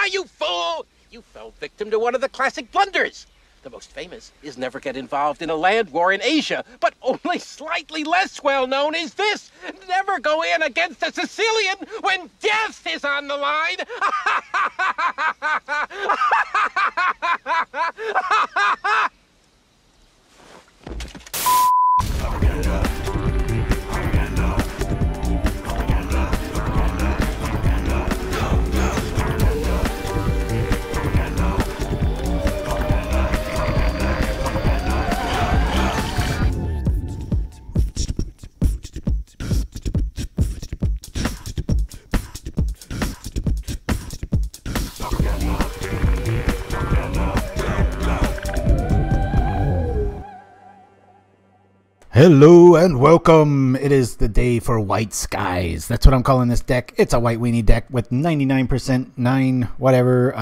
you fool! You fell victim to one of the classic blunders. The most famous is never get involved in a land war in Asia, but only slightly less well known is this: never go in against a Sicilian when death is on the line. Hello and welcome. It is the day for white skies. That's what I'm calling this deck. It's a white weenie deck with 99% 9 whatever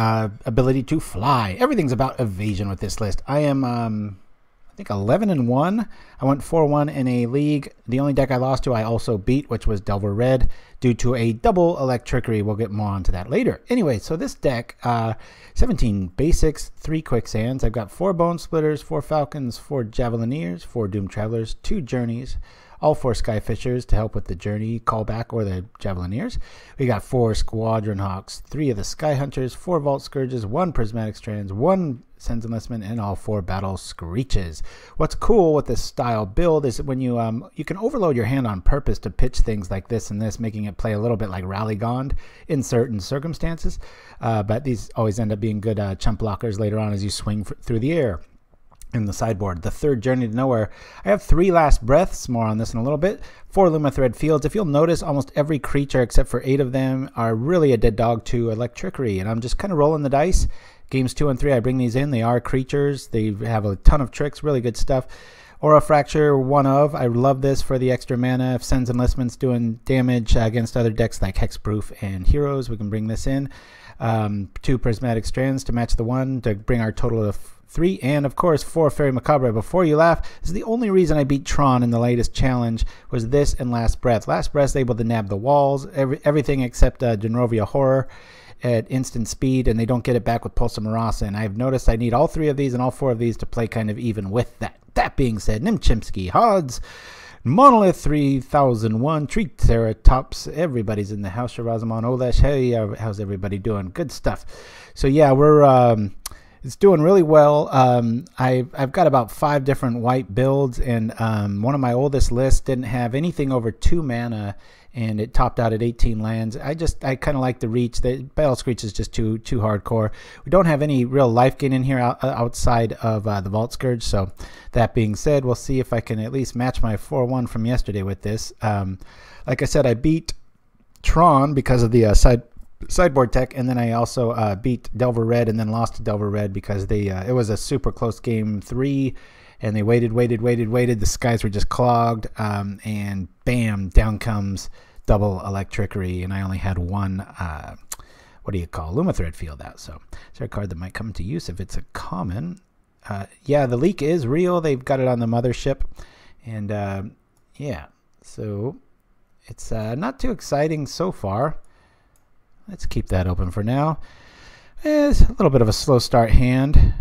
ability to fly. Everything's about evasion with this list. I am I think 11-1. I went 4-1 in a league. The only deck I lost to I also beat, which was Delver Red, due to a double Electricity. We'll get more onto that later. Anyway, so this deck, 17 basics, 3 Quicksands. I've got 4 Bonesplitters, 4 Falcons, 4 Javelineers, 4 Doom Travelers, 2 Journeys, all 4 Skyfishers to help with the Journey callback or the Javelineers. We got 4 Squadron Hawks, 3 of the Skyhunters, 4 Vault Skirges, 1 Prismatic Strands, 1 Cenn's Enlistment, and all 4 Battle Screeches. What's cool with this style build is that when you can overload your hand on purpose to pitch things like this and this, making it play a little bit like Rallygond in certain circumstances. But these always end up being good chump blockers later on as you swing through the air. In the sideboard, the third Journey to Nowhere. I have 3 Last Breaths, more on this in a little bit. 4 Lumithread Fields. If you'll notice, almost every creature except for 8 of them are really a dead dog to Electricity, and I'm just kind of rolling the dice. Games 2 and 3, I bring these in. They are creatures. They have a ton of tricks, really good stuff. Aura Fracture, 1 of. I love this for the extra mana. If Cenn's Enlistment's doing damage against other decks like Hexproof and Heroes, we can bring this in. 2 Prismatic Strands to match the 1 to bring our total of 3, and of course 4 Faerie Macabre. Before you laugh, this is the only reason I beat Tron in the latest challenge, was this and Last Breath. Last Breath's able to nab the walls, everything except Genovia Horror at instant speed, and they don't get it back with Pulse of Marasa, and I've noticed I need all 3 of these and all 4 of these to play kind of even with that. That being said, Nimchimsky, Hods, Monolith 3001, Triceratops, everybody's in the house. Sharazamon, Olesh, hey, how's everybody doing? Good stuff. So yeah, we're it's doing really well. I've got about 5 different white builds, and one of my oldest lists didn't have anything over 2 mana, and it topped out at 18 lands. I kind of like the reach. The Battle Screech is just too hardcore. We don't have any real life gain in here outside of the Vault Skirge. So that being said, we'll see if I can at least match my 4-1 from yesterday with this. Like I said, I beat Tron because of the sideboard tech, and then I also beat Delver Red and then lost to Delver Red because they it was a super close game 3, and they waited. The skies were just clogged, and bam, down comes double Electricity, and I only had 1 what do you call, Lumithread Field out. So it's a card that might come to use if it's a common. Yeah, the leak is real. They've got it on the mothership, and yeah, so it's not too exciting so far. Let's keep that open for now. It's a little bit of a slow start hand.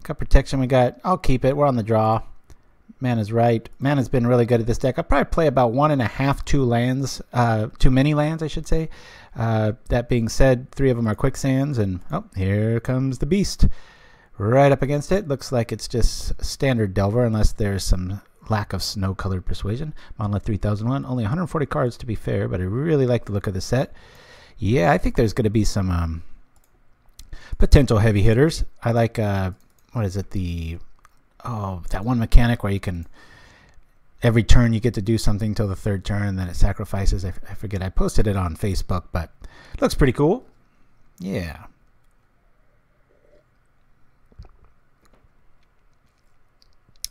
Got protection, we got, I'll keep it. We're on the draw. Mana's right. Mana's been really good at this deck. I'll probably play about 1.5, 2 lands, too many lands, I should say. That being said, 3 of them are Quicksands, and oh, here comes the beast. Right up against it. Looks like it's just standard Delver, unless there's some lack of snow-colored persuasion. Monolith 3001, only 140 cards to be fair, but I really like the look of the set. Yeah, I think there's going to be some potential heavy hitters. I like, what is it, that one mechanic where you can, every turn you get to do something till the 3rd turn, and then it sacrifices. I forget, I posted it on Facebook, but it looks pretty cool. Yeah.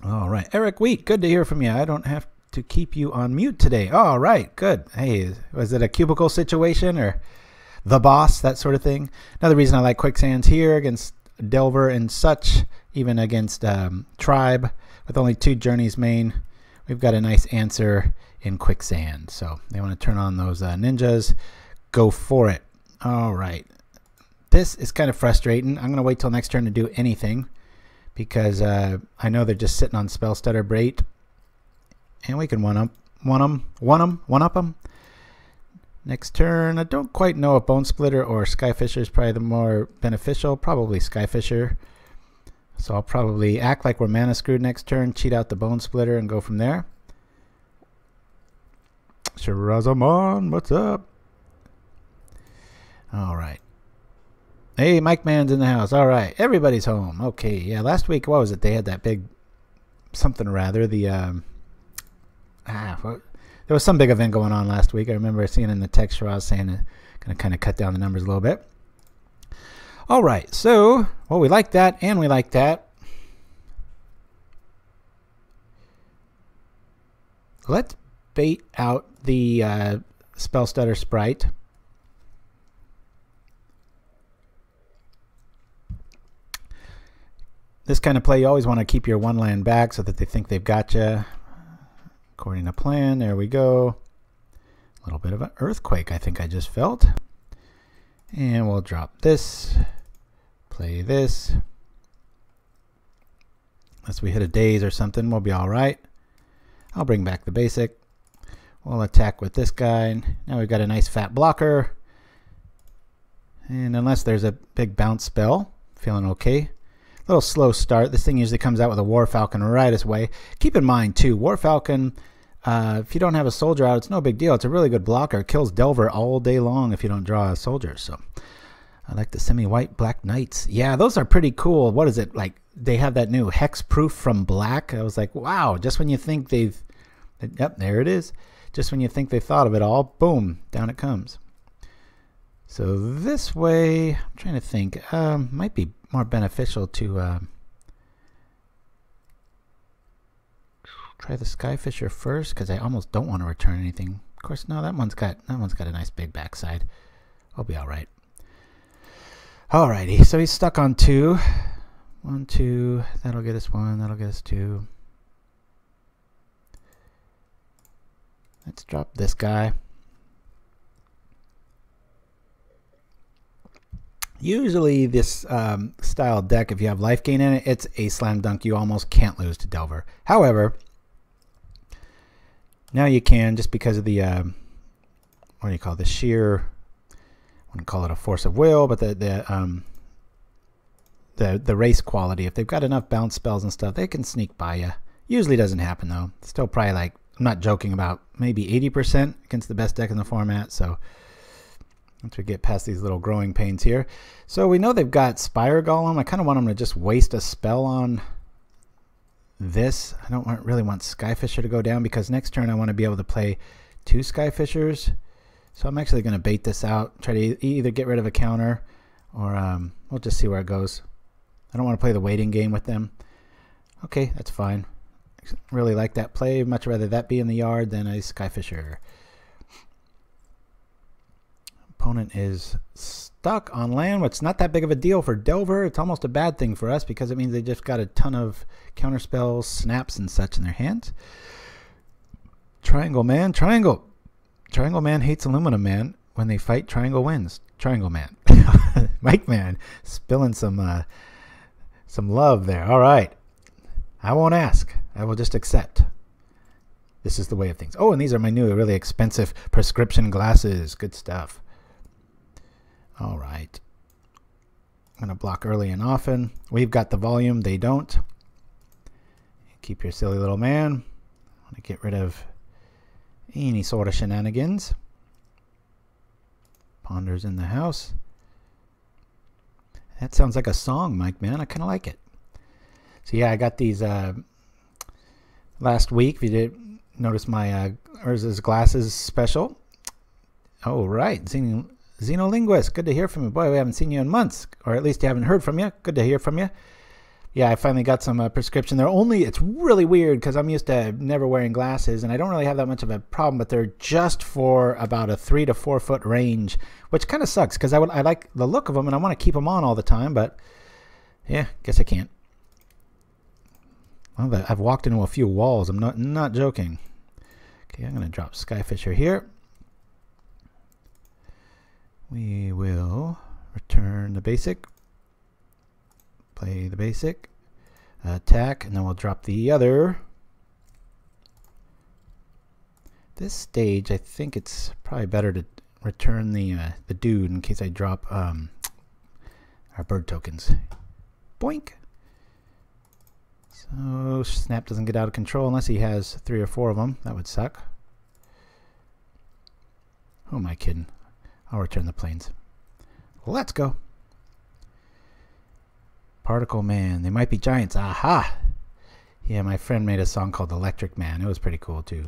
All right, Eric Wheat, good to hear from you. I don't have to keep you on mute today. All right, good. Hey, was it a cubicle situation or the boss, that sort of thing? Another reason I like Quicksands here against Delver and such, even against Tribe with only 2 Journeys main, we've got a nice answer in Quicksand. So they want to turn on those ninjas. Go for it. All right. This is kind of frustrating. I'm going to wait till next turn to do anything because I know they're just sitting on Spell Stutter Brait. And we can one-up them. Next turn, I don't quite know if Bonesplitter or Skyfisher is probably the more beneficial. Probably Skyfisher. So I'll probably act like we're mana screwed next turn, cheat out the Bonesplitter, and go from there. Shirazaman, what's up? All right. Hey, Mike Man's in the house. All right, everybody's home. Okay, yeah. Last week, what was it? They had that big something or rather. There was some big event going on last week. I remember seeing in the text where I was saying going to kind of cut down the numbers a little bit. All right, so, well, we like that, and we like that. Let's bait out the Spell Stutter Sprite. This kind of play, you always want to keep your one land back so that they think they've got you. According to plan, there we go. A little bit of an earthquake, I think I just felt. And we'll drop this. Play this. Unless we hit a daze or something, we'll be all right. I'll bring back the basic. We'll attack with this guy. Now we've got a nice fat blocker. And unless there's a big bounce spell, feeling okay. A little slow start. This thing usually comes out with a War Falcon right away. Keep in mind, too, War Falcon, if you don't have a soldier out, it's no big deal. It's a really good blocker. It kills Delver all day long if you don't draw a soldier. So I like the semi-white Black Knights. Yeah, those are pretty cool. What is it? Like, they have that new hex proof from black. I was like, wow, just when you think they've... Yep, there it is. Just when you think they thought of it all, boom, down it comes. So this way, I'm trying to think, might be more beneficial to try the Skyfisher first, because I almost don't want to return anything. Of course, no, that one's got a nice big backside. I'll be all right. Alrighty, so he's stuck on 2. 1, 2, that'll get us 1, that'll get us 2. Let's drop this guy. Usually this style deck, if you have life gain in it, it's a slam dunk. You almost can't lose to Delver. However, now you can, just because of the, what do you call it, the sheer, I wouldn't call it a force of will, but the race quality. If they've got enough bounce spells and stuff, they can sneak by you. Usually doesn't happen though. It's still probably like, I'm not joking, about maybe 80% against the best deck in the format. So once we get past these little growing pains here. So we know they've got Spire Golem. I kind of want them to just waste a spell on this. I don't really want Skyfisher to go down, because next turn I want to be able to play 2 Skyfishers. So I'm actually going to bait this out, try to either get rid of a counter, or we'll just see where it goes. I don't want to play the waiting game with them. Okay, that's fine. Really like that play. Much rather that be in the yard than a Skyfisher. Opponent is stuck on land, which is not that big of a deal for Delver. It's almost a bad thing for us, because it means they just got a ton of counter spells, snaps, and such in their hands. Triangle Man. Triangle Man hates Aluminum Man. When they fight, Triangle wins. Triangle Man. Mike Man spilling some love there. All right. I won't ask. I will just accept. This is the way of things. Oh, and these are my new, really expensive prescription glasses. Good stuff. All right. I'm going to block early and often. We've got the volume. They don't. Keep your silly little man. I want to get rid of any sort of shenanigans. Ponder's in the house. That sounds like a song, Mike, man. I kind of like it. So yeah, I got these last week. If you did notice my Urza's glasses special. Oh, right. Xenolinguist. Good to hear from you. Boy, we haven't seen you in months. Or at least you haven't heard from you. Good to hear from you. Yeah, I finally got some prescription. It's really weird, because I'm used to never wearing glasses, and I don't really have that much of a problem, but they're just for about a 3 to 4 foot range, which kind of sucks, because I like the look of them, and I want to keep them on all the time, but yeah, guess I can't. Well, I've walked into a few walls. I'm not joking. Okay, I'm going to drop Skyfisher here. We will Return the basic. Play the basic. Attack, and then we'll drop the other. This stage, I think it's probably better to return the dude in case I drop our bird tokens. Boink! So Snap doesn't get out of control unless he has 3 or 4 of them. That would suck. Who am I kidding? I'll return the planes. Let's go. Particle Man. They might be giants. Aha! Yeah, my friend made a song called Electric Man. It was pretty cool too.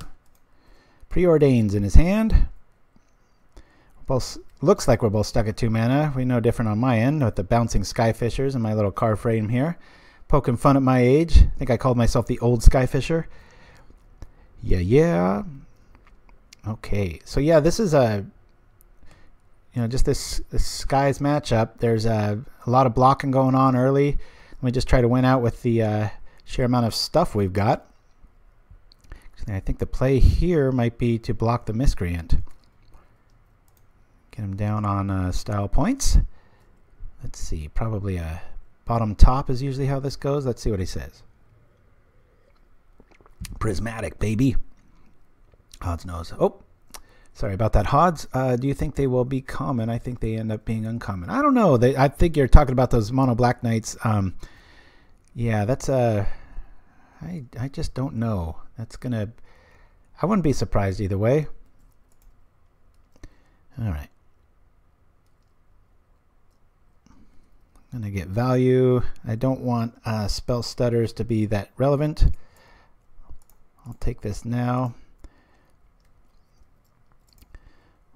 Preordains in his hand. Both looks like we're both stuck at 2 mana. We know different on my end with the bouncing Skyfishers and my little car frame here. Poking fun at my age. I think I called myself the old Skyfisher. Yeah. Okay, so yeah, this is a just this Skies matchup. There's a lot of blocking going on early. We just try to win out with the sheer amount of stuff we've got. I think the play here might be to block the Miscreant. Get him down on style points. Let's see, probably a bottom top is usually how this goes. Let's see what he says. Prismatic, baby. Hod's knows. Oh, sorry about that, Hods. Do you think they will be common? I think they end up being uncommon. I don't know. I think you're talking about those mono black knights. Yeah, that's I just don't know. That's gonna. I wouldn't be surprised either way. All right. I'm gonna get value. I don't want spell stutters to be that relevant. I'll take this now.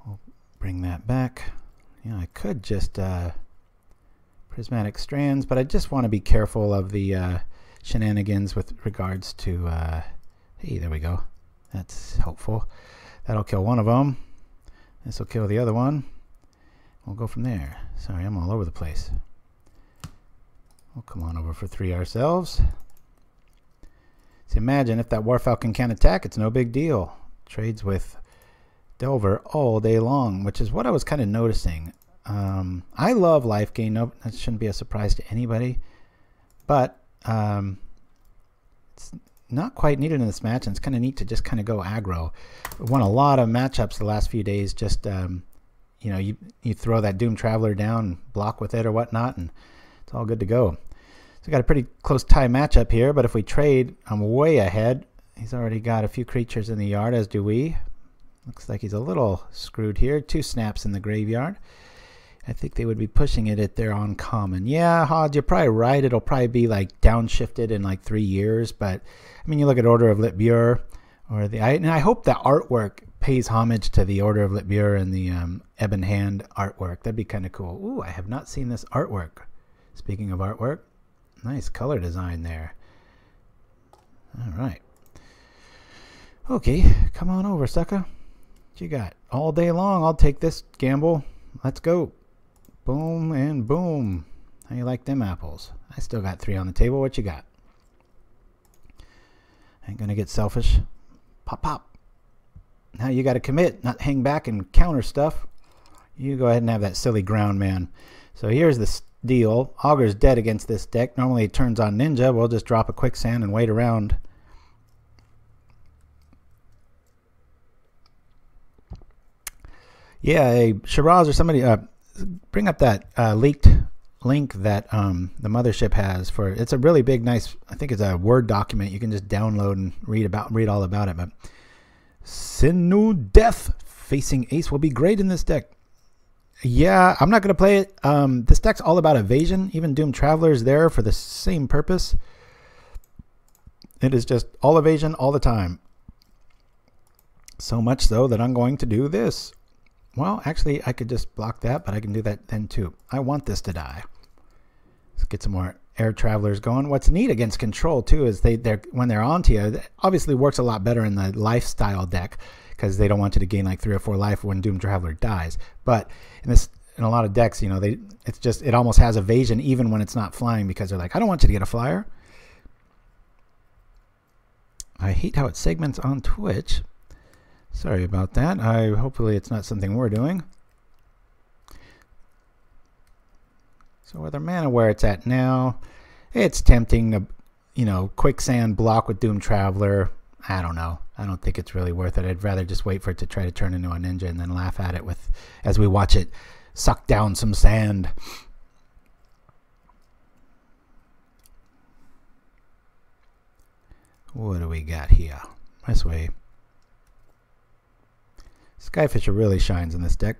We'll bring that back. I could just Prismatic Strands, but I just want to be careful of the shenanigans with regards to hey, there we go. That's helpful. That'll kill one of them. This will kill the other one. We'll go from there. Sorry, I'm all over the place. We'll come on over for 3 ourselves. So imagine if that War Falcon can't attack, it's no big deal. Trades with Delver all day long, which is what I was kind of noticing. I love life gain. Nope, that shouldn't be a surprise to anybody. But it's not quite needed in this match, and it's kind of neat to just kind of go aggro. We won a lot of matchups the last few days. Just you throw that Doom Traveler down, block with it or whatnot, and it's all good to go. So we got a pretty close tie matchup here, but if we trade, I'm way ahead. He's already got a few creatures in the yard, as do we. Looks like he's a little screwed here. 2 snaps in the graveyard. I think they would be pushing it at their uncommon. Yeah, Hodge, you're probably right. It'll probably be like downshifted in like 3 years. But I mean, you look at Order of Litbur, or and I hope the artwork pays homage to the Order of Litbur and the Ebon Hand artwork. That'd be kind of cool. Ooh, I have not seen this artwork. Speaking of artwork, nice color design there. All right. Okay, come on over, sucker. What you got? All day long, I'll take this gamble. Let's go. Boom and boom. How you like them apples? I still got 3 on the table. What you got? Ain't gonna get selfish. Pop, pop. Now you got to commit, not hang back and counter stuff. You go ahead and have that silly ground man. So here's the deal. Augur's dead against this deck. Normally it turns on Ninja. We'll just drop a Quicksand and wait around. Yeah, hey, Shiraz or somebody, bring up that leaked link that the mothership has for. It's a really big, nice. I think it's a Word document you can just download and read all about it. But Sinu Death facing Ace will be great in this deck. Yeah, I'm not gonna play it. This deck's all about evasion. Even Doom Traveler is there for the same purpose. It is just all evasion all the time. So much so that I'm going to do this. Well, actually, I could just block that, but I can do that then too. I want this to die. Let's get some more Air Travelers going. What's neat against Control too is when they're onto you, it obviously works a lot better in the lifestyle deck because they don't want you to gain like 3 or 4 life when Doom Traveler dies. But in a lot of decks, it almost has evasion even when it's not flying because they're like, I don't want you to get a flyer. I hate how it segments on Twitch. Sorry about that. Hopefully it's not something we're doing. So with our mana where it's at now, it's tempting to, you know, Quicksand block with Doom Traveler. I don't know. I don't think it's really worth it. I'd rather just wait for it to try to turn into a ninja and then laugh at it with as we watch it suck down some sand. What do we got here? This way. Skyfisher really shines in this deck.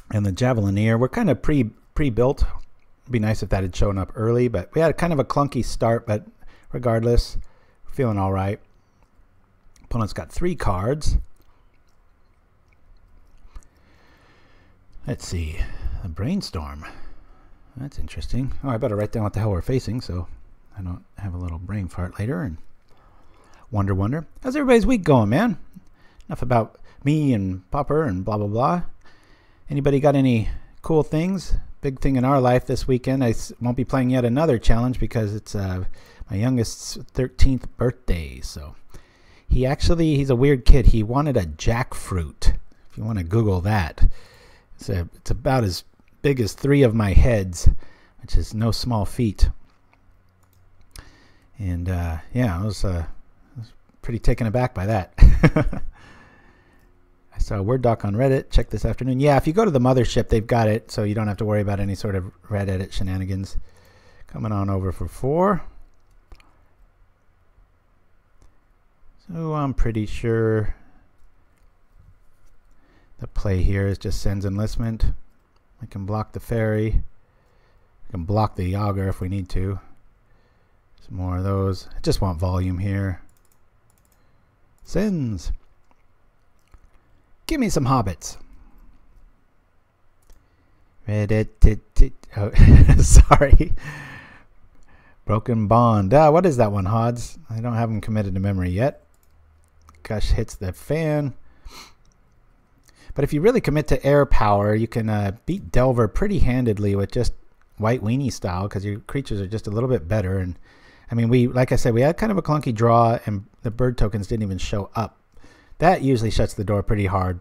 And the Javelineer, we're kind of pre-built. It'd be nice if that had shown up early, but we had kind of a clunky start, but regardless, feeling all right. Opponent's got 3 cards. Let's see. A Brainstorm. That's interesting. Oh, I better write down what the hell we're facing so I don't have a little brain fart later and wonder. How's everybody's week going, man? Enough about me and Pauper and blah, blah, blah. Anybody got any cool things? Big thing in our life this weekend. I won't be playing yet another challenge because it's my youngest's 13th birthday. So he's a weird kid. He wanted a jackfruit. If you want to Google that. It's about as big as 3 of my heads, which is no small feat. And yeah, I was pretty taken aback by that. I saw a Word doc on Reddit. Check this afternoon. Yeah, if you go to the mothership, they've got it, so you don't have to worry about any sort of Reddit shenanigans. Coming on over for 4. So I'm pretty sure the play here is just Cenn's Enlistment. I can block the Faerie. I can block the Yager if we need to. Some more of those. I just want volume here. Cenn's. Give me some hobbits. Oh, sorry. Broken Bond. What is that one, Hods? I don't have them committed to memory yet. Gush hits the fan. But if you really commit to air power, you can beat Delver pretty handedly with just White Weenie style because your creatures are just a little bit better. And I mean, like I said, we had kind of a clunky draw and the bird tokens didn't even show up. That usually shuts the door pretty hard.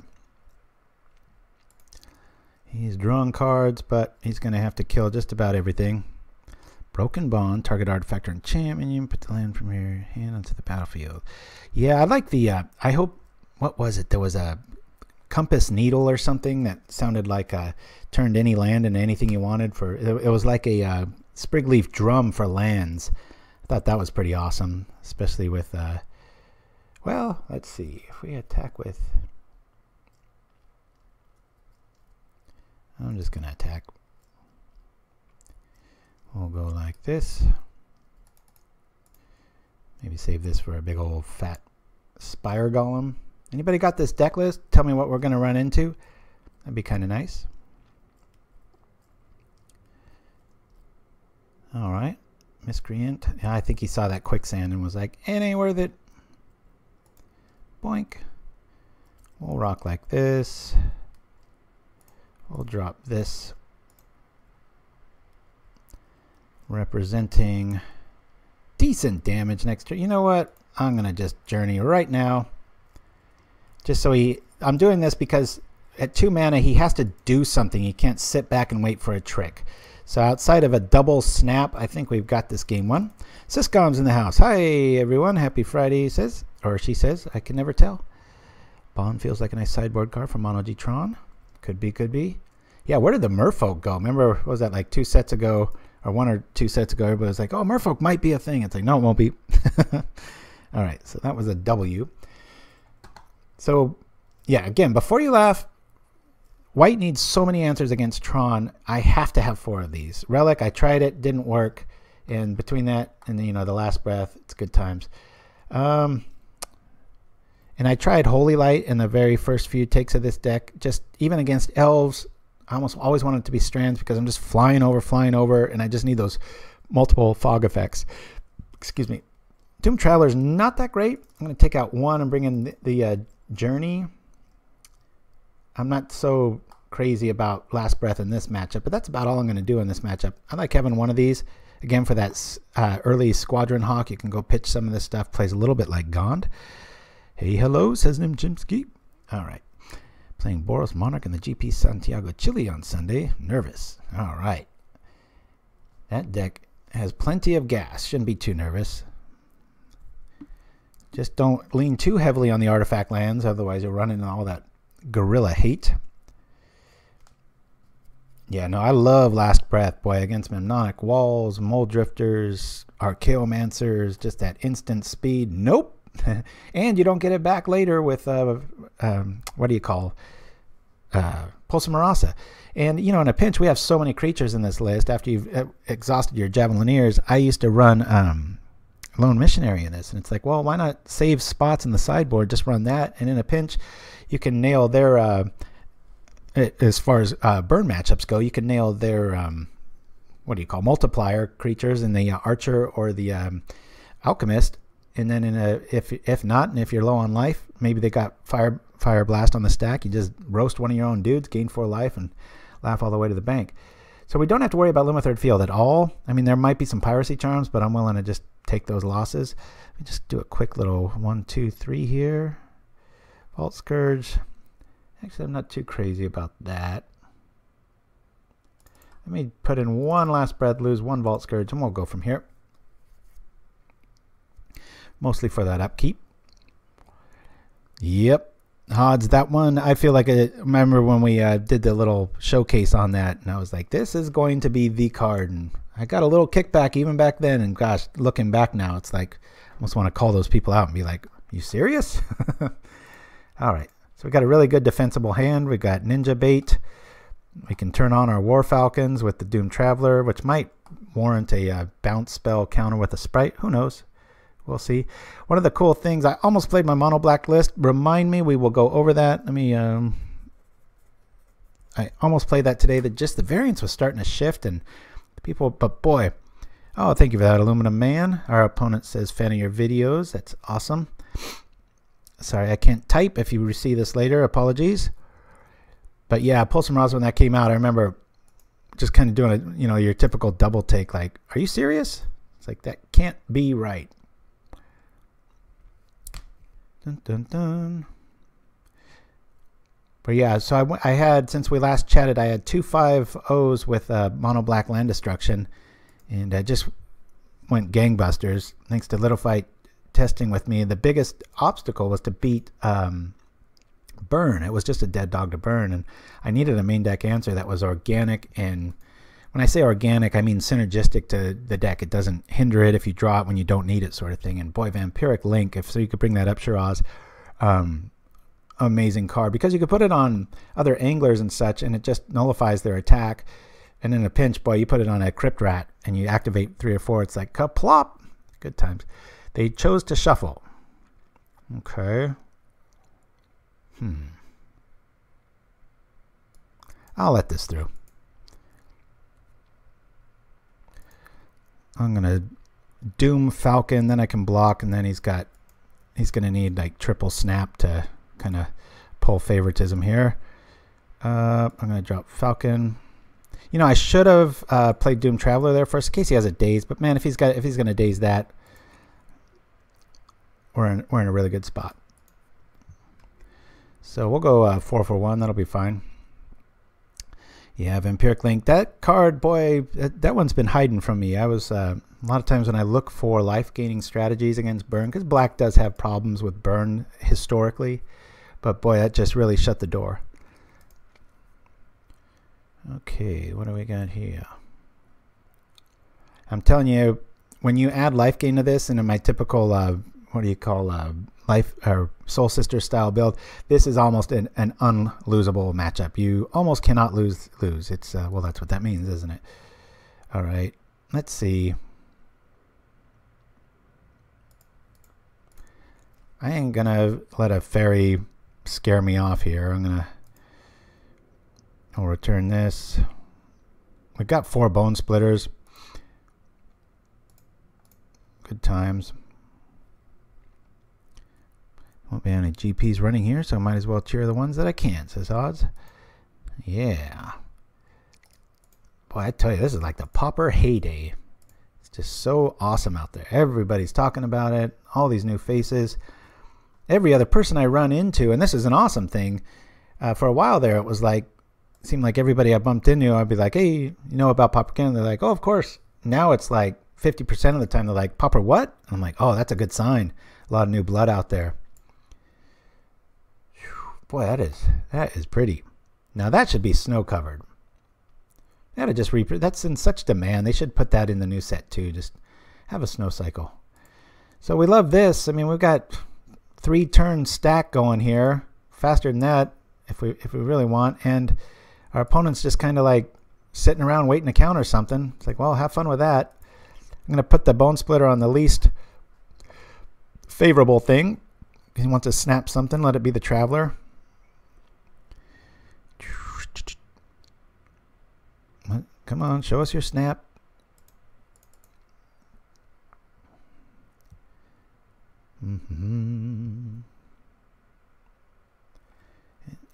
He's drawing cards, but he's going to have to kill just about everything. Broken Bond, target artifact or enchantment. You put the land from your hand onto the battlefield. Yeah, I like the, I hope, what was it? There was a compass needle or something that sounded like turned any land into anything you wanted. It was like a Sprigleaf drum for lands. I thought that was pretty awesome, especially with, well, let's see. If we attack with, I'm just going to attack. We'll go like this. Maybe save this for a big old fat Spire Golem. Anybody got this deck list? Tell me what we're going to run into. That'd be kind of nice. All right. Miscreant. Yeah, I think he saw that Quicksand and was like, it ain't worth it. Boink. We'll rock like this. We'll drop this. Representing decent damage next turn. You know what? I'm going to just journey right now. Just so I'm doing this because at 2 mana he has to do something. He can't sit back and wait for a trick. So outside of a double snap, I think we've got this game won. Syscom's in the house. Hi everyone, happy Friday, he says. Or she says, I can never tell. Bond feels like a nice sideboard card from Mono G Tron. Could be, could be. Yeah, where did the Merfolk go? Remember, what was that, like 2 sets ago, or 1 or 2 sets ago, everybody was like, oh, Merfolk might be a thing. It's like, no, it won't be. All right, so that was a W. So, yeah, again, before you laugh, White needs so many answers against Tron. I have to have 4 of these. Relic, I tried it, didn't work. And between that and, you know, the last breath, it's good times. And I tried Holy Light in the very first few takes of this deck. Just even against elves, I almost always want it to be strands because I'm just flying over, and I just need those multiple fog effects. Excuse me. Doom Traveler's not that great. I'm going to take out 1 and bring in the Journey. I'm not so crazy about Last Breath in this matchup, but that's about all I'm going to do in this matchup. I like having 1 of these. Again, for that early Squadron Hawk, you can go pitch some of this stuff. Plays a little bit like Gond. Hey, hello, says Nimchimsky. All right. Playing Boros Monarch in the GP Santiago, Chile on Sunday. Nervous. All right. That deck has plenty of gas. Shouldn't be too nervous. Just don't lean too heavily on the artifact lands, otherwise you'll run into all that gorilla hate. Yeah, no, I love Last Breath, boy, against Mnemonic Walls, Mole Drifters, Archaeomancers, just that instant speed. Nope. And you don't get it back later with, what do you call, Pulsa Marasa. And, you know, in a pinch, we have so many creatures in this list. After you've exhausted your Javelineers, I used to run Lone Missionary in this. And it's like, well, why not save spots in the sideboard? Just run that. And in a pinch, you can nail their, as far as burn matchups go, you can nail their, what do you call, multiplier creatures in the Archer or the Alchemist. And then if not, and if you're low on life, maybe they got Fire Blast on the stack. You just roast one of your own dudes, gain 4 life, and laugh all the way to the bank. So we don't have to worry about Lumithread Field at all. I mean, there might be some Piracy Charms, but I'm willing to just take those losses. Let me just do a quick little 1, 2, 3 here. Vault Skirge. Actually, I'm not too crazy about that. Let me put in one Last Breath, lose 1 Vault Skirge, and we'll go from here. Mostly for that upkeep. Yep. Odds, that one, I feel like I remember when we did the little showcase on that, and I was like, this is going to be the card. And I got a little kickback even back then, and gosh, looking back now, it's like, I almost want to call those people out and be like, you serious? All right. So we got a really good defensible hand. We got Ninja Bait. We can turn on our War Falcons with the Doom Traveler, which might warrant a bounce spell counter with a Sprite. Who knows? We'll see. One of the cool things, I almost played my mono black list. Remind me, we will go over that. Let me, I almost played that today. That just the variance was starting to shift, and people, but boy, oh, thank you for that, Aluminum Man. Our opponent says, fan of your videos. That's awesome. Sorry, I can't type. If you see this later, apologies. But yeah, Pulse and Roz, when that came out, I remember just kind of doing a, you know, your typical double take, like, are you serious? It's like, that can't be right. Dun, dun, dun. But yeah, so I had, since we last chatted, I had 2 5-0s with mono black land destruction, and I just went gangbusters thanks to Little Fight testing with me. The biggest obstacle was to beat burn. It was just a dead dog to burn, and I needed a main deck answer that was organic. And when I say organic, I mean synergistic to the deck. It doesn't hinder it if you draw it when you don't need it, sort of thing. And boy, Vampiric Link, if so, you could bring that up, Shiraz. Amazing card, because you could put it on other anglers and such, and it just nullifies their attack. And in a pinch, boy, you put it on a Crypt Rat and you activate 3 or 4, it's like kaplop. Good times. They chose to shuffle. Okay. I'll let this through. I'm gonna Doom Falcon, then I can block, and then he's gonna need like triple snap to kind of pull favoritism here. I'm gonna drop Falcon. You know, I should have played Doom Traveler there first in case he has a daze, but man, if he's gonna daze that, we're in a really good spot. So we'll go 4 for 1. That'll be fine. Yeah, Vampiric Link. That card, boy, that one's been hiding from me. I was a lot of times when I look for life-gaining strategies against burn, because black does have problems with burn historically, but boy, that just really shut the door. Okay, what do we got here? I'm telling you, when you add life gain to this, and in my typical what do you call life or Soul Sister style build, this is almost an unlosable matchup. You almost cannot lose. It's well, that's what that means, isn't it? All right, let's see. I ain't gonna let a fairy scare me off here. I'll return this. We got 4 Bone Splitters. Good times. Won't be any GPs running here, so I might as well cheer the ones that I can, says Odds. Yeah. Boy, I tell you, this is like the Pauper heyday. It's just so awesome out there. Everybody's talking about it. All these new faces. Every other person I run into, and this is an awesome thing, For a while there, it was like, seemed like everybody I bumped into, I'd be like, hey, you know about Pauperganda? They're like, oh, of course. Now it's like 50% of the time they're like, Pauper what? I'm like, oh, that's a good sign. A lot of new blood out there. Boy, that is pretty. Now that should be snow covered. That's in such demand. They should put that in the new set too. Just have a snow cycle. So we love this. I mean, we've got 3-turn stack going here. Faster than that if we really want. And our opponent's just kind of like sitting around waiting to counter something. It's like, well, have fun with that. I'm going to put the Bonesplitter on the least favorable thing. He wants to snap something. Let it be the Traveler. Come on, show us your snap.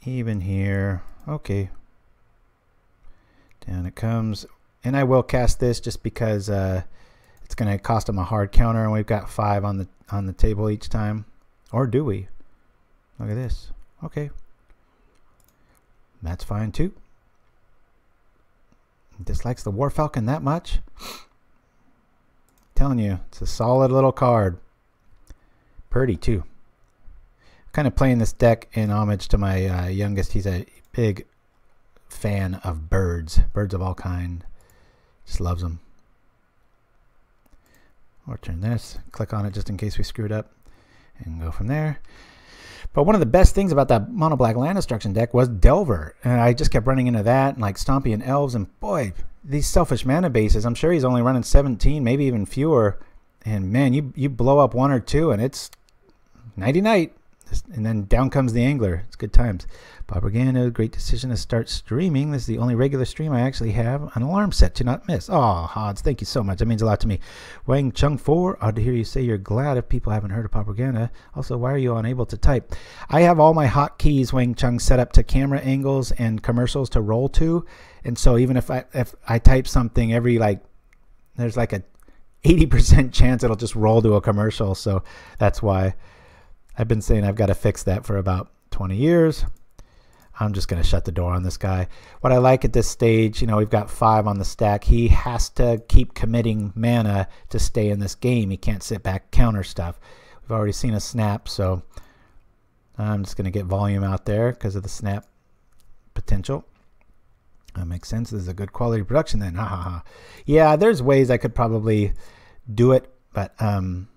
Even here. Okay. Down it comes. And I will cast this just because it's going to cost him a hard counter, and we've got 5 on the table each time. Or do we? Look at this. Okay. That's fine too. Dislikes the War Falcon that much? Telling you, it's a solid little card. Pretty too. Kind of playing this deck in homage to my youngest. He's a big fan of birds of all kind. Just loves them. Or turn this, click on it just in case we screwed up, and go from there. But one of the best things about that mono black land destruction deck was Delver, and I just kept running into that and like Stompy and Elves, and boy, these selfish mana bases. I'm sure he's only running 17, maybe even fewer, and man, you blow up 1 or 2, and it's nighty night. And then down comes the Angler. It's good times. Pauperganda, great decision to start streaming. This is the only regular stream I actually have an alarm set to not miss. Oh, Hods, thank you so much. That means a lot to me. Wang Chung 4, odd to hear you say you're glad if people haven't heard of Pauperganda. Also, why are you unable to type? I have all my hotkeys, Wang Chung, set up to camera angles and commercials to roll to. And so even if I type something every, like, there's like a 80% chance it'll just roll to a commercial. So that's why I've been saying I've got to fix that for about 20 years. I'm just going to shut the door on this guy. What I like at this stage, you know, we've got 5 on the stack. He has to keep committing mana to stay in this game. He can't sit back, counter stuff. We've already seen a snap, so I'm just going to get volume out there because of the snap potential. That makes sense. This is a good quality production then. Ha ha ha. Yeah, there's ways I could probably do it, but I'm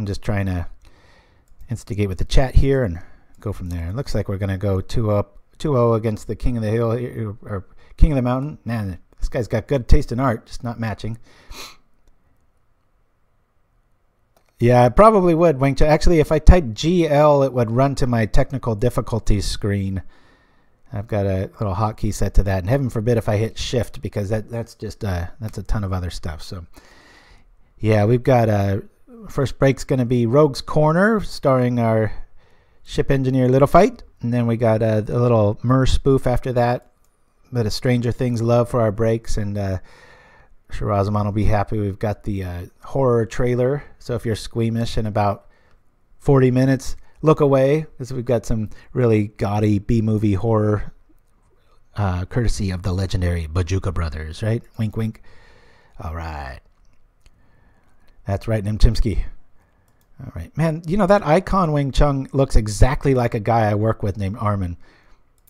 just trying to instigate with the chat here and go from there. It looks like we're going to go 2-0 against the King of the Hill or King of the Mountain. Man, this guy's got good taste in art, just not matching. Yeah, I probably would. Actually, if I type GL, it would run to my technical difficulties screen. I've got a little hotkey set to that, and heaven forbid if I hit shift, because that's just that's a ton of other stuff. So yeah, we've got first break's going to be Rogue's Corner, starring our ship engineer Little Fight. And then we got a little Mer spoof after that. Bit of Stranger Things love for our breaks. And Shirazaman will be happy. We've got the horror trailer. So if you're squeamish in about 40 minutes, look away, because we've got some really gaudy B-movie horror courtesy of the legendary Bajuka Brothers, right? Wink, wink. All right. That's right, Nimchimsky. All right. Man, you know, that icon Wing Chun looks exactly like a guy I work with named Armin.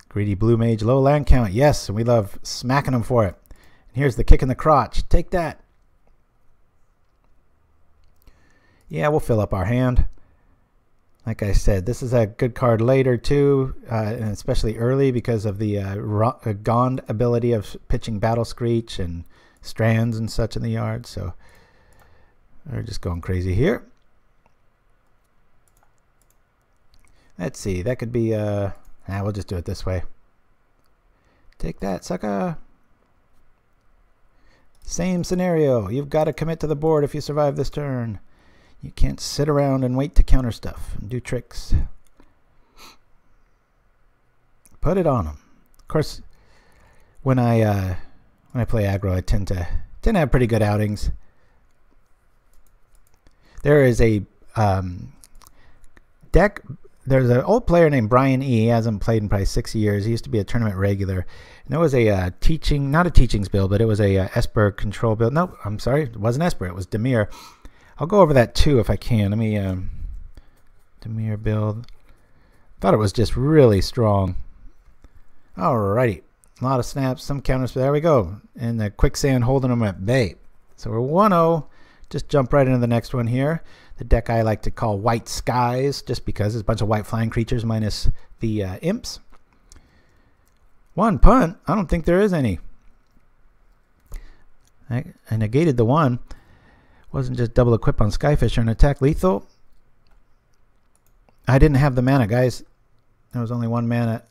Greedy Blue Mage, low land count. Yes, and we love smacking him for it. And here's the kick in the crotch. Take that. Yeah, we'll fill up our hand. Like I said, this is a good card later too, and especially early because of the Gond ability of pitching Battle Screech and Strands and such in the yard. So we're just going crazy here. Let's see, that could be we'll just do it this way. Take that, sucker. Same scenario. You've got to commit to the board if you survive this turn. You can't sit around and wait to counter stuff and do tricks. Put it on them. Of course, when I play aggro, I tend to have pretty good outings. There is a deck there's an old player named Brian E. He hasn't played in probably 6 years. He used to be a tournament regular. And there was a teaching, not a teachings build, but it was a Esper control build. No, I'm sorry, it wasn't Esper. It was Dimir. I'll go over that too if I can. Let me Dimir build. Thought it was just really strong. Alrighty, a lot of snaps, some counters. There we go. And the Quicksand holding them at bay. So we're 1-0. Just jump right into the next one here. The deck I like to call White Skies, just because it's a bunch of white flying creatures minus the imps. One punt? I don't think there is any. I negated the one. Wasn't just double equip on Skyfisher and attack lethal. I didn't have the mana, guys. There was only 1 mana,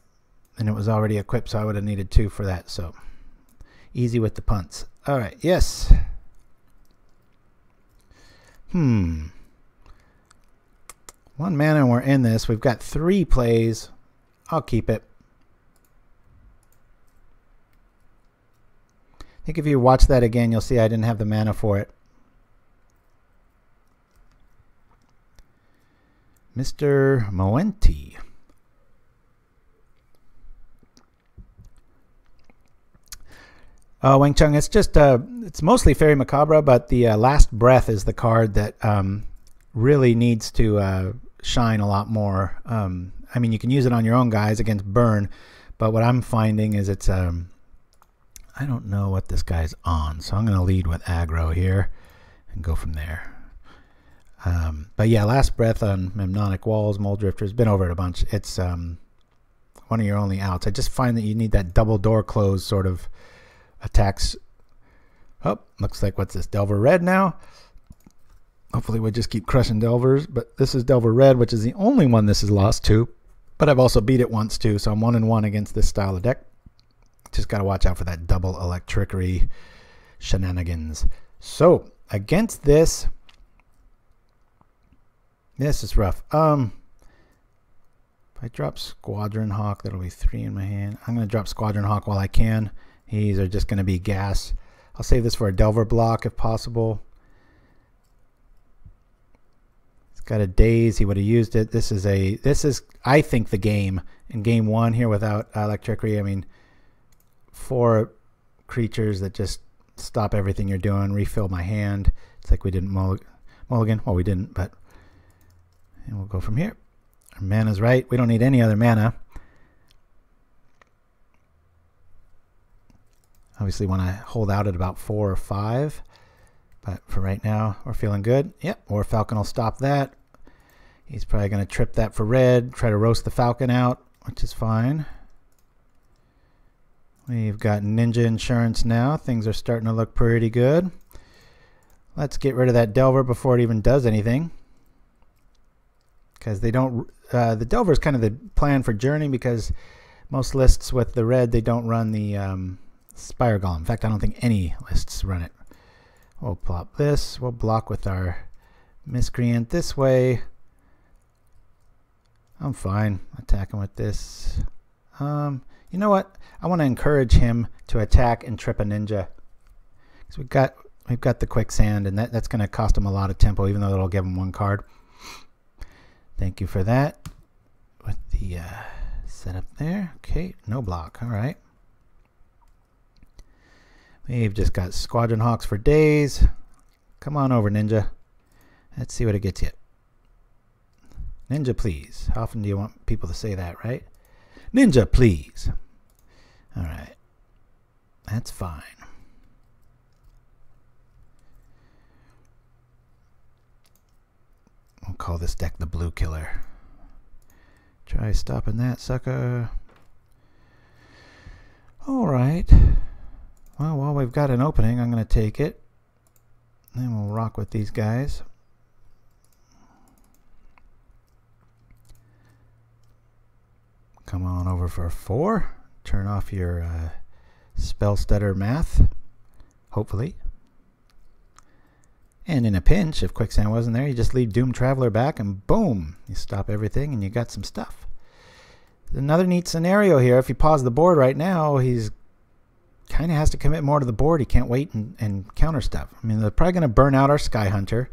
and it was already equipped, so I would have needed 2 for that. So easy with the punts. All right, yes. 1 mana and we're in this. We've got 3 plays. I'll keep it. I think if you watch that again, you'll see I didn't have the mana for it. Mr. Moenti. Wang Chung, it's just it's mostly Faerie Macabre, but the Last Breath is the card that really needs to shine a lot more. I mean, you can use it on your own guys against burn, but what I'm finding is it's I don't know what this guy's on, so I'm going to lead with aggro here and go from there. But yeah, Last Breath on Memnonic Walls, Mold Drifter, has been over it a bunch. It's one of your only outs. I just find that you need that double door close sort of attacks. Oh, looks like what's this, Delver Red now? Hopefully we'll just keep crushing Delvers, but this is Delver Red, which is the only one this is lost to. But I've also beat it once too, so I'm 1-1 against this style of deck. Just got to watch out for that double electricity shenanigans. So against this, this is rough. If I drop Squadron Hawk, that'll be 3 in my hand. I'm going to drop Squadron Hawk while I can. These are just going to be gas. I'll save this for a Delver block if possible. It's got a Daze. He would have used it. This is I think the game in game 1 here without electricity. I mean, 4 creatures that just stop everything you're doing. Refill my hand. It's like we didn't mulligan. Well, we didn't, but and we'll go from here. Our mana's right. We don't need any other mana. Obviously want to hold out at about 4 or 5. But for right now, we're feeling good. Yep, War Falcon will stop that. He's probably going to trip that for red. Try to roast the Falcon out, which is fine. We've got Ninja Insurance now. Things are starting to look pretty good. Let's get rid of that Delver before it even does anything. Because they don't... the Delver is kind of the plan for Journey, because most lists with the red, they don't run the Spire Golem. In fact, I don't think any lists run it. We'll plop this. We'll block with our Miscreant this way. I'm fine attacking with this. You know what? I want to encourage him to attack and trip a ninja. So we've got the Quicksand, and that's going to cost him a lot of tempo, even though it'll give him 1 card. Thank you for that. With the setup there. Okay, no block. All right. We've just got Squadron Hawks for days. Come on over, Ninja. Let's see what it gets you. Ninja, please. How often do you want people to say that, right? Ninja, please. All right. That's fine. We'll call this deck the Blue Killer. Try stopping that sucker. All right. Well, while we've got an opening, I'm going to take it. Then we'll rock with these guys. Come on over for 4. Turn off your spell stutter math, hopefully. And in a pinch, if Quicksand wasn't there, you just leave Doom Traveler back and boom, you stop everything and you got some stuff. Another neat scenario here, if you pause the board right now, he's kind of has to commit more to the board. He can't wait and counter stuff. I mean, they're probably going to burn out our Skyhunter.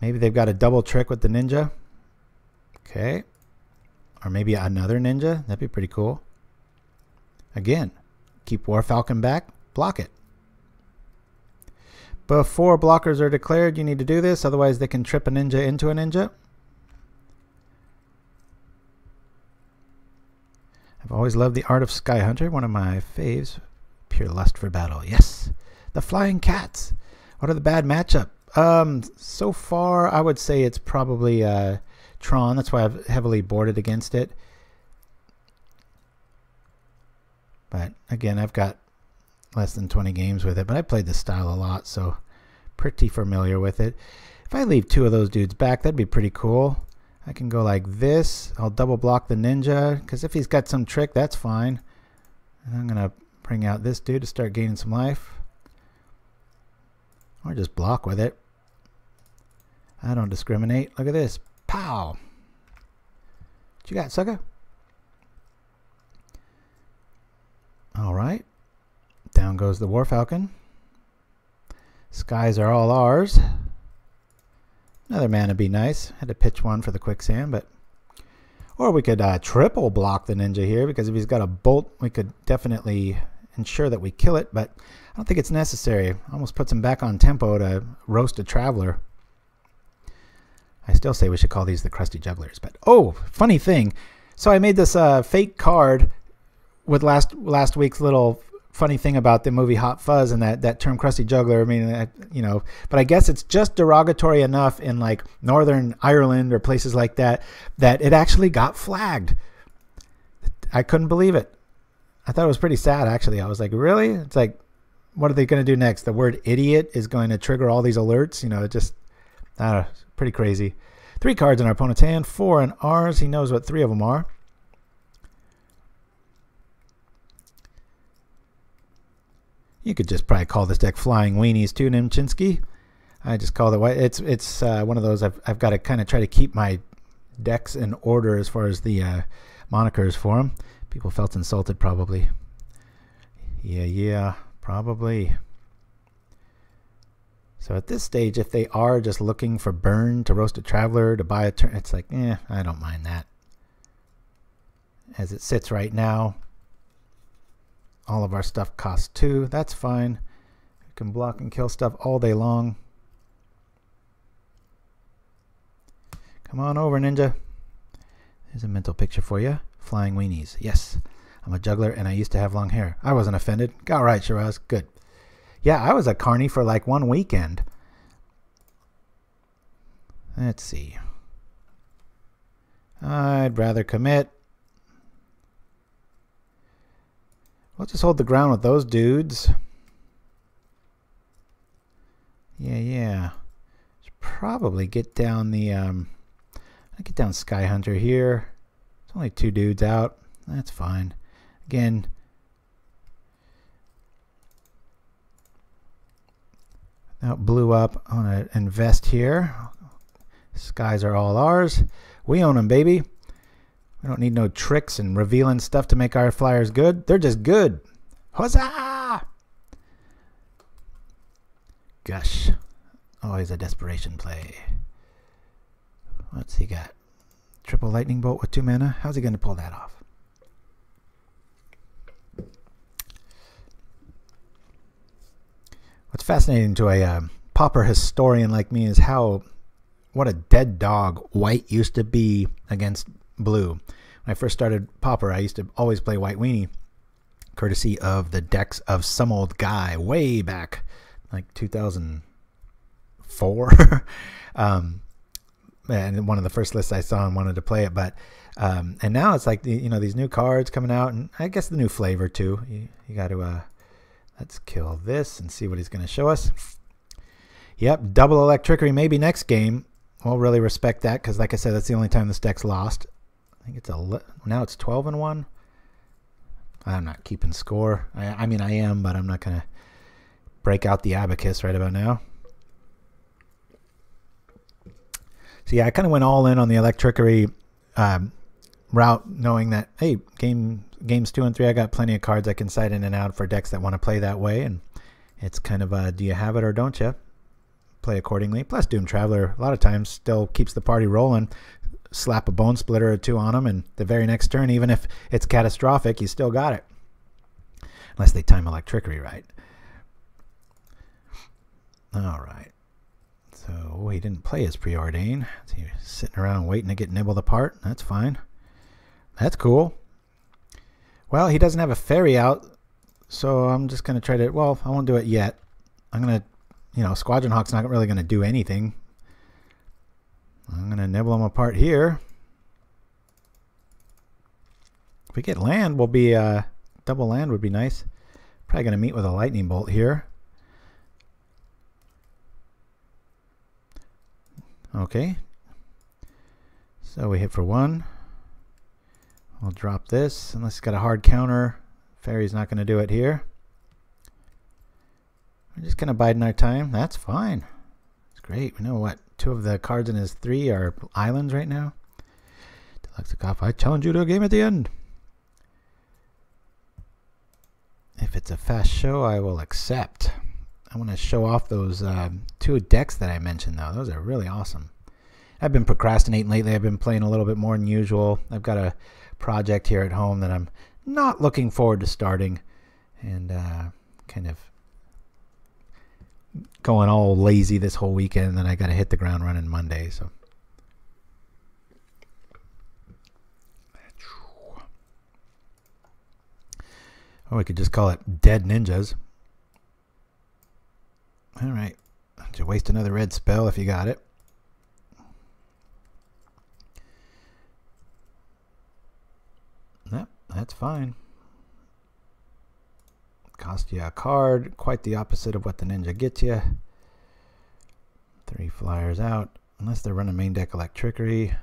Maybe they've got a double trick with the Ninja. Okay. Or maybe another ninja. That'd be pretty cool. Again, keep War Falcon back. Block it. Before blockers are declared, you need to do this. Otherwise, they can trip a ninja into a ninja. I've always loved the art of Skyhunter. One of my faves. Pure lust for battle. Yes. The Flying Cats. What are the bad matchup? So far, I would say it's probably Tron. That's why I've heavily boarded against it. But again, I've got less than 20 games with it. But I played this style a lot, so pretty familiar with it. If I leave 2 of those dudes back, that'd be pretty cool. I can go like this. I'll double block the ninja, because if he's got some trick, that's fine. And I'm going to bring out this dude to start gaining some life. Or just block with it. I don't discriminate. Look at this. Pow! What you got, sucker? Alright. Down goes the War Falcon. Skies are all ours. Another mana would be nice. Had to pitch one for the Quicksand, but... Or we could triple block the ninja here, because if he's got a bolt, we could definitely ensure that we kill it, but I don't think it's necessary. Almost puts him back on tempo to roast a Traveler. I still say we should call these the Crusty Jugglers, but oh, funny thing. So I made this fake card with last week's little funny thing about the movie Hot Fuzz and that term Crusty Juggler. I mean, you know, but I guess it's just derogatory enough in like Northern Ireland or places like that that it actually got flagged. I couldn't believe it. I thought it was pretty sad, actually. I was like, really? It's like, what are they going to do next? The word idiot is going to trigger all these alerts. You know, it just, I don't know, it's pretty crazy. 3 cards in our opponent's hand, 4 in ours. He knows what 3 of them are. You could just probably call this deck Flying Weenies too, Nimchinsky. I just called it white. It's one of those I've got to kind of try to keep my decks in order as far as the monikers for them. People felt insulted, probably. Yeah, probably. So at this stage, if they are just looking for burn to roast a Traveler to buy a turn, it's like, I don't mind that. As it sits right now, all of our stuff costs 2. That's fine. We can block and kill stuff all day long. Come on over, ninja. Here's a mental picture for you. Flying Weenies. Yes, I'm a juggler and I used to have long hair. I wasn't offended. All right, Shiraz. Good. Yeah, I was a carny for like 1 weekend. Let's see. I'd rather commit. We'll just hold the ground with those dudes. Yeah. Should probably get down the get down Skyhunter here. There's only 2 dudes out. That's fine. Again, now it blew up. I want to invest here. Skies are all ours. We own them, baby. We don't need no tricks and revealing stuff to make our flyers good. They're just good. Huzzah! Gosh. Always a desperation play. What's he got? Triple lightning bolt with 2 mana. How's he going to pull that off? What's fascinating to a pauper historian like me is what a dead dog white used to be against blue. When I first started pauper, I used to always play white weenie, courtesy of the decks of some old guy way back, like 2004. And one of the first lists I saw and wanted to play it, but and now it's like these new cards coming out, and I guess the new flavor too. You got to let's kill this and see what he's going to show us. Yep, double Electrickery maybe next game. We'll really respect that because, like I said, that's the only time this deck's lost. I think it's now it's 12-1. I'm not keeping score. I mean I am, but I'm not going to break out the abacus right about now. So yeah, I kind of went all in on the Electrickery route, knowing that, hey, games 2 and 3, I got plenty of cards I can side in and out for decks that want to play that way, and it's kind of do you have it or don't you? Play accordingly. Plus Doom Traveler a lot of times still keeps the party rolling. slap a Bonesplitter or two on him, and the very next turn, even if it's catastrophic, you still got it. Unless they time Electricity right. Alright. So he didn't play his Preordain. So he's sitting around waiting to get nibbled apart. That's fine. That's cool. Well, he doesn't have a Faerie out, so I'm just going to try to... Well, I won't do it yet. I'm going to... You know, Squadron Hawk's not really going to do anything. I'm going to nibble him apart here. If we get land, we'll be... double land would be nice. Probably going to meet with a lightning bolt here. Okay. So we hit for 1. We'll drop this unless it's got a hard counter. Faerie's not going to do it here. We're just going to bide in our time. That's fine. It's great. We know what? 2 of the cards in his 3 are islands right now. Deluxe, I challenge you to a game at the end. If it's a fast show, I will accept. I want to show off those 2 decks that I mentioned, though. Those are really awesome. I've been procrastinating lately. I've been playing a little bit more than usual. I've got a project here at home that I'm not looking forward to starting, and kind of going all lazy this whole weekend, and then I got to hit the ground running Monday. So. Or we could just call it Dead Ninjas. Alright. Just waste another red spell if you got it. Yep, that's fine. Cost you a card. Quite the opposite of what the ninja gets you. 3 flyers out. Unless they're running main deck Electricity.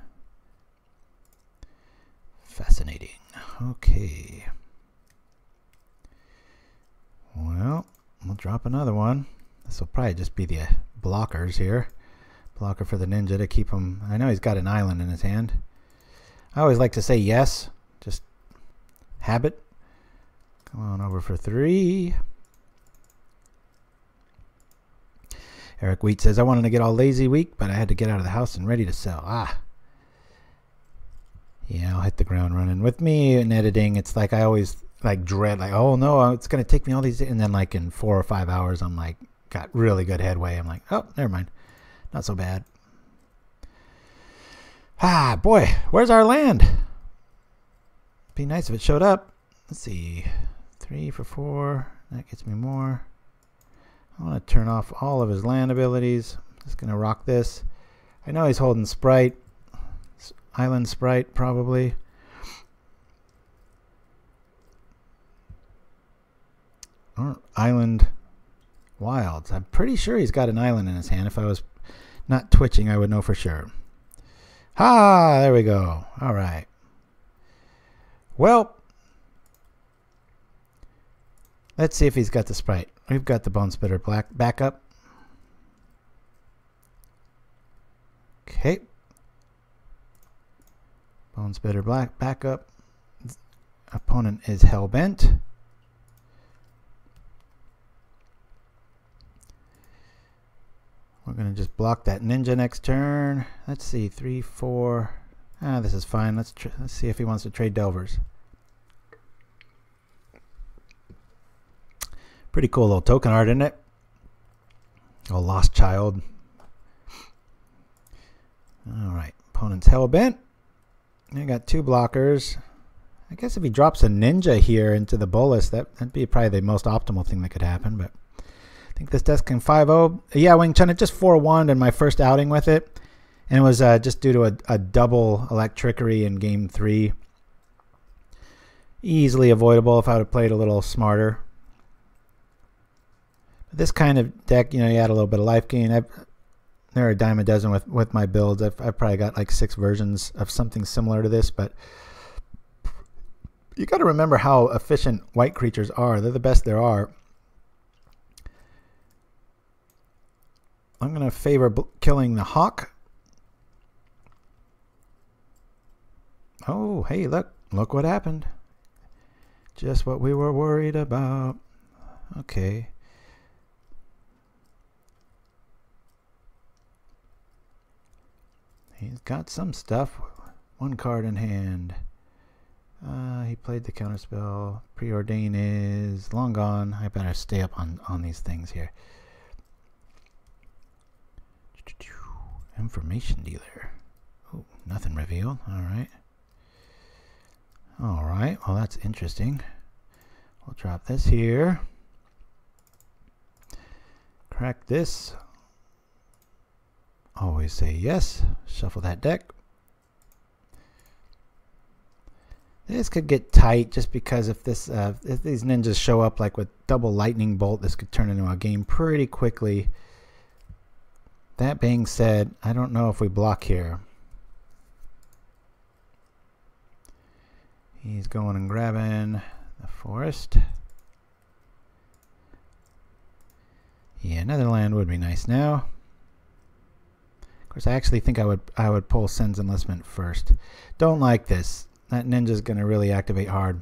Fascinating. Okay. Well, we'll drop another one. This will probably just be the blockers here. Blocker for the ninja to keep him. I know he's got an island in his hand. I always like to say yes. Just habit. Come on over for 3. Eric Wheat says, I wanted to get all lazy week, but I had to get out of the house and ready to sell. Yeah, I'll hit the ground running. With me in editing, it's like I always like dread, like, oh no, it's going to take me all these, and then like in 4 or 5 hours, I'm like, got really good headway. I'm like, oh, never mind. Not so bad. Boy, where's our land? Be nice if it showed up. Let's see. 3 for 4. That gets me more. I want to turn off all of his land abilities. Just going to rock this. I know he's holding Sprite. Island Sprite, probably. Or Island Wilds. I'm pretty sure he's got an island in his hand. If I was not twitching, I would know for sure. There we go. All right. Well, let's see if he's got the Sprite. We've got the Bonesplitter black backup. Okay. Bonesplitter black backup. Opponent is Hellbent. We're going to just block that ninja next turn. Let's see, 3, 4. This is fine. Let's see if he wants to trade Delvers. Pretty cool little token art, isn't it? Oh, Lost Child. Alright, opponent's Hellbent. I got 2 blockers. I guess if he drops a ninja here into the bolus, that'd be probably the most optimal thing that could happen, but I think this deck can 5-0. Yeah, Wing Chun, it just 4-1 in my first outing with it. And it was just due to a double Electricity in game 3. Easily avoidable if I would have played a little smarter. This kind of deck, you know, you add a little bit of life gain. There are a dime a dozen with my builds. I've probably got like 6 versions of something similar to this, but you got to remember how efficient white creatures are. They're the best there are. I'm going to favor killing the Hawk. Oh, hey, look what happened. Just what we were worried about. Okay. He's got some stuff. One card in hand. He played the counterspell. Preordain is long gone. I better stay up on these things here. Information dealer. Oh, nothing revealed. Alright. Alright, well that's interesting. We'll drop this here. Crack this. Always say yes. Shuffle that deck. This could get tight just because if these ninjas show up like with double lightning bolt, this could turn into a game pretty quickly. That being said, I don't know if we block here. He's going and grabbing the forest. Yeah, another land would be nice now. Of course, I actually think I would pull Cenn's Enlistment first. Don't like this. That ninja's going to really activate hard.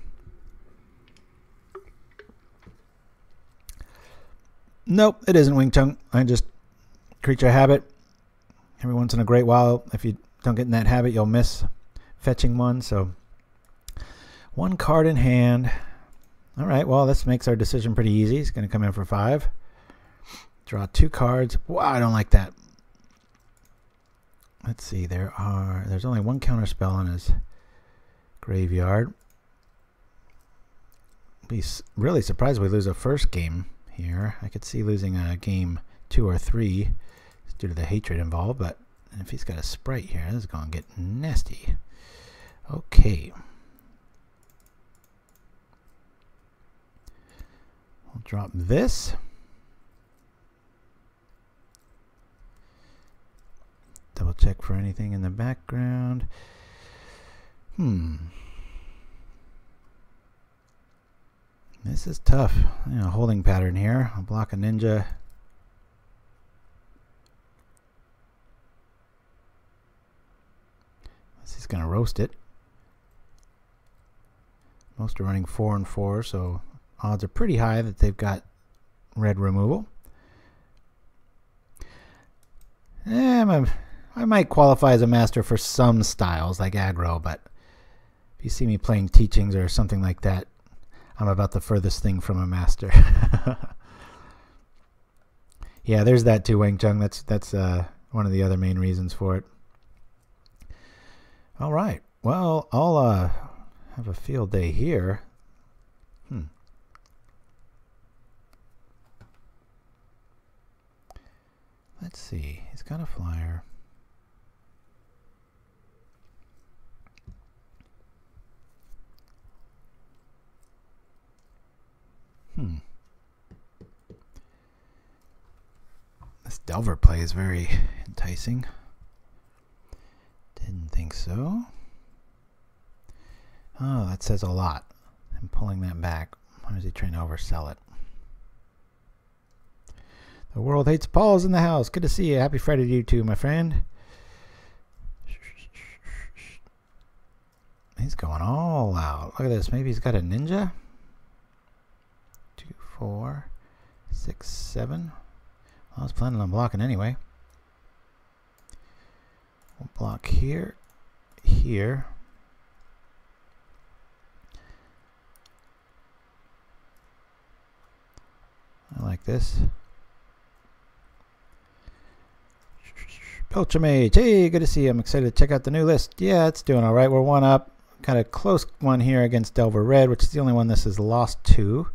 Nope, it isn't Wing Chun. I just creature habit. Every once in a great while, if you don't get in that habit, you'll miss fetching one. So, one card in hand. All right, well, this makes our decision pretty easy. He's going to come in for 5. Draw 2 cards. Wow, I don't like that. Let's see. There's only one counter spell on his graveyard. Be really surprised if we lose a first game here. I could see losing a game 2 or 3 due to the hatred involved, but if he's got a sprite here, this is going to get nasty. Okay. We'll drop this. Double check for anything in the background. This is tough. Holding pattern here. I'll block a ninja. He's going to roast it. Most are running 4 and 4, so odds are pretty high that they've got red removal. I might qualify as a master for some styles like aggro, but if you see me playing teachings or something like that, I'm about the furthest thing from a master. Yeah, there's that too, Wang Chung. That's one of the other main reasons for it. All right. Well, I'll have a field day here. Let's see. He's got a flyer. This Delver play is very enticing. Didn't think so. Oh, that says a lot. I'm pulling that back. Why is he trying to oversell it? The world hates Paul's in the house. Good to see you. Happy Friday to you too, my friend. He's going all out. Look at this. Maybe he's got a ninja. 2, 4, 6, 7. I was planning on blocking anyway. We'll block here, here. I like this. Pilchamage, hey, good to see you. I'm excited to check out the new list. Yeah, it's doing all right. We're 1 up. Got a close one here against Delver Red, which is the only one this has lost to.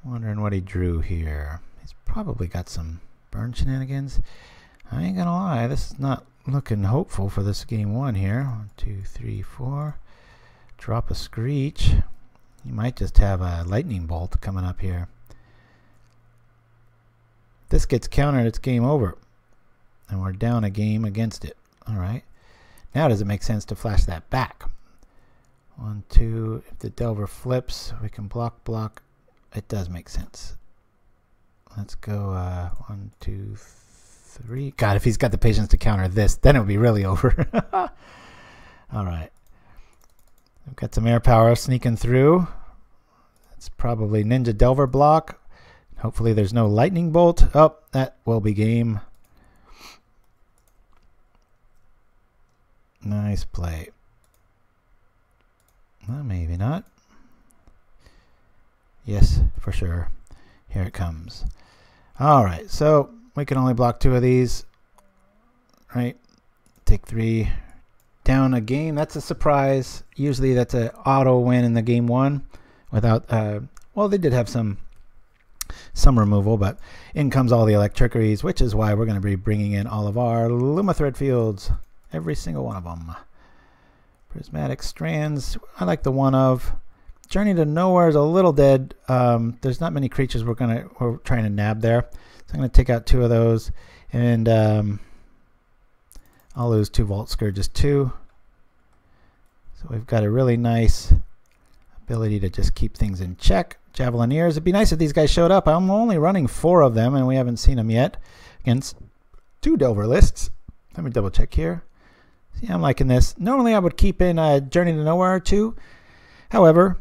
Wondering what he drew here. He's probably got some burn shenanigans. I ain't gonna lie, this is not looking hopeful for this game 1 here. 1, 2, 3, 4. Drop a Screech. You might just have a lightning bolt coming up here. If this gets countered, it's game over. And we're down a game against it. Alright. Now does it make sense to flash that back? 1, 2. If the Delver flips, we can block. It does make sense. Let's go 1, 2, 3. God, if he's got the patience to counter this, then it would be really over. Alright. We've got some air power sneaking through. That's probably Ninja Delver block. Hopefully there's no lightning bolt. Oh, that will be game. Nice play. Well, maybe not. Yes, for sure. Here it comes. All right, so we can only block 2 of these. Right? Take 3 down a game. That's a surprise. Usually that's an auto win in the game 1 without, well, they did have some removal, but in comes all the electricities, which is why we're going to be bringing in all of our Lumithread Fields. Every single one of them. Prismatic Strands. I like the one of. Journey to Nowhere is a little dead. There's not many creatures we're trying to nab there. So I'm going to take out 2 of those. And I'll lose 2 Vault Skirges too. So we've got a really nice ability to just keep things in check. Javelineers. It'd be nice if these guys showed up. I'm only running 4 of them, and we haven't seen them yet against 2 Delver lists. Let me double check here. See, I'm liking this. Normally I would keep in Journey to Nowhere too. However,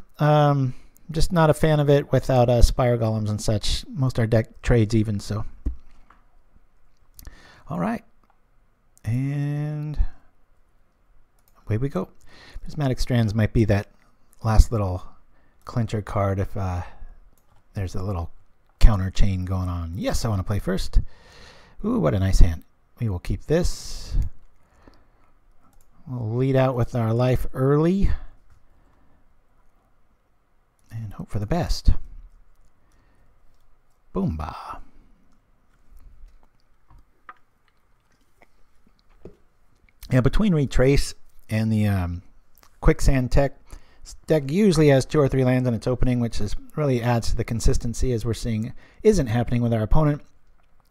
just not a fan of it without Spire Golems and such. Most of our deck trades even, so. All right. And away we go. Prismatic Strands might be that last little clincher card if there's a little counter chain going on. Yes, I want to play first. Ooh, what a nice hand. We will keep this. We'll lead out with our life early and hope for the best. Boomba. Yeah, between Retrace and the Quicksand tech, this deck usually has 2 or 3 lands in its opening, which is really adds to the consistency, as we're seeing isn't happening with our opponent.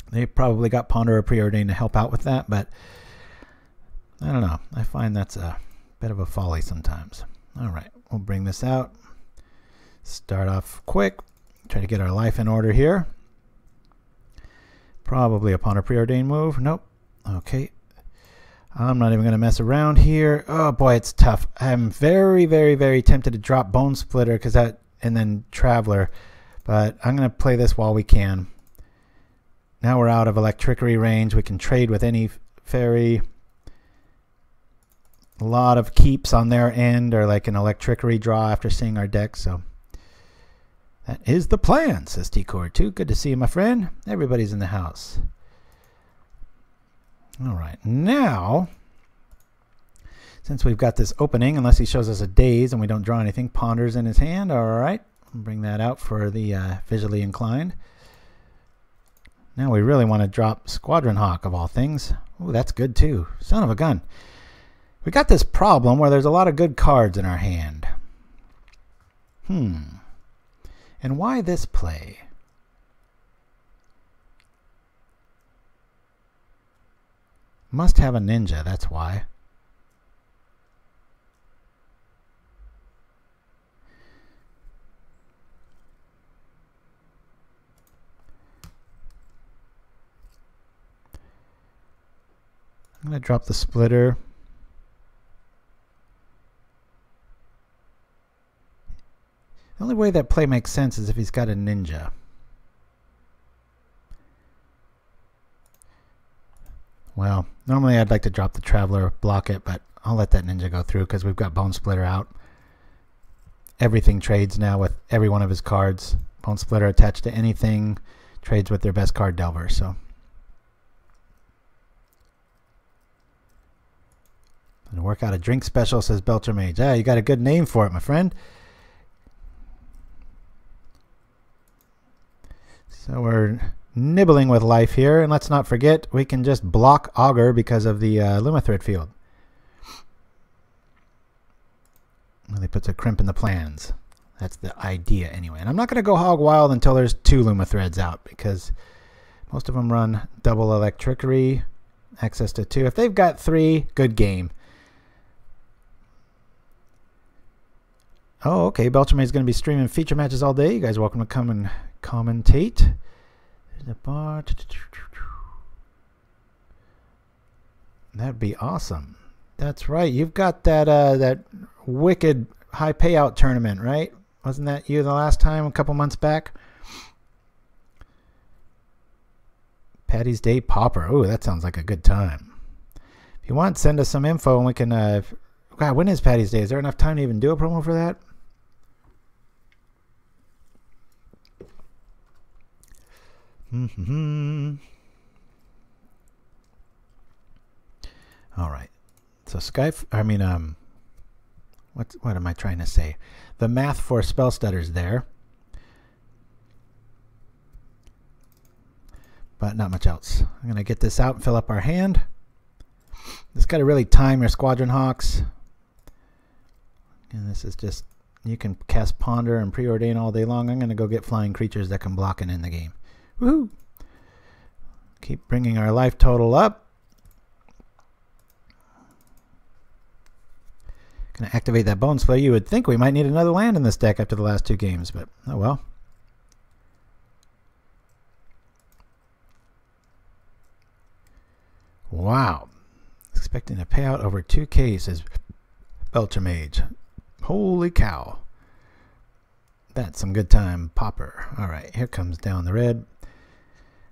They probably got Ponder or Preordained to help out with that, but I don't know. I find that's a bit of a folly sometimes. All right, we'll bring this out. Start off quick. Try to get our life in order here. Probably a Ponder Preordained move. Nope. Okay. I'm not even going to mess around here. Oh boy, it's tough. I'm very, very, very tempted to drop Bonesplitter because that, and then Traveler, but I'm going to play this while we can. Now we're out of Electricity range. We can trade with any fairy. A lot of keeps on their end, or like an Electricity draw after seeing our deck. So that is the plan, says T-Core2. Good to see you, my friend. Everybody's in the house. All right, now, since we've got this opening, unless he shows us a daze and we don't draw anything, Ponders in his hand. All right, I'll bring that out for the visually inclined. Now we really want to drop Squadron Hawk, of all things. Ooh, that's good too. Son of a gun. We got this problem where there's a lot of good cards in our hand. And why this play? Must have a ninja, that's why. I'm going to drop the splitter. The only way that play makes sense is if he's got a ninja. Well, normally I'd like to drop the Traveler, block it, but I'll let that ninja go through because we've got Bonesplitter out. Everything trades now with every one of his cards. Bonesplitter attached to anything trades with their best card, Delver. So, gonna work out a drink special, says Belcher Mage. Ah, you got a good name for it, my friend. So we're nibbling with life here, and let's not forget we can just block Augur because of the Lumithread Field. Well, he puts a crimp in the plans. That's the idea anyway. And I'm not going to go hog wild until there's 2 Lumithreads out because most of them run double Electricity, access to 2. If they've got 3, good game. Oh, okay. Belchame is going to be streaming feature matches all day. You guys are welcome to come and commentate. There's a bar. That'd be awesome. That's right. You've got that that wicked high payout tournament, right? Wasn't that you the last time a couple months back? Patty's Day Pauper. Oh, that sounds like a good time. If you want, send us some info and we can... God, when is Patty's Day? Is there enough time to even do a promo for that? All right. So what am I trying to say? The math for spell stutters there. But not much else. I'm going to get this out and fill up our hand. Just got to really time your Squadron Hawks. And this is just, you can cast Ponder and Preordain all day long. I'm going to go get flying creatures that can block and end the game. Woohoo! Keep bringing our life total up. Going to activate that Bonesplitter. You would think we might need another land in this deck after the last two games, but oh well. Wow. Expecting a payout over 2K, says Belcher Mage. Holy cow. That's some good time. Pauper. All right, here comes down the red.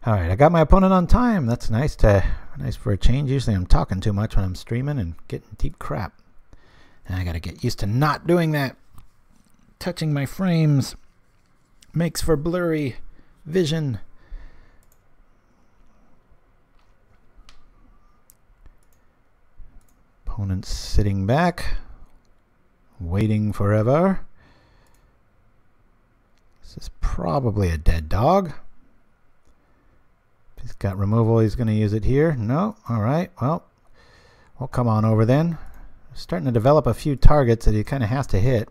All right, I got my opponent on time. That's nice for a change. Usually I'm talking too much when I'm streaming and getting deep crap. And I got to get used to not doing that. Touching my frames makes for blurry vision. Opponent's sitting back, waiting forever. This is probably a dead dog. If he's got removal, he's going to use it here. No? All right. Well, we'll come on over then. Starting to develop a few targets that he kind of has to hit.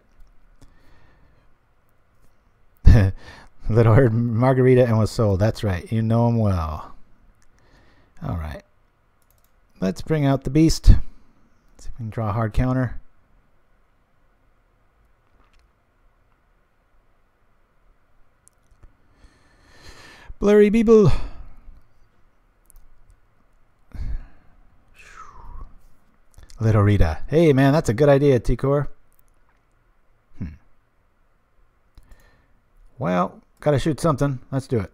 Little heard Margarita and was sold. That's right. You know him well. All right. Let's bring out the beast. See if we can draw a hard counter. Blurry Beeble. Little Rita. Hey, man, that's a good idea, T-Kor. Well, gotta shoot something. Let's do it.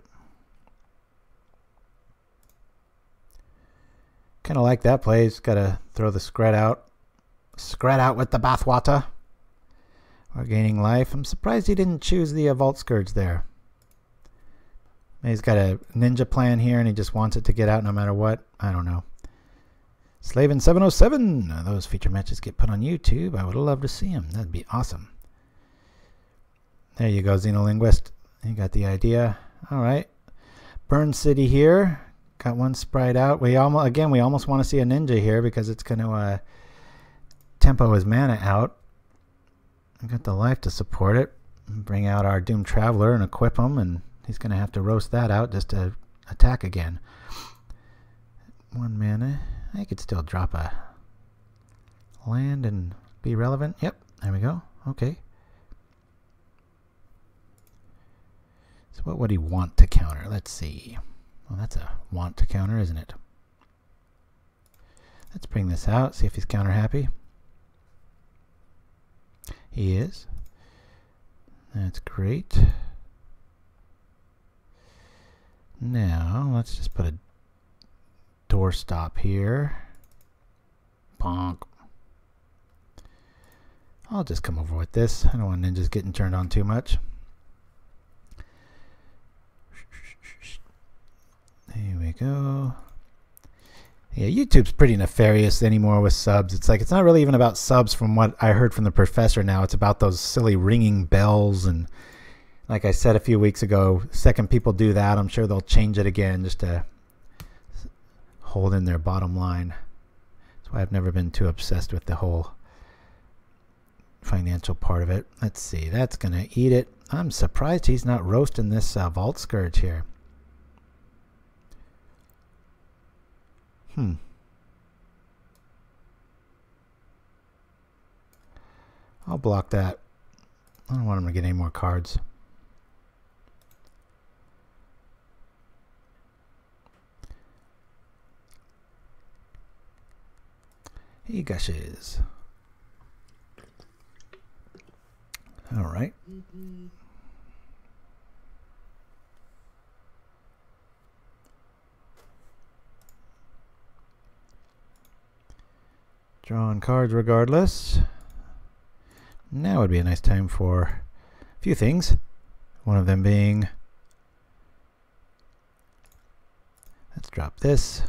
Kind of like that play. Just gotta throw the Scrat out. Scrat out with the bathwater. We're gaining life. I'm surprised he didn't choose the Vault Skirge there. Maybe he's got a ninja plan here and he just wants it to get out no matter what. I don't know. Slavin 707. Those feature matches get put on YouTube. I would love to see them. That'd be awesome. There you go, Xenolinguist. You got the idea. All right. Burn City here. Got one sprite out. We almost want to see a ninja here because it's going to tempo his mana out. I got the life to support it. Bring out our Doomed Traveler and equip him, and he's going to have to roast that out just to attack again. 1 mana. I could still drop a land and be relevant. Yep, there we go. Okay. So what would he want to counter? Let's see. Well, that's a want to counter, isn't it? Let's bring this out, see if he's counter happy. He is. That's great. Now, let's just put a doorstop here. Bonk. I'll just come over with this. I don't want ninjas getting turned on too much. Here we go. Yeah, YouTube's pretty nefarious anymore with subs. It's like it's not really even about subs from what I heard from the professor now. It's about those silly ringing bells, and like I said a few weeks ago, second people do that, I'm sure they'll change it again just to hold in their bottom line. That's why I've never been too obsessed with the whole financial part of it. Let's see, that's gonna eat it. I'm surprised he's not roasting this Vault Skirge here. I'll block that. I don't want him to get any more cards. He gushes. All right. Drawing cards regardless. Now would be a nice time for a few things. One of them being, let's drop this.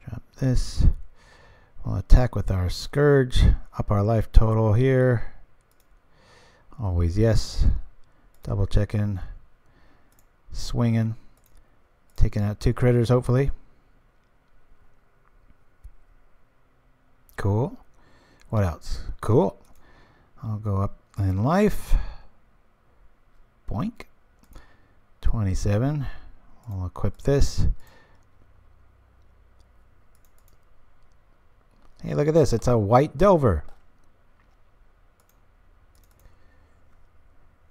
Drop this. We'll attack with our Scourge. Up our life total here. Always yes. Double checking. Swinging. Taking out 2 critters hopefully. Cool. What else? Cool. I'll go up in life. Boink. 27. We'll equip this. Hey, look at this. It's a white Delver.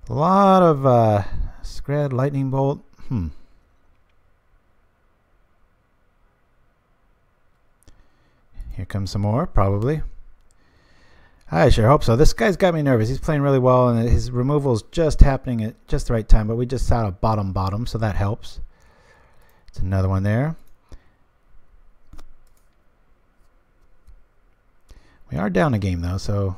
A lot of Scred, Lightning Bolt. Here comes some more, probably. I sure hope so. This guy's got me nervous. He's playing really well, and his removal is just happening at just the right time, but we just saw a bottom, so that helps. It's another one there. We are down a game, though, so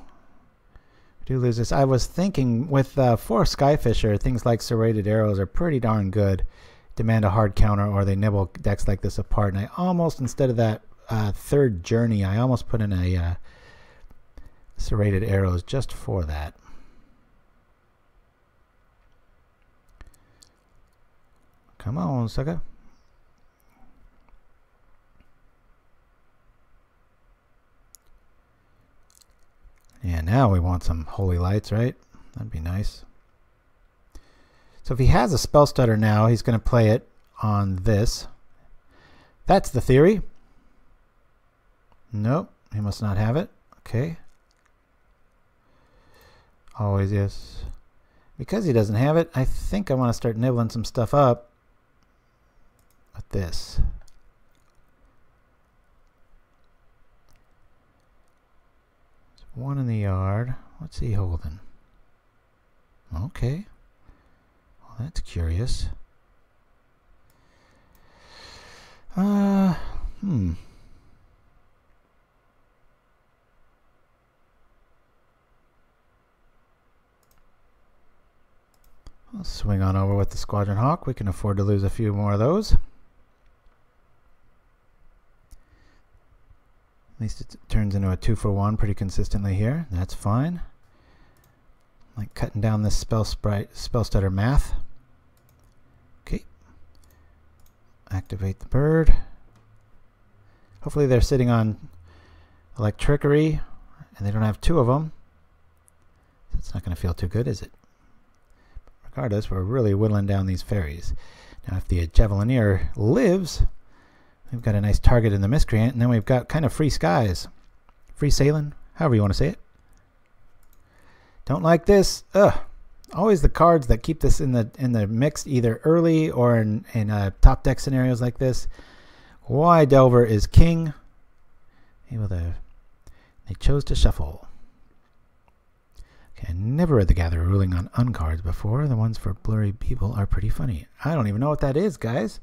we do lose this. I was thinking with 4 Skyfisher, things like serrated arrows are pretty darn good. Demand a hard counter, or they nibble decks like this apart, and I almost, instead of that third journey, I almost put in a serrated arrows just for that. Come on, sucker. Yeah, now we want some holy lights, right? That'd be nice. So if he has a spell stutter now, he's going to play it on this. That's the theory. Nope, he must not have it. Okay. Always yes. Because he doesn't have it, I think I want to start nibbling some stuff up with this. There's one in the yard. What's he holding? Okay. Well, that's curious. I'll swing on over with the Squadron Hawk. We can afford to lose a few more of those. At least it turns into a 2-for-1 pretty consistently here. That's fine. Like cutting down this spell stutter math. Okay. Activate the bird. Hopefully they're sitting on Electrickery and they don't have 2 of them. It's not going to feel too good, is it? Regardless, we're really whittling down these fairies. Now if the Javelineer lives, we've got a nice target in the Miscreant, and then we've got kind of free skies. Free sailing, however you want to say it. Don't like this. Ugh. Always the cards that keep this in the mix either early or in top deck scenarios like this. Why Delver is king. They chose to shuffle. Okay, I never read the Gatherer ruling on uncards before. The ones for blurry people are pretty funny. I don't even know what that is, guys.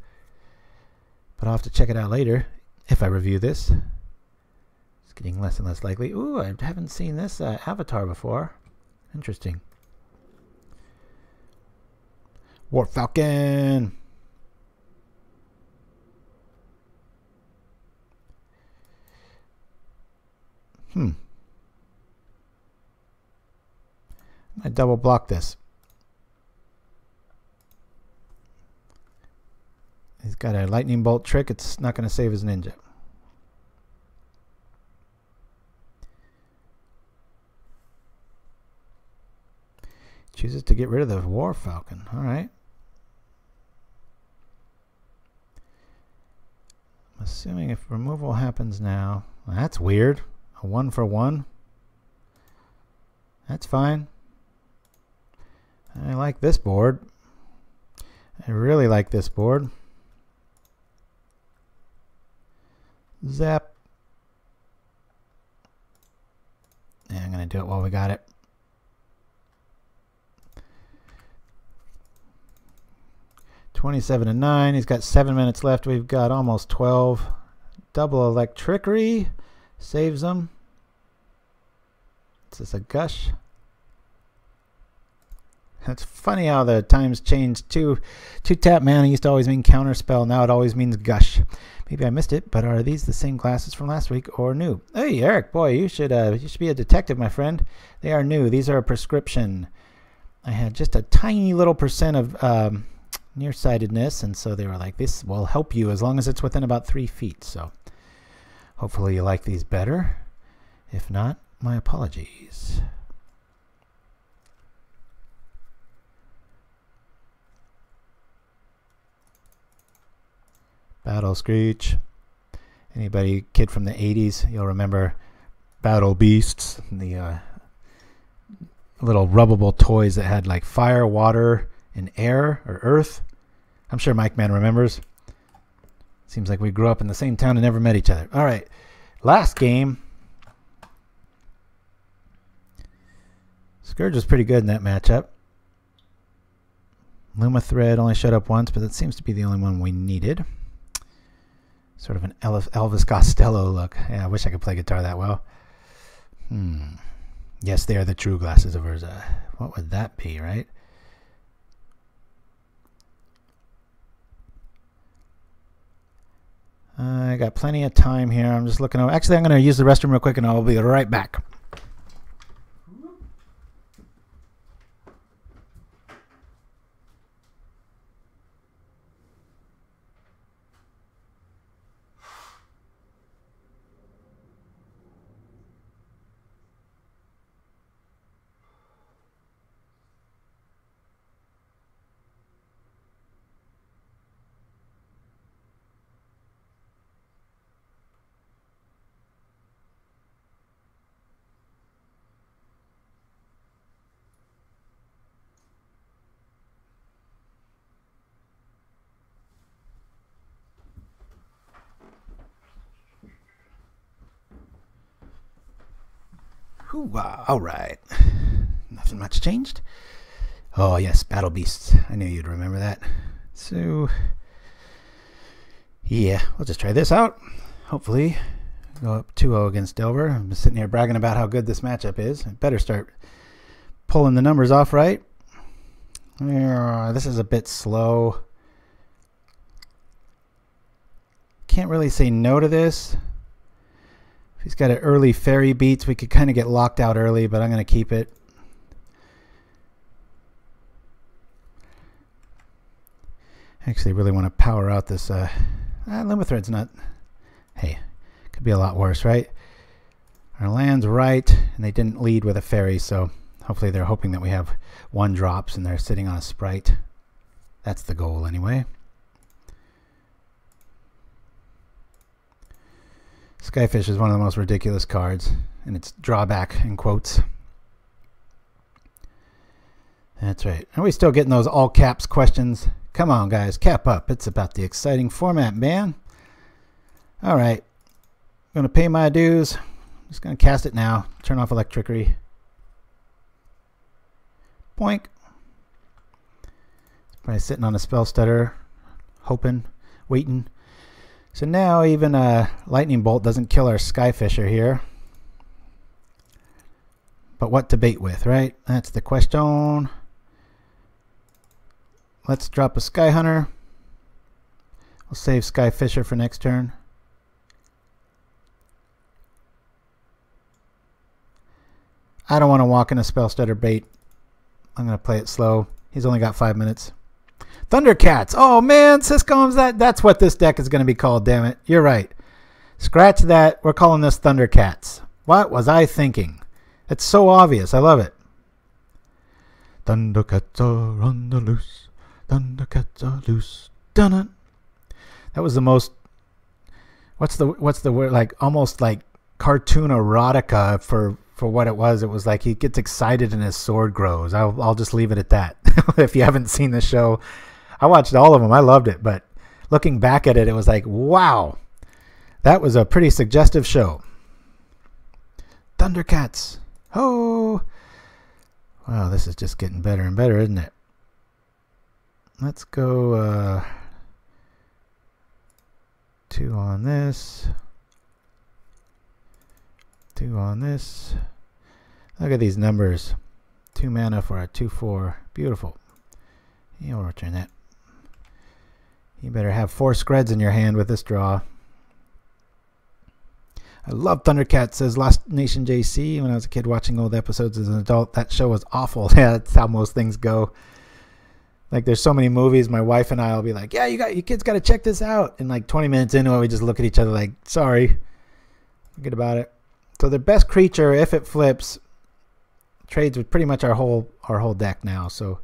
But I'll have to check it out later if I review this. It's getting less and less likely. Ooh, I haven't seen this avatar before. Interesting. War Falcon. I double block this. He's got a lightning bolt trick. It's not going to save his ninja. Chooses to get rid of the War Falcon. All right. I'm assuming if removal happens now. Well, that's weird. A 1-for-1. That's fine. I like this board. I really like this board. Zap. Yeah, I'm going to do it while we got it. $27 to 9. He's got 7 minutes left. We've got almost 12. Double Electrickery saves them. Is this a gush? It's funny how the times changed. Two tap mana used to always mean counterspell. Now it always means gush. Maybe I missed it, but are these the same classes from last week or new? Hey, Eric, boy, you should be a detective, my friend. They are new. These are a prescription. I had just a tiny little percent of nearsightedness, and so they were like, this will help you as long as it's within about 3 feet. So hopefully you like these better. If not, my apologies. Battle Screech. Anybody kid from the 80s, you'll remember Battle Beasts, the little rubbable toys that had like fire, water, and air or earth. I'm sure Mike Man remembers. Seems like we grew up in the same town and never met each other. All right, last game. Scourge was pretty good in that matchup. Lumithread only showed up once, but that seems to be the only one we needed. Sort of an Elvis Costello look. Yeah, I wish I could play guitar that well. Yes, they are the true glasses of Urza. What would that be, right? I got plenty of time here. I'm just looking over. Actually, I'm going to use the restroom real quick, and I'll be right back. All right. Nothing much changed. Oh, yes, Battle Beasts. I knew you'd remember that. So, yeah, we'll just try this out. Hopefully, go up 2-0 against Delver. I'm sitting here bragging about how good this matchup is. I better start pulling the numbers off right. This is a bit slow. Can't really say no to this. If he's got an early fairy beats, we could kind of get locked out early, but I'm going to keep it. Actually, really want to power out this. Lumithread's not. Hey, could be a lot worse, right? Our land's right, and they didn't lead with a fairy, so hopefully they're hoping that we have 1-drops and they're sitting on a sprite. That's the goal, anyway. Skyfish is one of the most ridiculous cards, and it's drawback in quotes. That's right. Are we still getting those all caps questions? Come on, guys, cap up. It's about the exciting format, man. All right. I'm going to pay my dues. I'm just going to cast it now. Turn off Electrickery. Boink. It's probably sitting on a spell stutter, hoping, waiting. So now even a lightning bolt doesn't kill our Skyfisher here. But what to bait with, right? That's the question. Let's drop a Skyhunter. We'll save Skyfisher for next turn. I don't want to walk in a spell stutter bait. I'm going to play it slow. He's only got 5 minutes. Thundercats. Oh man, Syscoms, that's what this deck is going to be called, damn it. You're right. Scratch that. We're calling this Thundercats. What was I thinking? It's so obvious. I love it. Thundercats are on the loose. Thundercats are loose. Dun it. That was the most, what's the word, like almost like cartoon erotica for what it was. It was like he gets excited and his sword grows. I'll just leave it at that. If you haven't seen the show, I watched all of them. I loved it, but looking back at it, it was like, wow, that was a pretty suggestive show. Thundercats. Oh, wow, this is just getting better and better, isn't it? Let's go 2 on on this. 2 on this. Look at these numbers. 2 mana for a 2/4. Beautiful. You'll return that. You better have 4 Screds in your hand with this draw. I love Thundercats, says Lost Nation JC. When I was a kid watching old episodes as an adult, that show was awful. Yeah, that's how most things go. Like, there's so many movies, my wife and I will be like, yeah, you kids got to check this out. And like 20 minutes into it, we just look at each other like, sorry. Forget about it. So the best creature, if it flips, trades with pretty much our whole deck now. So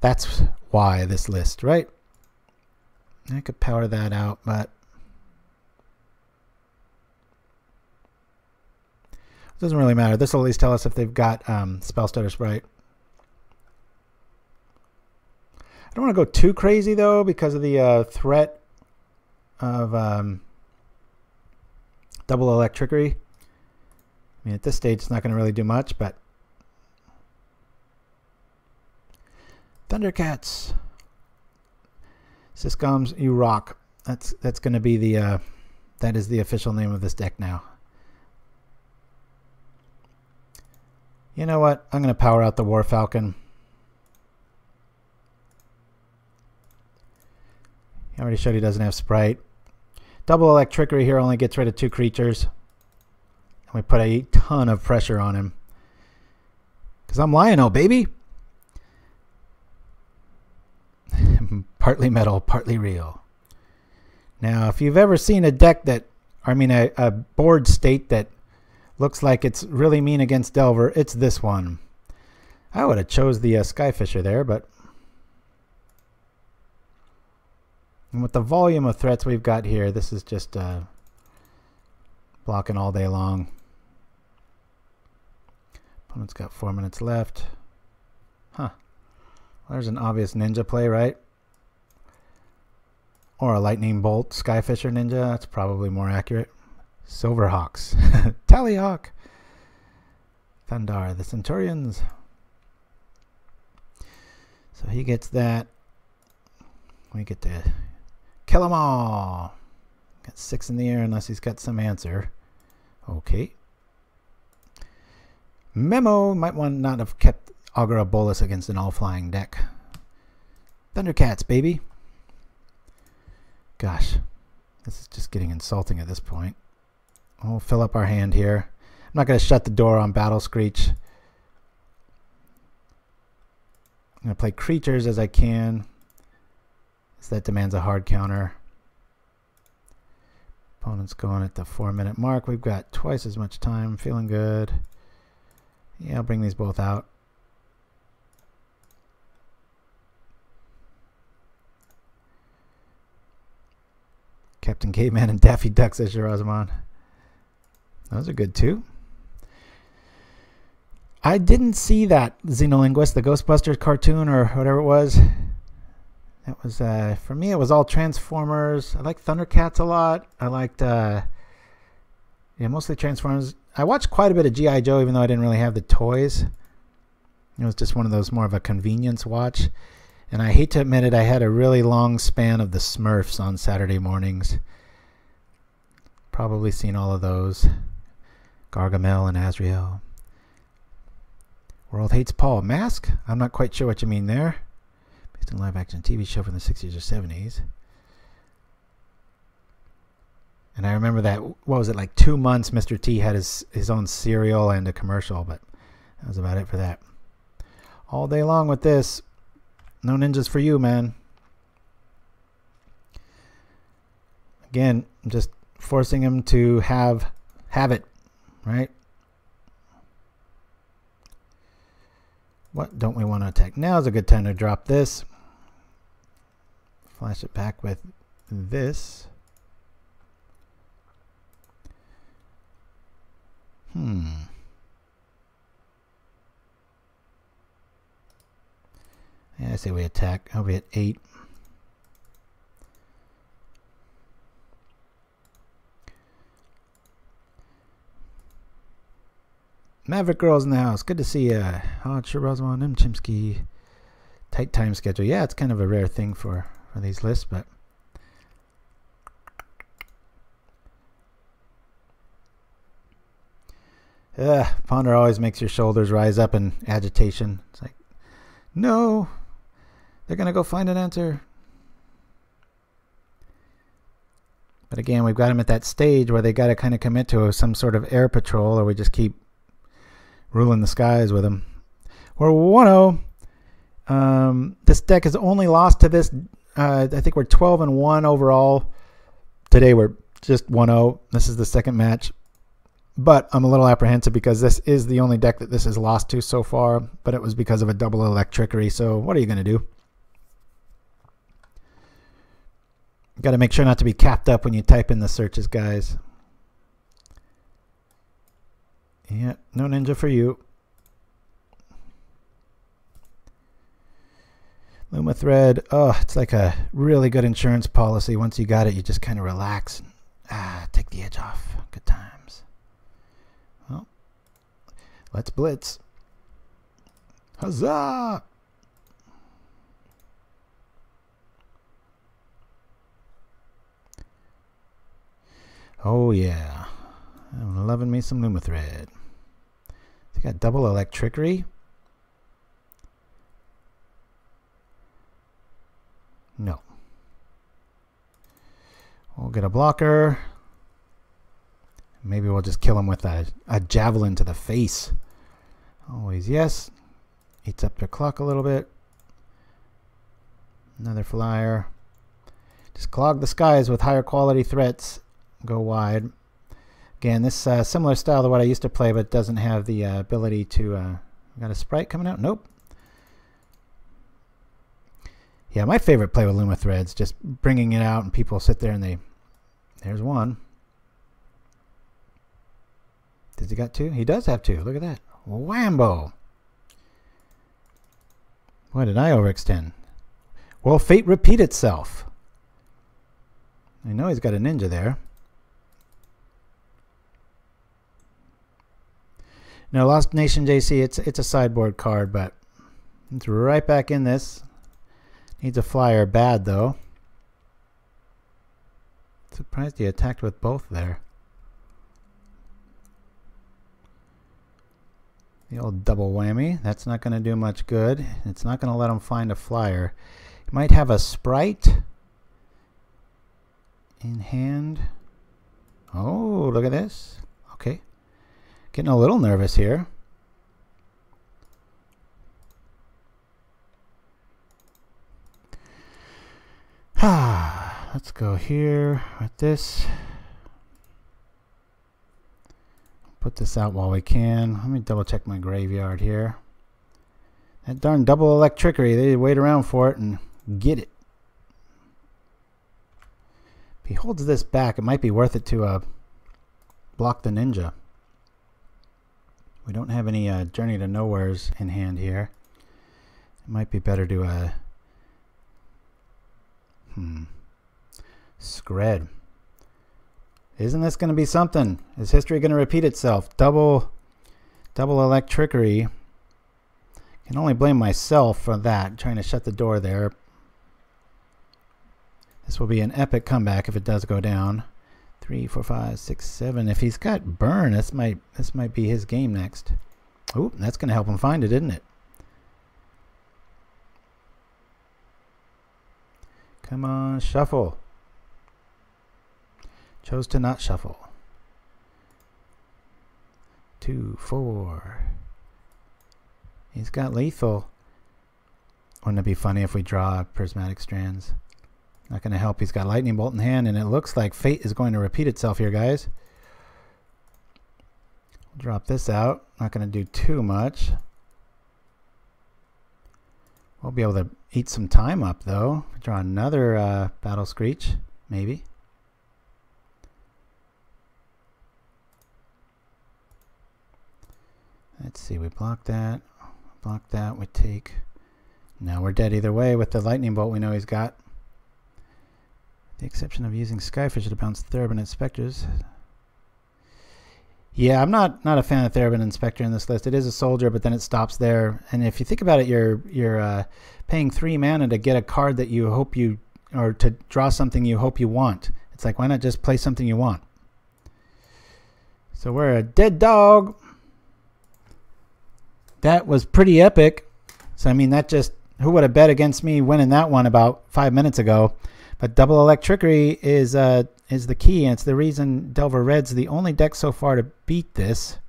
that's why this list, right? I could power that out, but it doesn't really matter. This will at least tell us if they've got Spellstutter Sprite. I don't want to go too crazy though because of the threat of double Electrickery. I mean, at this stage, it's not going to really do much, but Thundercats, Syscoms, you rock. That's going to be the that is the official name of this deck now. You know what? I'm going to power out the War Falcon. I already showed he doesn't have Sprite. Double Electrickery here only gets rid of 2 creatures. And we put a ton of pressure on him. Because I'm Lionel, baby! Partly metal, partly real. Now, if you've ever seen a deck that, I mean a board state that looks like it's really mean against Delver, it's this one. I would have chose the Skyfisher there, but and with the volume of threats we've got here, this is just blocking all day long. Opponent's got 4 minutes left. Huh. Well, there's an obvious ninja play, right? Or a lightning bolt Skyfisher ninja. That's probably more accurate. Silverhawks. Tallyhawk. Thundar, the Centurions. So he gets that. We get to kill them all. Got 6 in the air unless he's got some answer. Okay. Memo. Might want not have kept Augur Bolus against an all-flying deck. Thundercats, baby. Gosh. This is just getting insulting at this point. We'll fill up our hand here. I'm not going to shut the door on Battle Screech. I'm going to play creatures as I can. So that demands a hard counter. Opponent's going at the 4-minute mark. We've got twice as much time. Feeling good. Yeah, I'll bring these both out. Captain Caveman and Daffy Duck, says Shirazamon. Those are good too. I didn't see that Xenolinguist, the Ghostbusters cartoon or whatever it was. That was, for me, it was all Transformers. I like Thundercats a lot. I liked, yeah, mostly Transformers. I watched quite a bit of G.I. Joe, even though I didn't really have the toys. It was just one of those more of a convenience watch. And I hate to admit it, I had a really long span of the Smurfs on Saturday mornings. Probably seen all of those. Gargamel and Azrael. World hates Paul. Mask? I'm not quite sure what you mean there. Based on live action TV show from the 60s or 70s. And I remember that, what was it, like 2 months Mr. T had his own cereal and a commercial, but that was about it for that. All day long with this. No ninjas for you, man. Again, I'm just forcing him to have it, right? What don't we want to attack? Now is a good time to drop this. Flash it back with this. Yeah, I say we attack. I'll be at 8. Maverick Girls in the house. Good to see you. Howard Shirazwan and Chimsky. Tight time schedule. Yeah, it's kind of a rare thing for these lists, but Ponder always makes your shoulders rise up in agitation. It's like, no, they're going to go find an answer. But again, we've got them at that stage where they got to kind of commit to some sort of air patrol, or we just keep ruling the skies with them. We're 1-0. This deck has only lost to this. I think we're 12-1 overall. Today we're just 1-0. This is the second match. But I'm a little apprehensive because this is the only deck that this has lost to so far. But it was because of a double electricity. So what are you going to do? Got to make sure not to be capped up when you type in the searches, guys. Yeah, no ninja for you. Lumithread, oh, it's like a really good insurance policy. Once you got it, you just kind of relax. Take the edge off. Good times. Well, let's blitz. Huzzah! Oh yeah, I'm loving me some Lumithread. They got double electricity. No. We'll get a blocker. Maybe we'll just kill him with a javelin to the face. Always yes. Eats up their clock a little bit. Another flyer. Just clog the skies with higher quality threats. Go wide. Again, this similar style to what I used to play, but doesn't have the ability to... got a sprite coming out? Nope. Yeah, my favorite play with Lumithread's just bringing it out and people sit there and they... There's one. Does he got two? He does have two. Look at that. Whambo! Why did I overextend? Well, fate repeat itself. I know he's got a ninja there. Now, Lost Nation JC, it's a sideboard card, but it's right back in this. Needs a flyer bad, though. Surprised he attacked with both there. The old double whammy. That's not going to do much good. It's not going to let him find a flyer. He might have a sprite in hand. Oh, look at this. Okay. Getting a little nervous here. Let's go here with this. Put this out while we can. Let me double check my graveyard here. That darn double electricity, they wait around for it and get it. If he holds this back, it might be worth it to block the ninja. We don't have any Journey to Nowheres in hand here. It might be better to Scred. Isn't this going to be something? Is history going to repeat itself? Double electricity. Can only blame myself for that, trying to shut the door there. This will be an epic comeback if it does go down. 3, 4, 5, 6, 7. If he's got burn, this might be his game next. Oh, that's going to help him find it, isn't it? Come on, shuffle. Chose to not shuffle. 2, 4. He's got lethal. Wouldn't it be funny if we draw Prismatic Strands? Not going to help. He's got Lightning Bolt in hand, and it looks like fate is going to repeat itself here, guys. We'll drop this out. Not going to do too much. We'll be able to eat some time up, though. Draw another Battle Screech, maybe. Let's see, we block that. Block that, we take. Now we're dead either way with the Lightning Bolt we know he's got. The exception of using Skyfisher to bounce Therbin and Spectres. Yeah, I'm not a fan of Therbin and Spectre in this list. It is a soldier, but then it stops there. And if you think about it, you're paying 3 mana to get a card that you hope you, or to draw something you hope you want. It's like, why not just play something you want? So we're a dead dog. That was pretty epic. So, I mean, that just... Who would have bet against me winning that one about 5 minutes ago? But double electricity is the key, and it's the reason Delver Red's the only deck so far to beat this.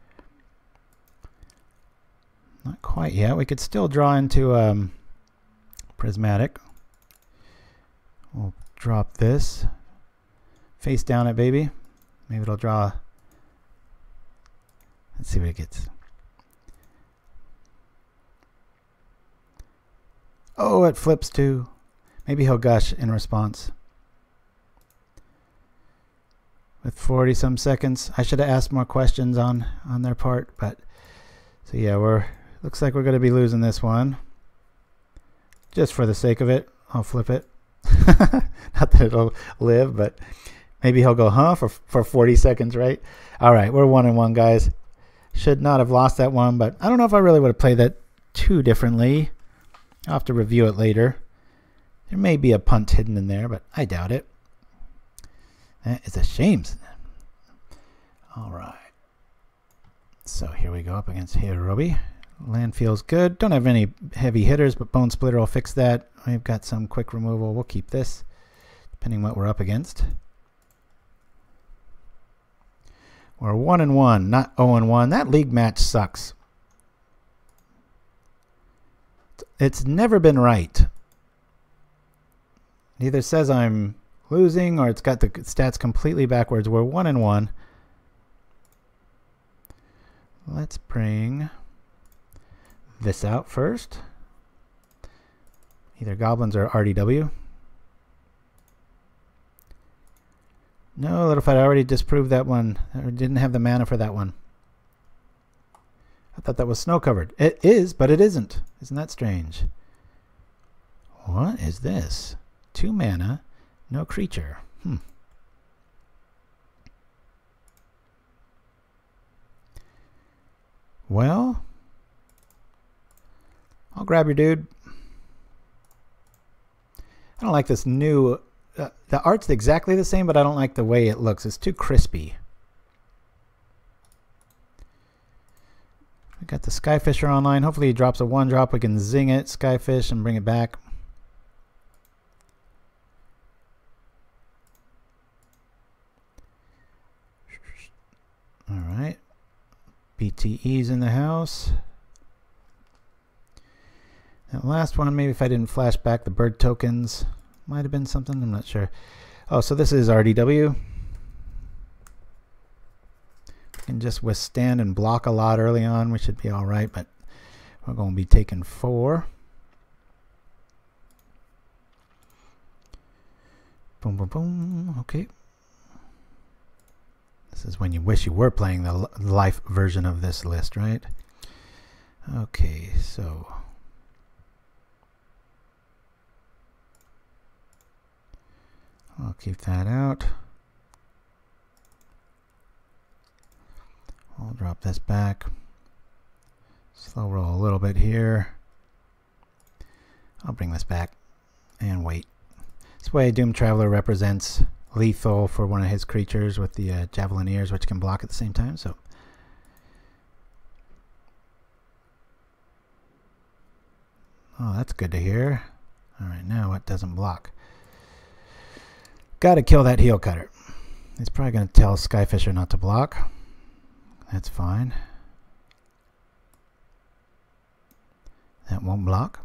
Not quite yet. We could still draw into Prismatic. We'll drop this. Face down it, baby. Maybe it'll draw. Let's see what it gets. Oh, it flips too. Maybe he'll gush in response. With 40 some seconds. I should have asked more questions on their part, but so yeah, looks like we're going to be losing this one. Just for the sake of it, I'll flip it. Not that it'll live, but maybe he'll go for 40 seconds, right? All right, we're 1-1, guys. Should not have lost that one, but I don't know if I really would have played that too differently. I'll have to review it later. There may be a punt hidden in there, but I doubt it. It's a shame. All right. So here we go up against Hirobi. Land feels good. Don't have any heavy hitters, but Bonesplitter will fix that. We've got some quick removal. We'll keep this, depending what we're up against. We're 1-1, not 0-1. That league match sucks. It's never been right. It either says I'm losing or it's got the stats completely backwards. We're 1-1. Let's bring this out first. Either goblins or RDW. No, Little Fight, I already disproved that one. I didn't have the mana for that one. I thought that was snow covered. It is, but it isn't. Isn't that strange? What is this? 2 mana, no creature. Well, I'll grab your dude. I don't like this new... the art's exactly the same, but I don't like the way it looks. It's too crispy. We got the Skyfisher online. Hopefully he drops a 1-drop. We can zing it, Skyfish, and bring it back. All right. BTE's in the house. That last one, maybe if I didn't flash back the bird tokens, might have been something. I'm not sure. Oh, so this is RDW. Can just withstand and block a lot early on. We should be all right, but we're going to be taking 4. Boom, boom, boom. Okay. This is when you wish you were playing the life version of this list, right? Okay, so I'll keep that out. I'll drop this back. Slow roll a little bit here. I'll bring this back and wait. This way Doom Traveler represents lethal for one of his creatures with the Javelineers, which can block at the same time. So oh, that's good to hear. All right, now what doesn't block? Got to kill that heel cutter. He's probably going to tell Skyfisher not to block. That's fine. That won't block.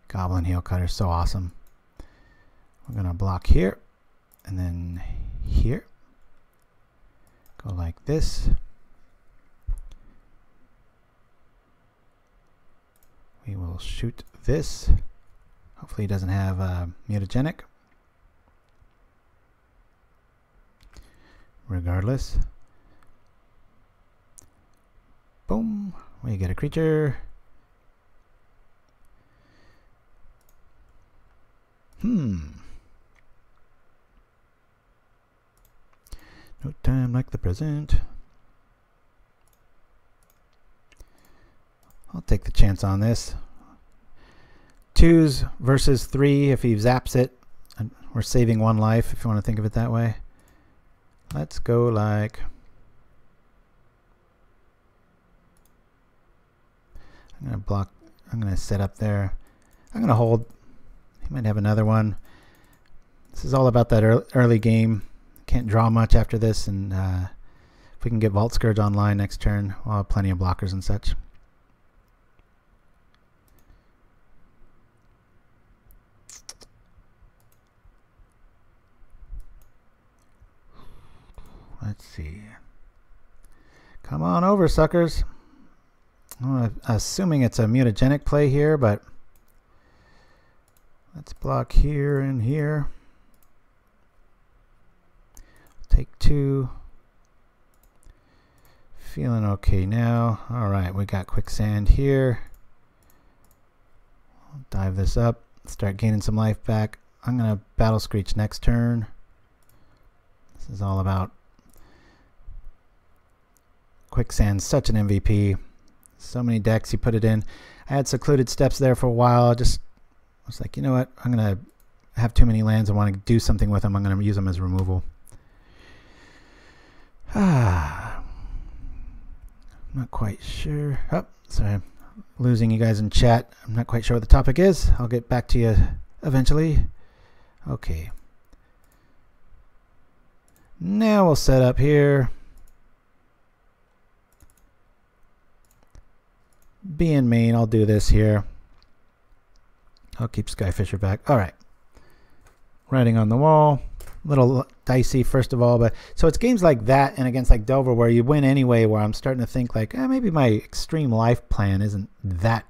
Goblin heel cutter, so awesome. We're going to block here and then here. Go like this. We will shoot this. Hopefully he doesn't have mutagenic. Regardless. Boom. We get a creature. No time like the present. I'll take the chance on this. 2s versus 3 if he zaps it. We're saving 1 life if you want to think of it that way. Let's go like... I'm gonna block. I'm gonna set up there. I'm gonna hold. He might have another one. This is all about that early game. Can't draw much after this, and if we can get Vault Skirge online next turn, we'll have plenty of blockers and such. Let's see. Come on over, suckers. I'm assuming it's a mutagenic play here, but let's block here and here. Take 2. Feeling okay now. Alright, we got Quicksand here. I'll dive this up. Start gaining some life back. I'm going to Battle Screech next turn. This is all about Quicksand's such an MVP. So many decks he put it in. I had Secluded Steppes there for a while. I was like, you know what? I'm going to have too many lands. I want to do something with them. I'm going to use them as removal. I'm not quite sure. Oh, sorry. I'm losing you guys in chat. I'm not quite sure what the topic is. I'll get back to you eventually. Okay. Now we'll set up here. Be in main. I'll do this here. I'll keep Skyfisher back. All right. Writing on the wall. Little dicey first of all, but so it's games like that and against like Delver where you win anyway, where I'm starting to think like maybe my extreme life plan isn't that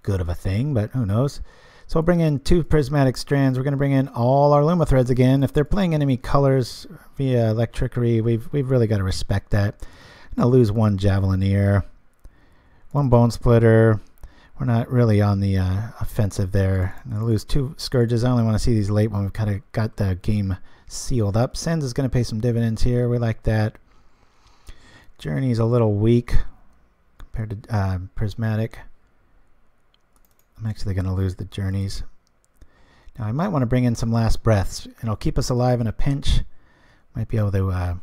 good of a thing, but who knows. So I'll bring in 2 Prismatic Strands. We're going to bring in all our Lumithreads again. If they're playing enemy colors via Electricity, we've really got to respect that. I'm going to lose 1 Javelineer. 1 Bonesplitter. We're not really on the offensive there. I'm going to lose 2 Scourges. I only want to see these late when we've kind of got the game sealed up. Cenn is going to pay some dividends here. We like that. Journey's a little weak compared to Prismatic. I'm actually going to lose the Journeys. Now I might want to bring in some Last Breaths. It'll keep us alive in a pinch. Might be able to...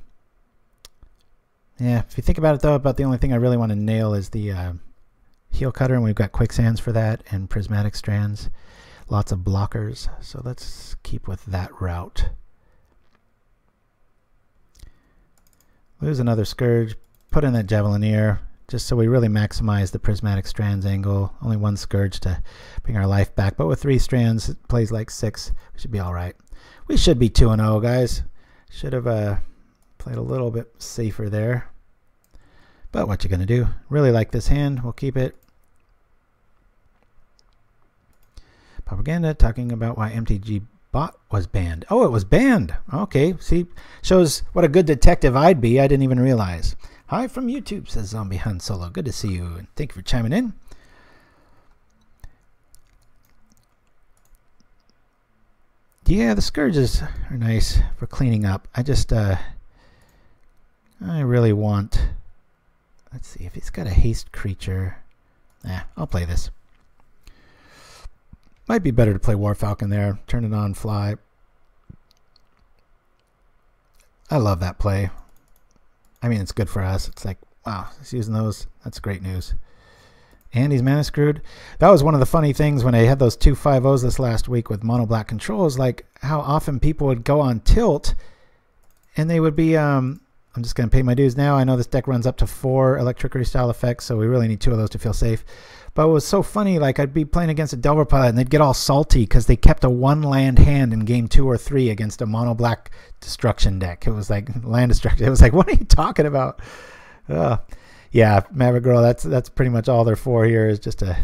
yeah, if you think about it though, about the only thing I really want to nail is the... Heel Cutter, and we've got Quicksands for that, and Prismatic Strands. Lots of blockers, so let's keep with that route. Lose another Scourge, put in that Javelineer, just so we really maximize the Prismatic Strands angle. Only 1 Scourge to bring our life back, but with 3 Strands, it plays like 6. We should be alright. We should be 2-0, guys. Should have played a little bit safer there. But what you gonna do? Really like this hand. We'll keep it. Pauperganda talking about why MTG bot was banned. Oh, it was banned. Okay, see, shows what a good detective I'd be. I didn't even realize. Hi from YouTube, says Zombie Han Solo. Good to see you, and thank you for chiming in. Yeah, the Scourges are nice for cleaning up. I just, I really want... Let's see, if he's got a haste creature... I'll play this. Might be better to play War Falcon there. Turn it on, fly. I love that play. I mean, it's good for us. It's like, wow, he's using those. That's great news. And he's mana screwed. That was one of the funny things when I had those 2 5-0s this last week with mono black controls, like how often people would go on tilt and they would be... I'm just going to pay my dues now. I know this deck runs up to 4 Electricity style effects, so we really need 2 of those to feel safe. But it was so funny, like I'd be playing against a Delver pilot and they'd get all salty because they kept a 1-land hand in game 2 or 3 against a mono black destruction deck. It was like land destruction. It was like, what are you talking about? Yeah, Maverick Girl, that's pretty much all they're for here is just a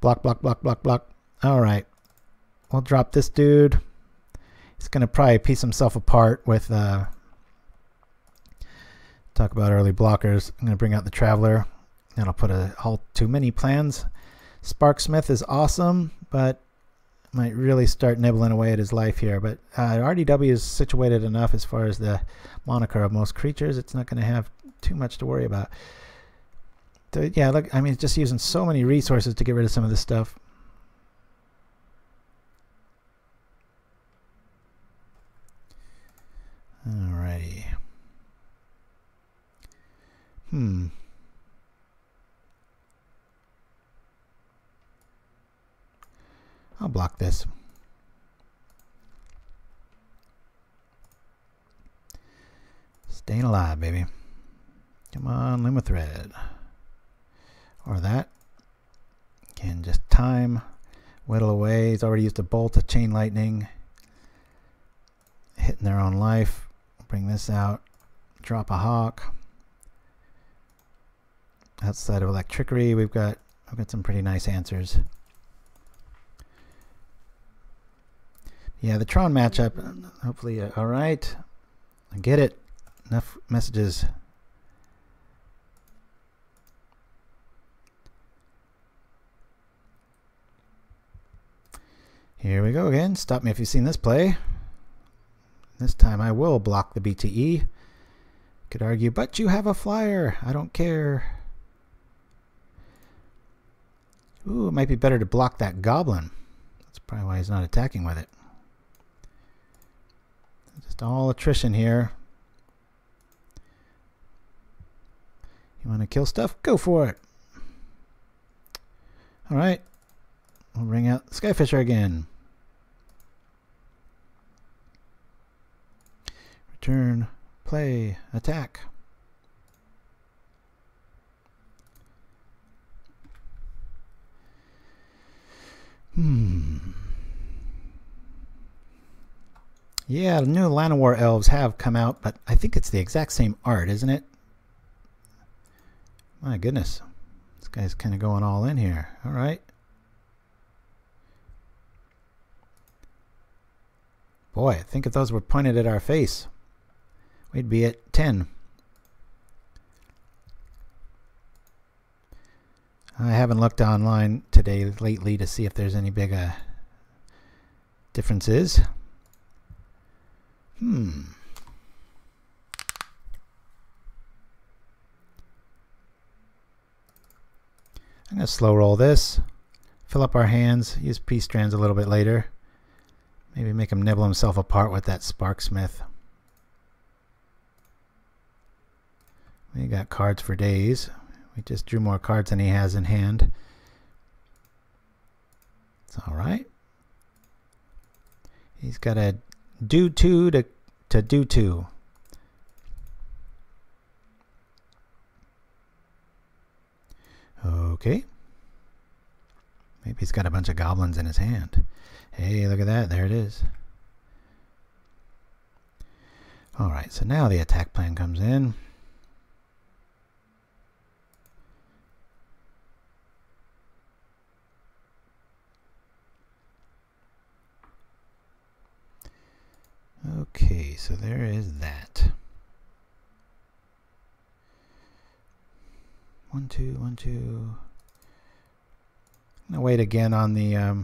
block, block, block, block, block. All right. We'll drop this dude. He's going to probably piece himself apart with... Talk about early blockers. I'm going to bring out the Traveler. And I'll put a halt to many plans. Sparksmith is awesome, but might really start nibbling away at his life here. But RDW is situated enough as far as the moniker of most creatures. It's not going to have too much to worry about. So, yeah, look, I mean, it's just using so many resources to get rid of some of this stuff. Alrighty. block this. Staying alive, baby. Come on, Lumithread. Or that. Can just time, whittle away. He's already used a bolt of chain lightning. Hitting their own life. Bring this out. Drop a hawk. Outside of electricity, we've got some pretty nice answers. Yeah, the Tron matchup, hopefully, all right. I get it. Enough messages. Here we go again. Stop me if you've seen this play. This time I will block the BTE. Could argue, but you have a flyer. I don't care. Ooh, it might be better to block that goblin. That's probably why he's not attacking with it. Just all attrition here. You want to kill stuff? Go for it. All right. We'll bring out Skyfisher again. Return, play, attack. Yeah, the new Llanowar elves have come out, but I think it's the exact same art, isn't it? My goodness. This guy's kind of going all in here. All right. Boy, think if those were pointed at our face, we'd be at 10. I haven't looked online today lately to see if there's any big differences. I'm going to slow roll this, fill up our hands, use peace strands a little bit later. Maybe make him nibble himself apart with that Sparksmith. We got cards for days. We just drew more cards than he has in hand. It's all right. He's got to do 2 to do 2. Okay. Maybe he's got a bunch of goblins in his hand. Hey, look at that. There it is. All right, so now the attack plan comes in. Okay, so there is that. 1, 2, 1, 2. I'm gonna wait again on the that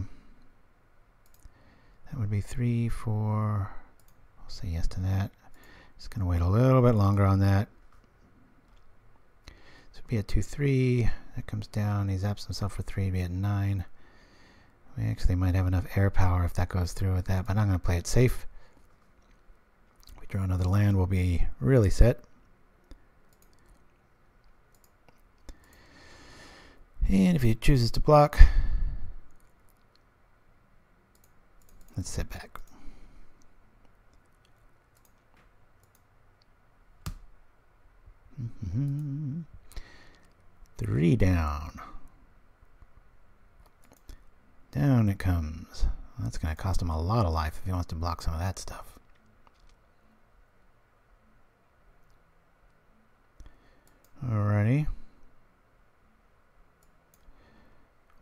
would be 3, 4. I'll say yes to that. Just gonna wait a little bit longer on that. This would be at 2, 3. That comes down. He zaps himself for 3. Be at 9. We actually might have enough air power if that goes through with that, but I'm gonna play it safe. If we draw another land, we'll be really set. And if he chooses to block, let's sit back. Mm-hmm. 3 down. Down it comes. Well, that's going to cost him a lot of life if he wants to block some of that stuff. Alrighty.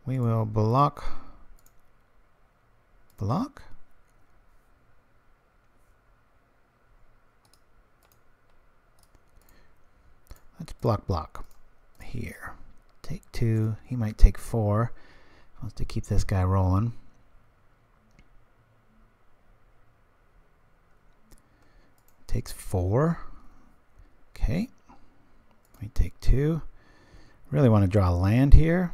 We will block. Block? Let's block here. Take 2. He might take 4. Wants to keep this guy rolling. Takes 4. Okay. We take 2. Really want to draw a land here.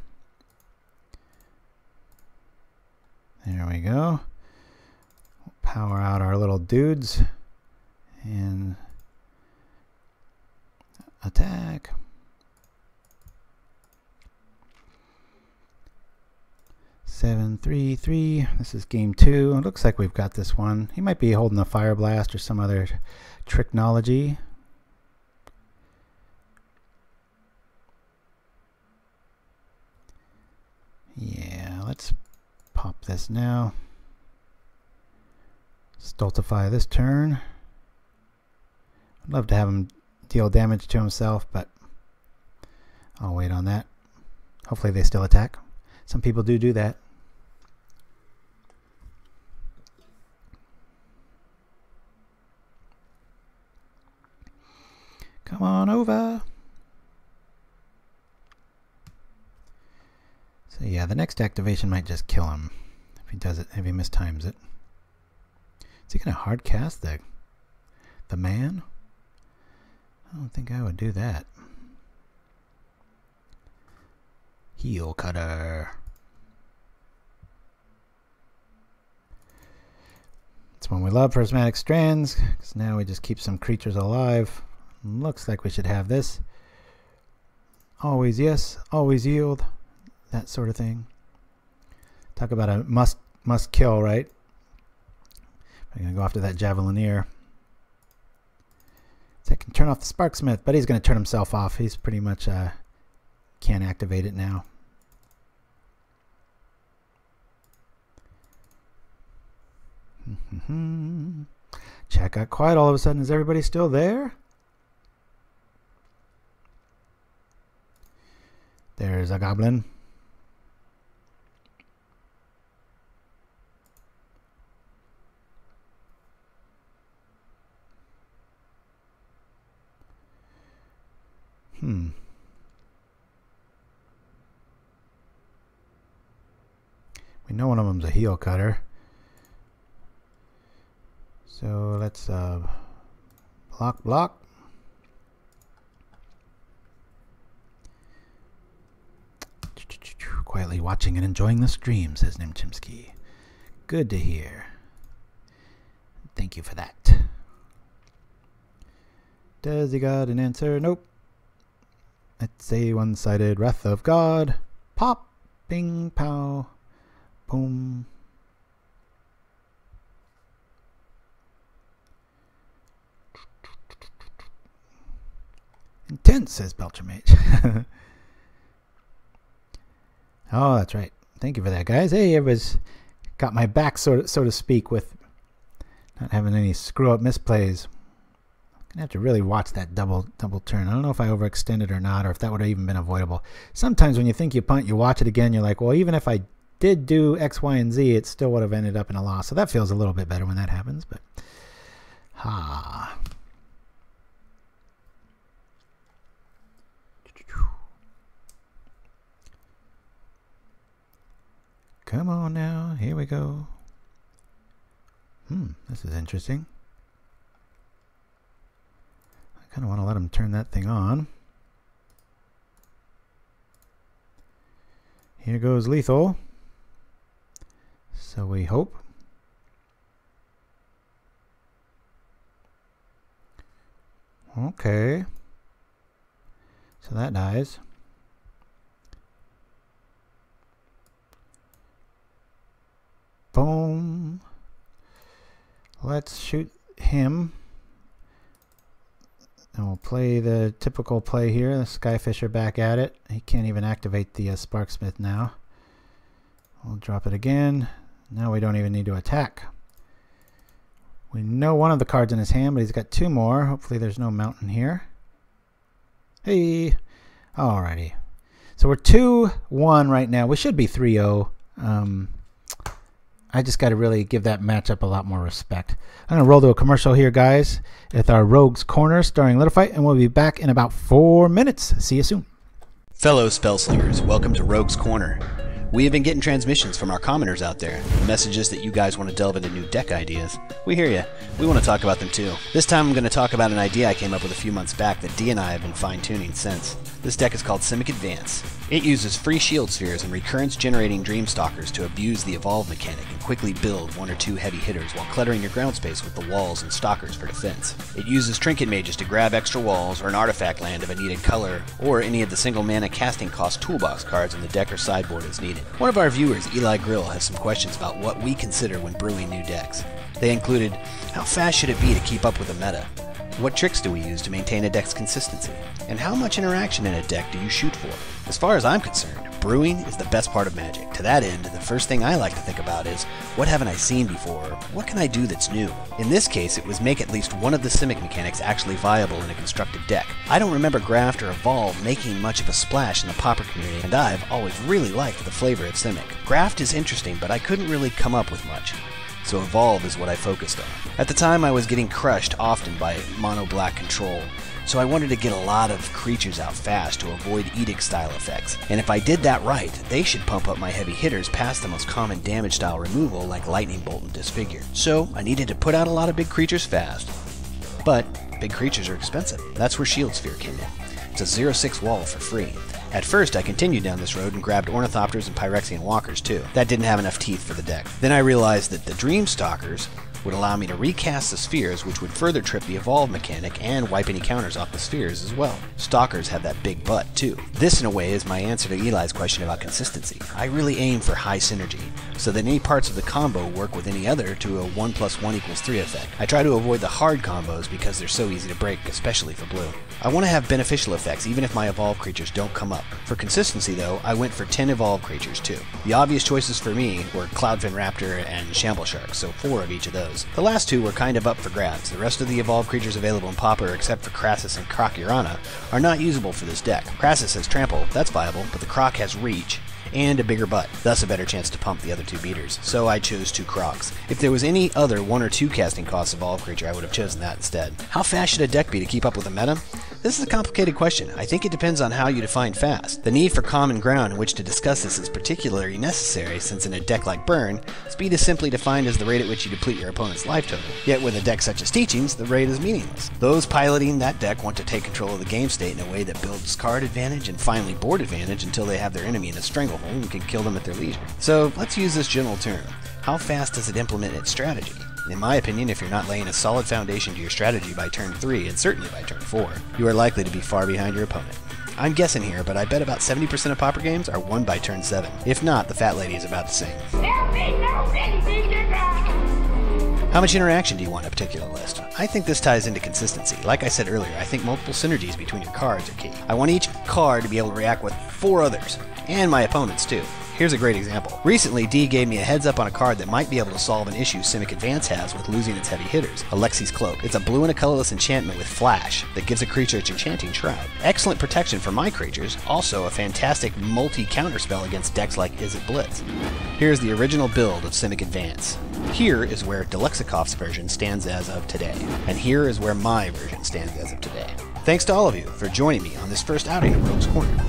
There we go. We'll power out our little dudes and attack. 7-3-3. This is game 2. It looks like we've got this one. He might be holding a Fire Blast or some other technology. Yeah, let's pop this now. Stultify this turn. I'd love to have him deal damage to himself, but I'll wait on that. Hopefully they still attack. Some people do that. Come on over. So yeah, the next activation might just kill him if he does it, if he mistimes it. Is he gonna hard cast the man? I don't think I would do that. Heel cutter. That's one we love, Prismatic Strands, because now we just keep some creatures alive. Looks like we should have this. Always yes, always yield. That sort of thing. Talk about a must kill, right? I'm going to go after that Javelineer. So I can turn off the Sparksmith, but he's going to turn himself off. He's pretty much can't activate it now. Chat got quiet all of a sudden. Is everybody still there? There's a goblin. We know one of them's a heel cutter. So let's block. Quietly watching and enjoying the stream, says Nimchimsky. Good to hear. Thank you for that. Does he got an answer? Nope. It's a one-sided Wrath of God. Pop, bing, pow, boom. Intense, says Belchermage. Oh, that's right. Thank you for that, guys. Hey, it was got my back, so to speak, with not having any screw-up misplays. I have to really watch that double turn. I don't know if I overextended or not, or if that would have even been avoidable. Sometimes when you think you punt, you watch it again, you're like, well, even if I did do X, Y, and Z, it still would have ended up in a loss. So that feels a little bit better when that happens. But come on now, here we go. This is interesting. I kind of want to let him turn that thing on. Here goes lethal. So we hope. Okay. So that dies. Boom. Let's shoot him. And we'll play the typical play here. The Skyfisher back at it. He can't even activate the Sparksmith now. We'll drop it again. Now we don't even need to attack. We know one of the cards in his hand, but he's got two more. Hopefully there's no mountain here. Hey. Alrighty. So we're 2-1 right now. We should be 3-0. I just got to really give that matchup a lot more respect. I'm going to roll to a commercial here, guys, with our Rogue's Corner starring Little Fight, and we'll be back in about 4 minutes. See you soon. Fellow Spellslingers, welcome to Rogue's Corner. We have been getting transmissions from our commoners out there, messages that you guys want to delve into new deck ideas. We hear you. We want to talk about them too. This time I'm going to talk about an idea I came up with a few months back that Dee and I have been fine-tuning since. This deck is called Simic Advance. It uses free shield spheres and recurrence-generating Dreamstalkers to abuse the evolve mechanic and quickly build 1 or 2 heavy hitters while cluttering your ground space with the walls and stalkers for defense. It uses trinket mages to grab extra walls or an artifact land of a needed color, or any of the single mana casting cost toolbox cards in the deck or sideboard as needed. needed. One of our viewers, Eli Grill, has some questions about what we consider when brewing new decks. They included, how fast should it be to keep up with the meta? What tricks do we use to maintain a deck's consistency? And how much interaction in a deck do you shoot for? As far as I'm concerned, brewing is the best part of Magic. To that end, the first thing I like to think about is, what haven't I seen before? What can I do that's new? In this case, it was make at least one of the Simic mechanics actually viable in a constructed deck. I don't remember Graft or Evolve making much of a splash in the Pauper community, and I've always really liked the flavor of Simic. Graft is interesting, but I couldn't really come up with much. So Evolve is what I focused on. At the time, I was getting crushed often by mono-black control, so I wanted to get a lot of creatures out fast to avoid Edict-style effects. And if I did that right, they should pump up my heavy hitters past the most common damage-style removal like Lightning Bolt and Disfigure. So I needed to put out a lot of big creatures fast. But big creatures are expensive. That's where Shield Sphere came in. It's a 0/6 wall for free. At first, I continued down this road and grabbed Ornithopters and Phyrexian Walkers too. That didn't have enough teeth for the deck. Then I realized that the Dream Stalkers would allow me to recast the spheres, which would further trip the Evolve mechanic and wipe any counters off the spheres as well. Stalkers have that big butt too. This, in a way, is my answer to Eli's question about consistency. I really aim for high synergy, so that any parts of the combo work with any other to a 1 + 1 = 3 effect. I try to avoid the hard combos because they're so easy to break, especially for blue. I want to have beneficial effects even if my Evolve creatures don't come up. For consistency though, I went for 10 Evolve creatures too. The obvious choices for me were Cloudfin Raptor and Shamble Shark, so 4 of each of those. The last 2 were kind of up for grabs. The rest of the Evolve creatures available in Pauper, except for Crassus and Croc-Urana, are not usable for this deck. Crassus has Trample, that's viable, but the Croc has Reach, and a bigger butt, thus a better chance to pump the other 2 beaters, so I chose 2 Crocs. If there was any other 1 or 2 casting cost Evolve creature, I would have chosen that instead. How fast should a deck be to keep up with the meta? This is a complicated question. I think it depends on how you define fast. The need for common ground in which to discuss this is particularly necessary, since in a deck like Burn, speed is simply defined as the rate at which you deplete your opponent's life total. Yet with a deck such as Teachings, the rate is meaningless. Those piloting that deck want to take control of the game state in a way that builds card advantage and finally board advantage until they have their enemy in a stranglehold and can kill them at their leisure. So let's use this general term. How fast does it implement its strategy? In my opinion, if you're not laying a solid foundation to your strategy by turn 3, and certainly by turn 4, you are likely to be far behind your opponent. I'm guessing here, but I bet about 70% of Pauper games are won by turn 7. If not, the fat lady is about to sing. How much interaction do you want in a particular list? I think this ties into consistency. Like I said earlier, I think multiple synergies between your cards are key. I want each card to be able to react with 4 others, and my opponents too. Here's a great example. Recently, D gave me a heads up on a card that might be able to solve an issue Simic Advance has with losing its heavy hitters, Alexi's Cloak. It's a blue and a colorless enchantment with flash that gives a creature its enchanting shroud. Excellent protection for my creatures, also a fantastic multi-counterspell against decks like Izzet Blitz. Here's the original build of Simic Advance. Here is where Deluxikov's version stands as of today, and here is where my version stands as of today. Thanks to all of you for joining me on this first outing of Rogue's Corner.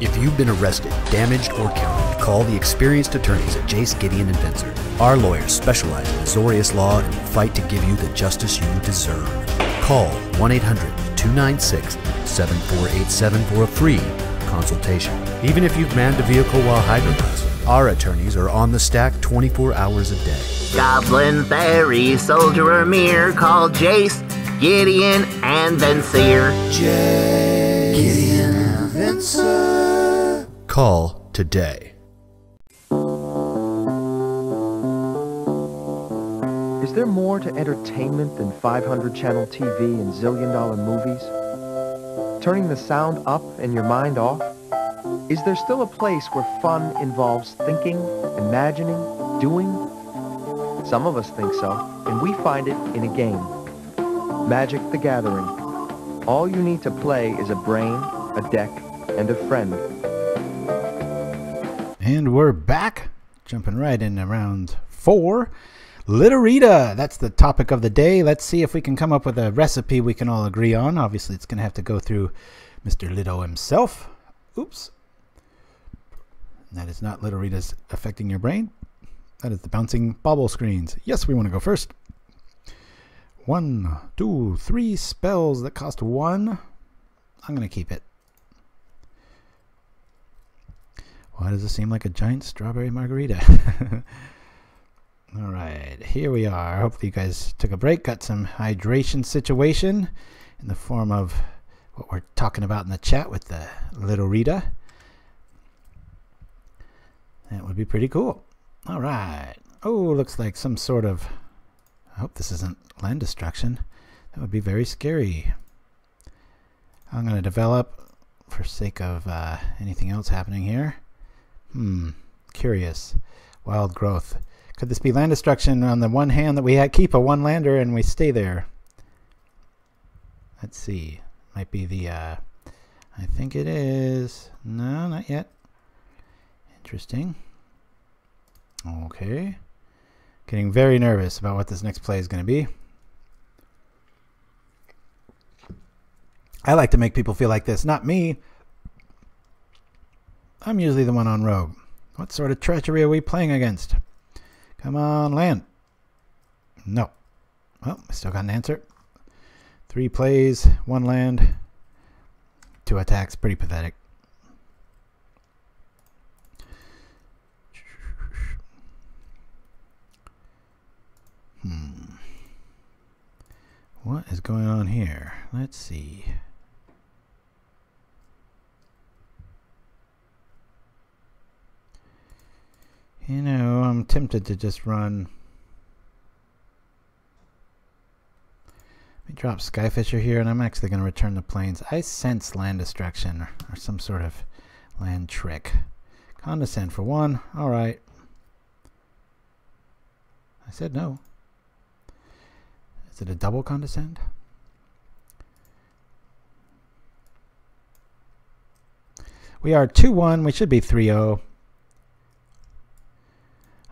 If you've been arrested, damaged, or counted, call the experienced attorneys at Jace, Gideon, and Vincer. Our lawyers specialize in Azorius law and will fight to give you the justice you deserve. Call 1-800-296-7487 for a free consultation. Even if you've manned a vehicle while hydrocrossing, our attorneys are on the stack 24 hours a day. Goblin, Fairy, Soldier, or Mirror, call Jace, Gideon, and Vincer. Jace, Gideon, and Vincer. Call today. Is there more to entertainment than 500-channel TV and zillion-dollar movies? Turning the sound up and your mind off? Is there still a place where fun involves thinking, imagining, doing? Some of us think so, and we find it in a game. Magic the Gathering. All you need to play is a brain, a deck, and a friend. And we're back, jumping right in round 4. Litorita, that's the topic of the day. Let's see if we can come up with a recipe we can all agree on. Obviously, it's going to have to go through Mr. Lido himself. Oops. That is not Litorita's affecting your brain. That is the bouncing bauble screens. Yes, we want to go first. 1, 2, 3 spells that cost 1. I'm going to keep it. Why does it seem like a giant strawberry margarita? Alright, here we are. Hopefully you guys took a break, got some hydration situation in the form of what we're talking about in the chat with the Litorita. That would be pretty cool. All right. Oh, looks like some sort of... I hope this isn't land destruction. That would be very scary. I'm going to develop for sake of anything else happening here. Curious. Wild growth. Could this be land destruction on the one hand that we keep a one lander and we stay there? Let's see. Might be the... I think it is. No, not yet. Interesting. Okay. Getting very nervous about what this next play is going to be. I like to make people feel like this. Not me. I'm usually the one on rogue. What sort of treachery are we playing against? Come on, land. No. Well, I still got an answer. 3 plays, 1 land, 2 attacks. Pretty pathetic. What is going on here? Let's see. You know, I'm tempted to just run. Let me drop Skyfisher here, and I'm actually going to return the plains. I sense land destruction or some sort of land trick. Condescend for 1. All right. I said no. Is it a double condescend? We are 2-1. We should be 3-0.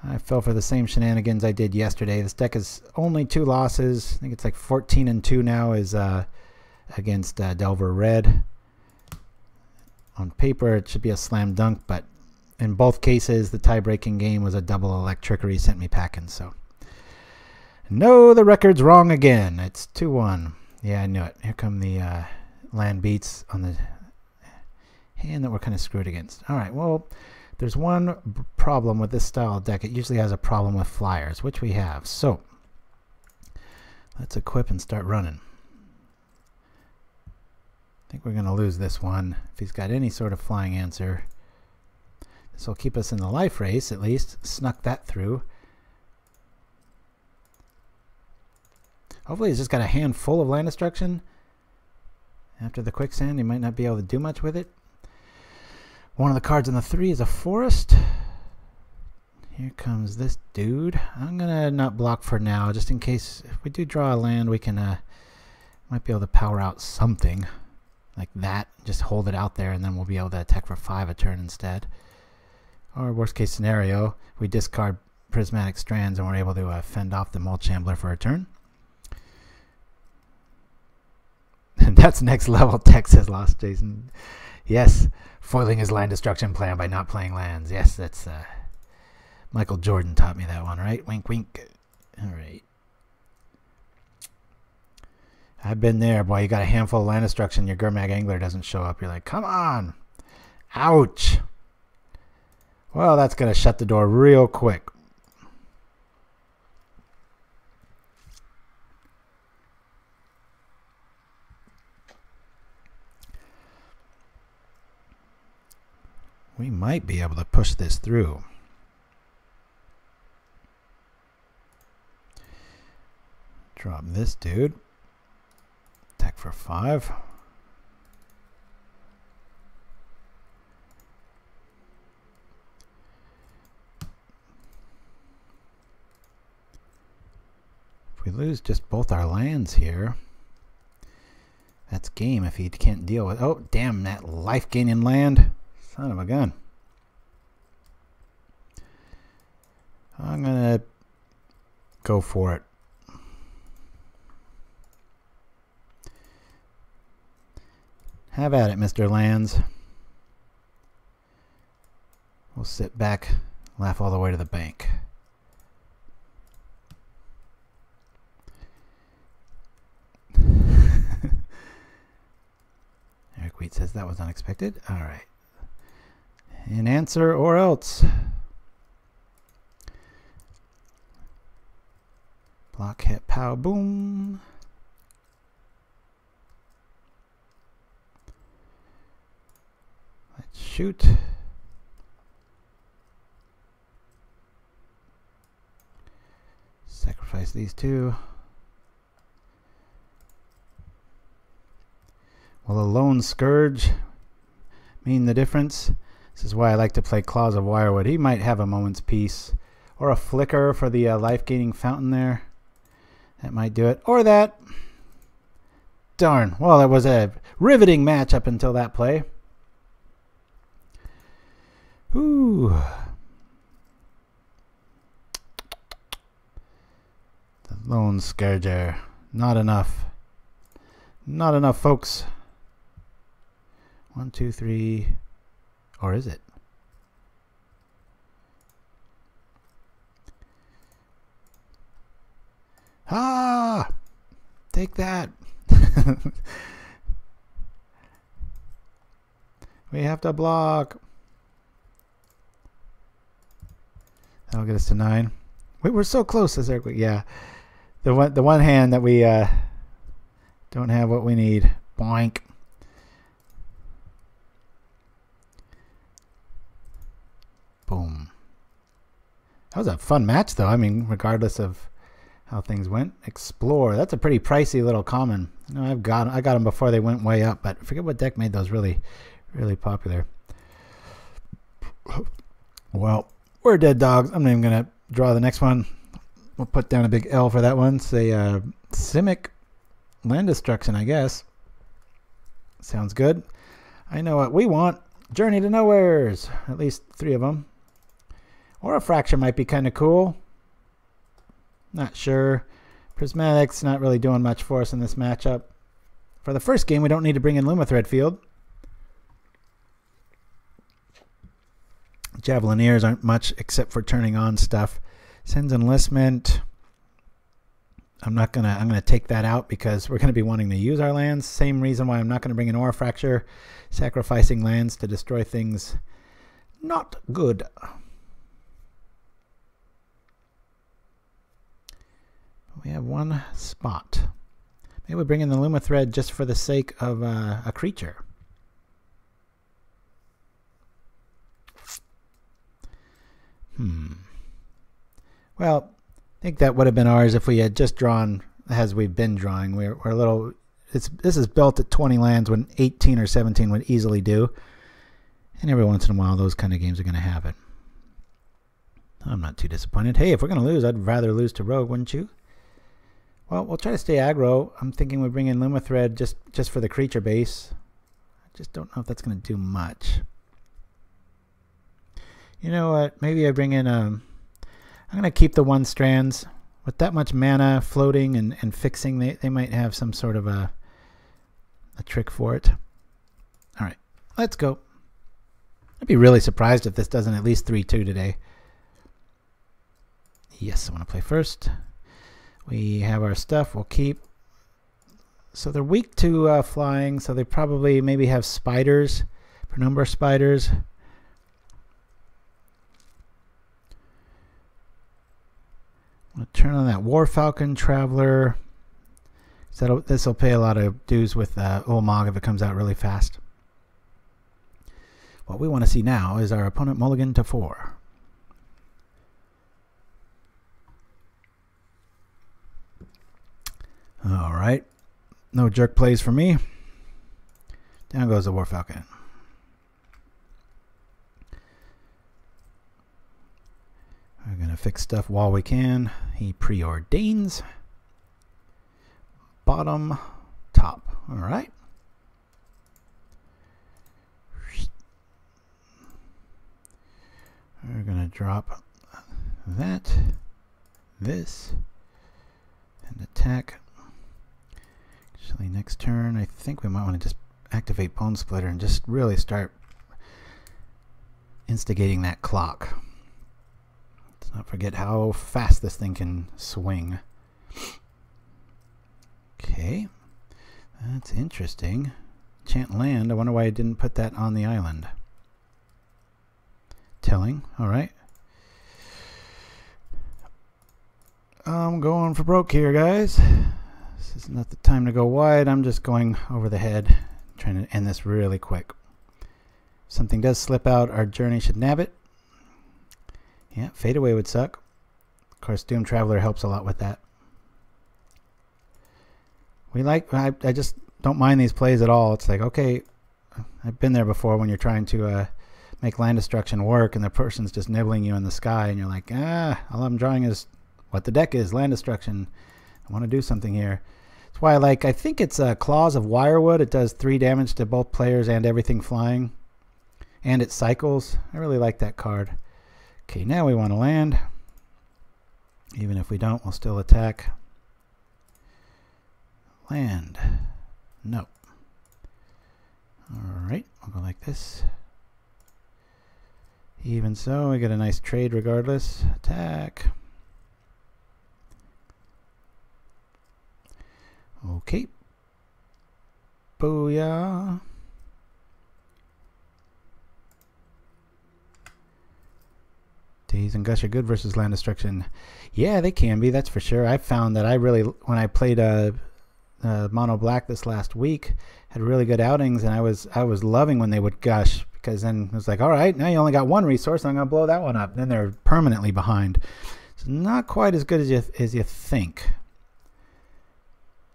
I fell for the same shenanigans I did yesterday. This deck is only 2 losses. I think it's like 14-2 now is against Delver Red. On paper, it should be a slam dunk, but in both cases, the tie-breaking game was a double electrickery sent me packing. So, no, the record's wrong again. It's 2-1. Yeah, I knew it. Here come the land beats on the hand that we're kind of screwed against. All right, well, there's one problem with this style of deck. It usually has a problem with flyers, which we have. So, let's equip and start running. I think we're going to lose this one. If he's got any sort of flying answer, this will keep us in the life race at least. Snuck that through. Hopefully he's just got a hand full of land destruction. After the Quicksand, he might not be able to do much with it. One of the cards on the 3 is a forest. Here comes this dude. I'm going to not block for now, just in case if we do draw a land, we can might be able to power out something like that. Just hold it out there, and then we'll be able to attack for 5 a turn instead. Or worst case scenario, we discard Prismatic Strands and we're able to fend off the Mulch Shambler for a turn. And that's next level tech, says Lost Jason. Yes, foiling his land destruction plan by not playing lands. Yes, that's Michael Jordan taught me that one, right? Wink, wink. All right. I've been there, boy. You got a handful of land destruction, your Gurmag Angler doesn't show up. You're like, come on. Ouch. Well, that's going to shut the door real quick. We might be able to push this through. Drop this dude. Attack for 5. If we lose just both our lands here, that's game if he can't deal with... Oh, damn, that life-gaining land. Son of a gun. I'm going to go for it. Have at it, Mr. Lands. We'll sit back, laugh all the way to the bank. Eric Wheat says that was unexpected. All right. An answer or else. Block, hit, pow, boom. Let's shoot. Sacrifice these two. Will a lone Scourge mean the difference? This is why I like to play Claws of Wirewood. He might have a moment's peace. Or a Flicker for the life-gaining fountain there. That might do it. Or that. Darn. Well, it was a riveting match up until that play. Ooh. The lone Scourger. Not enough. Not enough, folks. 1, 2, 3. Or is it? Ah! Take that. We have to block. That'll get us to 9. Wait, we're so close. Yeah. The one hand that we don't have what we need. Boink. Boom. That was a fun match, though. I mean, regardless of how things went. Explore. That's a pretty pricey little common. I know I got them before they went way up, but I forget what deck made those really, really popular. Well, we're dead dogs. I'm not even gonna draw the next one. We'll put down a big L for that one. Say Simic Land Destruction, I guess. Sounds good. I know what we want. Journey to Nowheres. At least 3 of them. Or a Fracture might be kind of cool. Not sure. Prismatic's not really doing much for us in this matchup. For the first game, we don't need to bring in Lumithread Field. Javelineers aren't much except for turning on stuff. Cenn's Enlistment. I'm gonna take that out because we're gonna be wanting to use our lands. Same reason why I'm not gonna bring in Aura Fracture. Sacrificing lands to destroy things. Not good. We have one spot. Maybe we bring in the Lumithread just for the sake of a creature. Well, I think that would have been ours if we had just drawn as we've been drawing. We're a little. This is built at 20 lands when 18 or 17 would easily do. And every once in a while, those kind of games are going to have it. I'm not too disappointed. Hey, if we're going to lose, I'd rather lose to Rogue, wouldn't you? Well, we'll try to stay aggro. I'm thinking we bring in Lumithread just for the creature base. I just don't know if that's going to do much. You know what? Maybe I bring in I'm going to keep the 1 strands. With that much mana floating and fixing, they might have some sort of a trick for it. All right, let's go. I'd be really surprised if this doesn't at least 3-2 today. Yes, I want to play first. We have our stuff. We'll keep. So they're weak to flying, so they probably maybe have spiders, penumbra spiders. I'm going to turn on that War Falcon Traveler. So this will pay a lot of dues with Ulamog if it comes out really fast. What we want to see now is our opponent mulligan to 4. All right. No jerk plays for me. Down goes the War Falcon. We're going to fix stuff while we can. He preordains. Bottom, top. All right. We're going to drop that, this, and attack. Actually, next turn, I think we might want to just activate Bonesplitter and just really start instigating that clock. Let's not forget how fast this thing can swing. Okay, that's interesting. Enchant land. I wonder why I didn't put that on the island. Telling. All right. I'm going for broke here, guys. This is not the time to go wide. I'm just going over the head, trying to end this really quick. If something does slip out, our journey should nab it. Yeah, fade away would suck. Of course, Doom Traveler helps a lot with that. I just don't mind these plays at all. It's like, okay, I've been there before when you're trying to make land destruction work and the person's just nibbling you in the sky and you're like, all I'm drawing is what the deck is, land destruction. I want to do something here. That's why I think it's Claws of Wirewood. It does 3 damage to both players and everything flying. And it cycles. I really like that card. Okay, now we want to land. Even if we don't, we'll still attack. Land. No. Alright, I'll go like this. Even so, we get a nice trade regardless. Attack. Okay. Booyah. Daze and Gush are good versus land destruction. Yeah, they can be, that's for sure. I found that when I played Mono Black this last week, had really good outings, and I was loving when they would Gush, because then it was like, all right, now you only got 1 resource, I'm going to blow that one up. Then they're permanently behind. It's not quite as good as you think.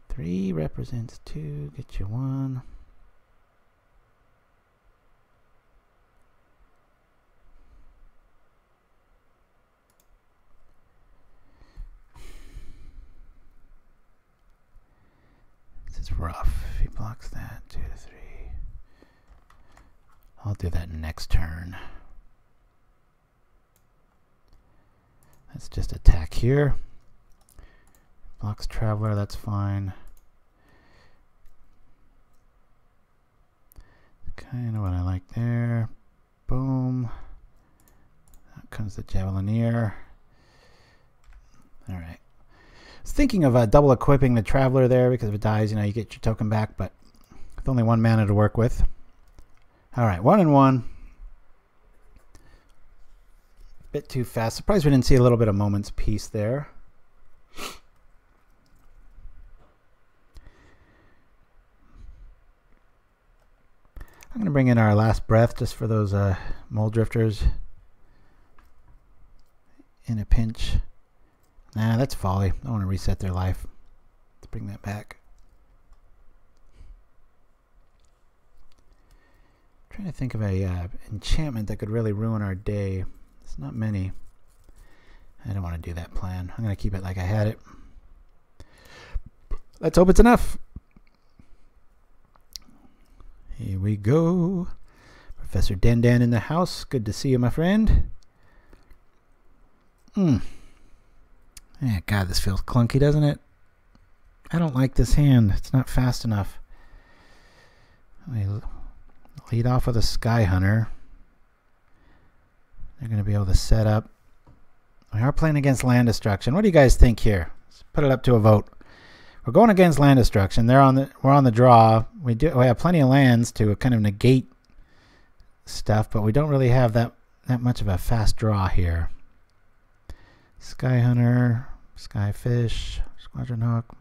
3 represents 2, get you 1. This is rough. He blocks that. 2 to 3. I'll do that next turn. Let's just attack here. Blocks Traveler, that's fine. Kind of what I like there. Boom. Out comes the Javelineer. Alright. I was thinking of double equipping the Traveler there, because if it dies, you get your token back, but with only 1 mana to work with. Alright, 1 and 1. Bit too fast. Surprised we didn't see a little bit of Moment's Peace there. I'm going to bring in our Last Breath just for those Mole Drifters in a pinch. Nah, that's folly. I want to reset their life. Let's bring that back. Trying to think of a enchantment that could really ruin our day. There's not many. I don't want to do that plan. I'm going to keep it like I had it. Let's hope it's enough. Here we go. Professor Dandan in the house. Good to see you, my friend. Yeah, God, this feels clunky, doesn't it? I don't like this hand. It's not fast enough. We lead off with a Skyhunter. They're going to be able to set up. We are playing against land destruction. What do you guys think here? Let's put it up to a vote. We're going against land destruction. We're on the draw. We have plenty of lands to kind of negate stuff, but we don't really have that much of a fast draw here. Skyhunter, Skyfish, Squadron Hawk.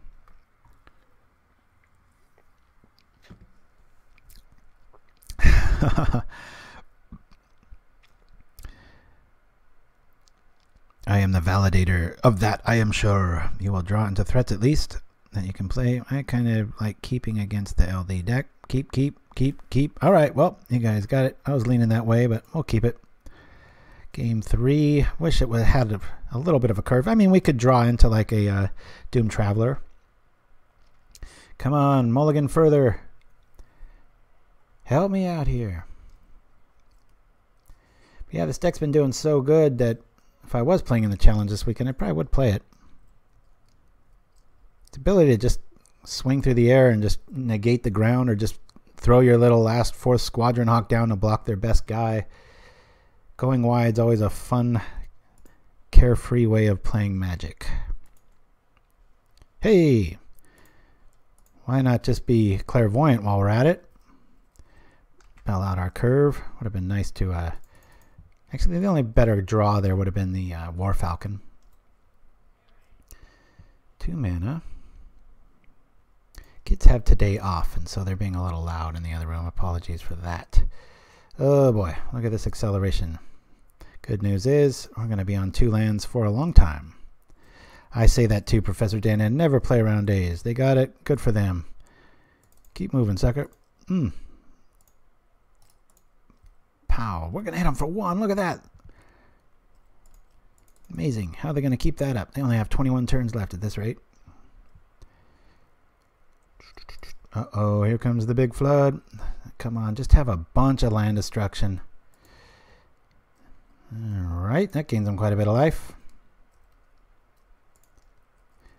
I am the validator of that, I am sure. You will draw into threats at least that you can play. I kind of like keeping against the LD deck. Keep. All right, well, you guys got it. I was leaning that way, but we'll keep it. Game 3. Wish it would have had a little bit of a curve. I mean, we could draw into like a Doom Traveler. Come on, mulligan further. Help me out here. But yeah, this deck's been doing so good that if I was playing in the challenge this weekend, I probably would play it. Its ability to just swing through the air and just negate the ground, or just throw your little last 4th Squadron Hawk down to block their best guy. Going wide's always a fun, carefree way of playing Magic. Hey! Why not just be clairvoyant while we're at it? Spell out our curve. Would have been nice to... Actually, the only better draw there would have been the War Falcon. 2 mana. Kids have today off, and so they're being a little loud in the other room. Apologies for that. Oh boy, look at this acceleration. Good news is we're going to be on 2 lands for a long time. I say that too, Professor Dan, and never play around days. They got it. Good for them. Keep moving, sucker. Pow. We're going to hit them for 1. Look at that. Amazing. How are they going to keep that up? They only have 21 turns left at this rate. Uh-oh, here comes the big flood. Come on, just have a bunch of land destruction. Alright, that gains them quite a bit of life.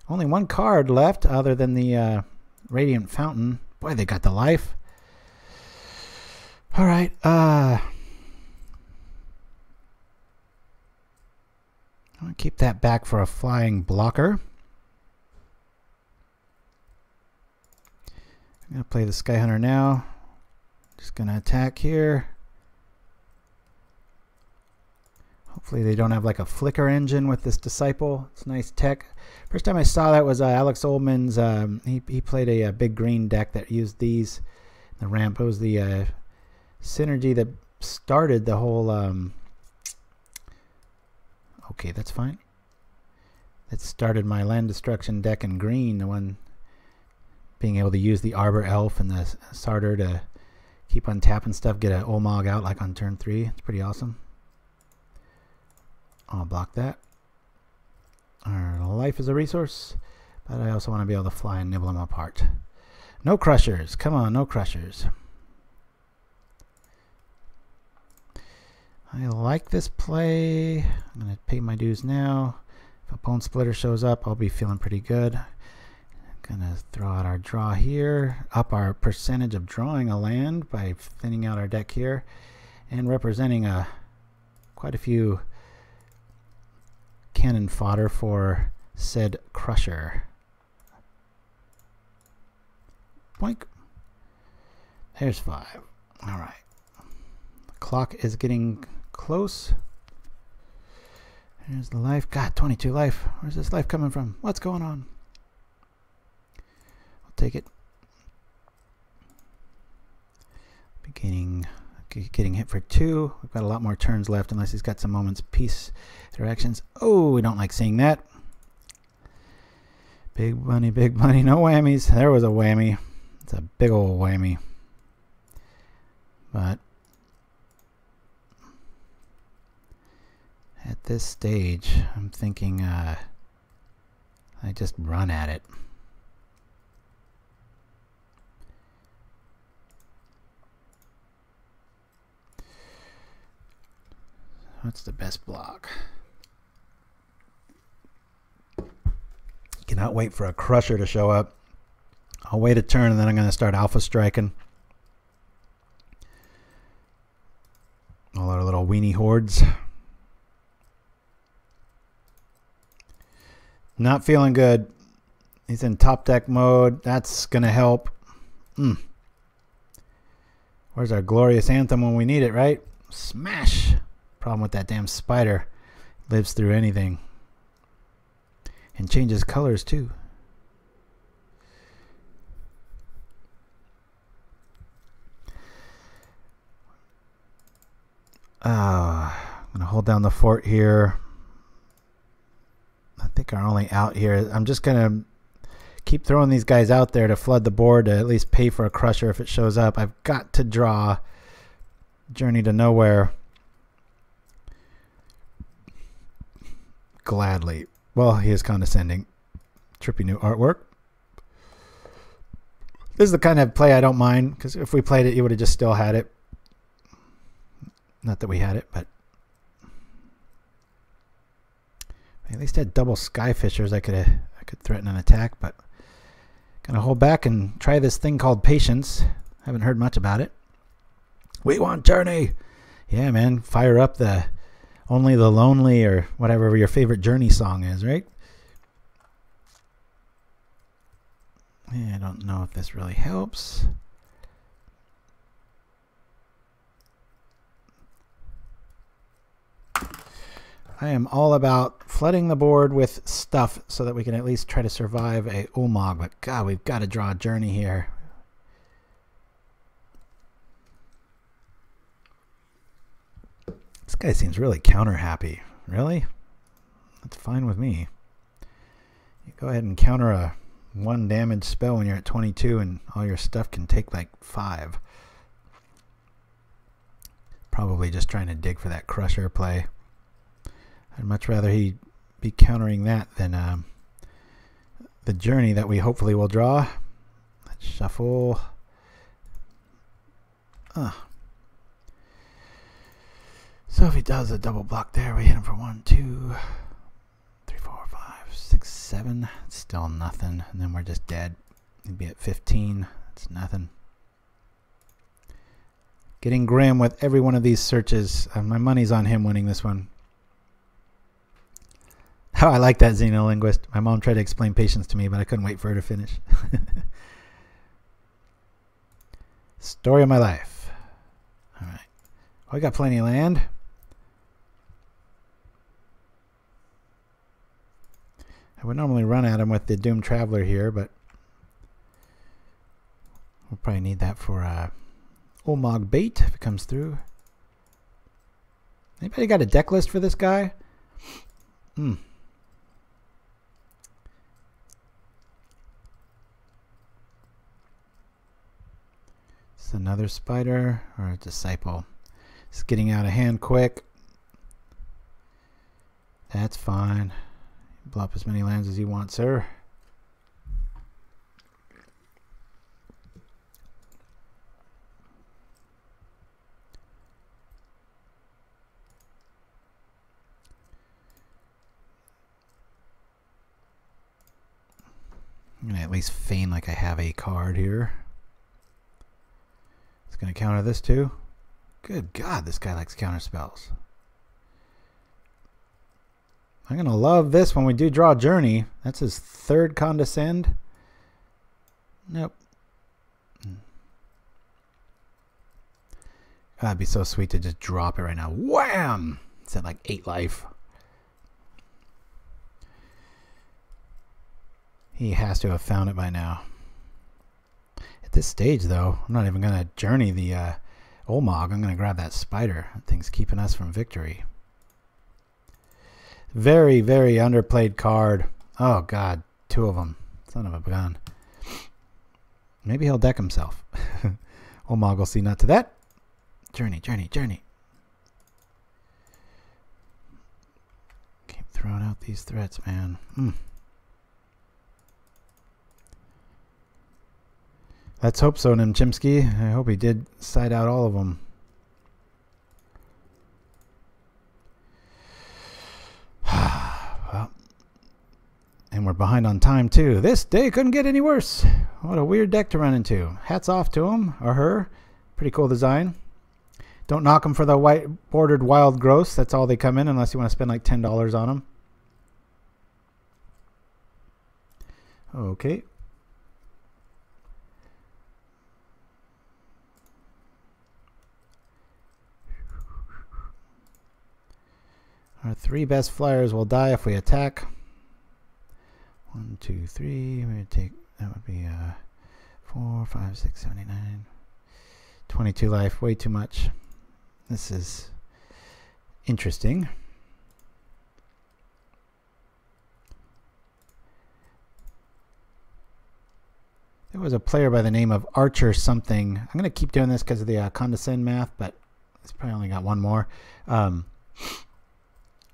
Only 1 card left other than the Radiant Fountain. Boy, they got the life. Alright, I'll keep that back for a flying blocker. I'm going to play the Skyhunter now. Just going to attack here. Hopefully they don't have like a flicker engine with this Disciple. It's nice tech. First time I saw that was Alex Oldman's. He played a big green deck that used these. The ramp. It was the synergy that started the whole... okay, that's fine. That started my land destruction deck in green. The one being able to use the Arbor Elf and the Sarter to keep on tapping stuff, get an Olmog out like on turn 3. It's pretty awesome. I'll block that. Our life is a resource, but I also want to be able to fly and nibble them apart. No crushers. Come on, no crushers. I like this play. I'm going to pay my dues now. If a Bonesplitter shows up, I'll be feeling pretty good. Gonna throw out our draw here, up our percentage of drawing a land by thinning out our deck here, and representing quite a few cannon fodder for said crusher. Boink. There's 5. All right. The clock is getting close. Here's the life. God, 22 life. Where's this life coming from? What's going on? Take it. Getting hit for 2. We've got a lot more turns left unless he's got some moments peace interactions. Oh, we don't like seeing that. Big bunny, no whammies. There was a whammy. It's a big old whammy. But at this stage, I'm thinking I just run at it. What's the best block? Cannot wait for a crusher to show up. I'll wait a turn and then I'm going to start alpha striking. All our little weenie hordes. Not feeling good. He's in top deck mode. That's going to help. Where's our glorious anthem when we need it, right? Smash! Problem with that damn spider. Lives through anything. And changes colors too. I'm going to hold down the fort here. I think our only out here. I'm just going to keep throwing these guys out there to flood the board to at least pay for a crusher if it shows up. I've got to draw Journey to Nowhere. Gladly. Well, he is condescending. Trippy new artwork. This is the kind of play I don't mind, because if we played it, you would have just still had it. Not that we had it, but at least had double Skyfishers. I could threaten an attack, but gonna hold back and try this thing called Patience. Haven't heard much about it. We want Journey. Yeah, man. Fire up the Only the Lonely or whatever your favorite Journey song is, right? Yeah, I don't know if this really helps. I am all about flooding the board with stuff so that we can at least try to survive a Ulamog, but God, we've got to draw a Journey here. This guy seems really counter happy. Really? That's fine with me. You go ahead and counter a 1 damage spell when you're at 22 and all your stuff can take like 5. Probably just trying to dig for that crusher play. I'd much rather he be countering that than the journey that we hopefully will draw. Let's shuffle. So if he does a double block there, we hit him for 1, 2, 3, 4, 5, 6, 7. It's still nothing. And then we're just dead. He'd be at 15. It's nothing. Getting grim with every one of these searches. My money's on him winning this one. Oh, I like that Xenolinguist. My mom tried to explain patience to me, but I couldn't wait for her to finish. Story of my life. All right. Well, we got plenty of land. I would normally run at him with the Doomed Traveler here, but we'll probably need that for Ulamog bait if it comes through. Anybody got a deck list for this guy? It's another spider or a disciple. It's getting out of hand quick. That's fine. Blow up as many lands as you want, sir. I'm going to at least feign like I have a card here. It's going to counter this too. Good God, this guy likes counter spells. I'm going to love this when we do draw Journey. That's his 3rd Condescend. Nope. That'd be so sweet to just drop it right now. Wham! It's at like 8 life. He has to have found it by now. At this stage, though, I'm not even going to journey the Ulamog. I'm going to grab that spider. That thing's keeping us from victory. Very, very underplayed card. Oh, God. 2 of them. Son of a gun. Maybe he'll deck himself. Ulamog will see not to that. Journey, journey, journey. Keep throwing out these threats, man. Let's hope so, Nimchimsky. I hope he did side out all of them. Well, and we're behind on time, too. This day couldn't get any worse. What a weird deck to run into. Hats off to him or her. Pretty cool design. Don't knock them for the white bordered wild growths. That's all they come in unless you want to spend like $10 on them. Okay. Our 3 best flyers will die if we attack. 1, 2, 3. We're gonna take, that would be 4, 5, 6, 7, 8, 9. 22 life, way too much. This is interesting. There was a player by the name of Archer something. I'm going to keep doing this because of the condescend math, but it's probably only got 1 more.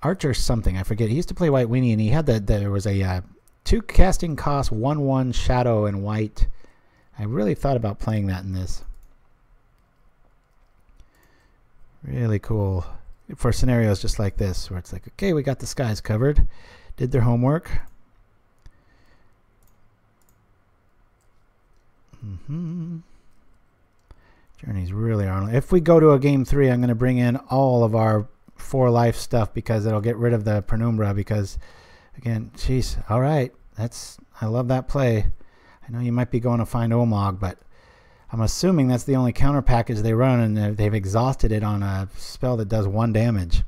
Archer something, I forget. He used to play White Weenie, and he had there was a 2 casting cost 1/1 shadow and white. I really thought about playing that in this. Really cool for scenarios just like this, where it's like, okay, we got the skies covered, did their homework. Journeys really are. If we go to a game 3, I'm going to bring in all of our 4 life stuff because it'll get rid of the Penumbra. Because again, jeez, all right, I love that play. I know you might be going to find Ulamog, but I'm assuming that's the only counter package they run, and they've exhausted it on a spell that does 1 damage.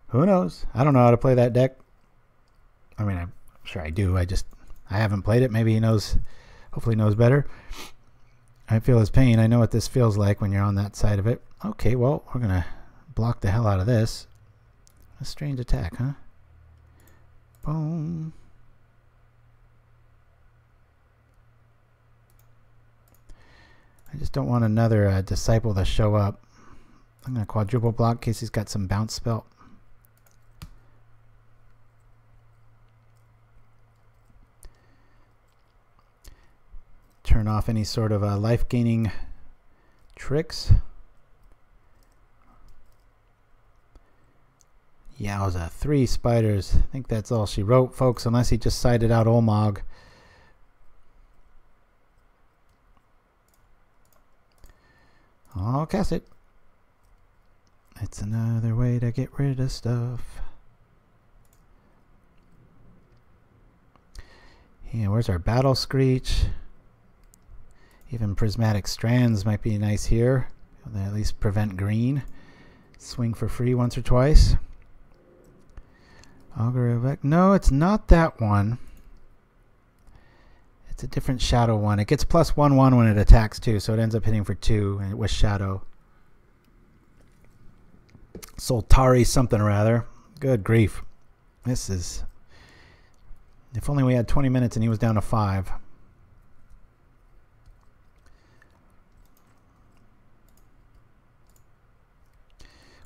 Who knows? I don't know how to play that deck. I mean, I'm sure I do. I haven't played it. Maybe he knows, hopefully knows better. I feel his pain. I know what this feels like when you're on that side of it. Okay, well, we're going to block the hell out of this. A strange attack, huh? Boom. I just don't want another disciple to show up. I'm going to quadruple block in case he's got some bounce spell. Turn off any sort of life gaining tricks. Yowza, 3 spiders. I think that's all she wrote, folks, unless he just sided out Olmog. I'll cast it. It's another way to get rid of stuff. Yeah, where's our Battle Screech? Even Prismatic Strands might be nice here. They'll at least prevent green. Swing for free once or twice. Augur of... No, it's not that one. It's a different shadow one. It gets +1/1 when it attacks too, so it ends up hitting for 2 and with shadow. Soltari something or other. Good grief. This is... If only we had 20 minutes and he was down to 5.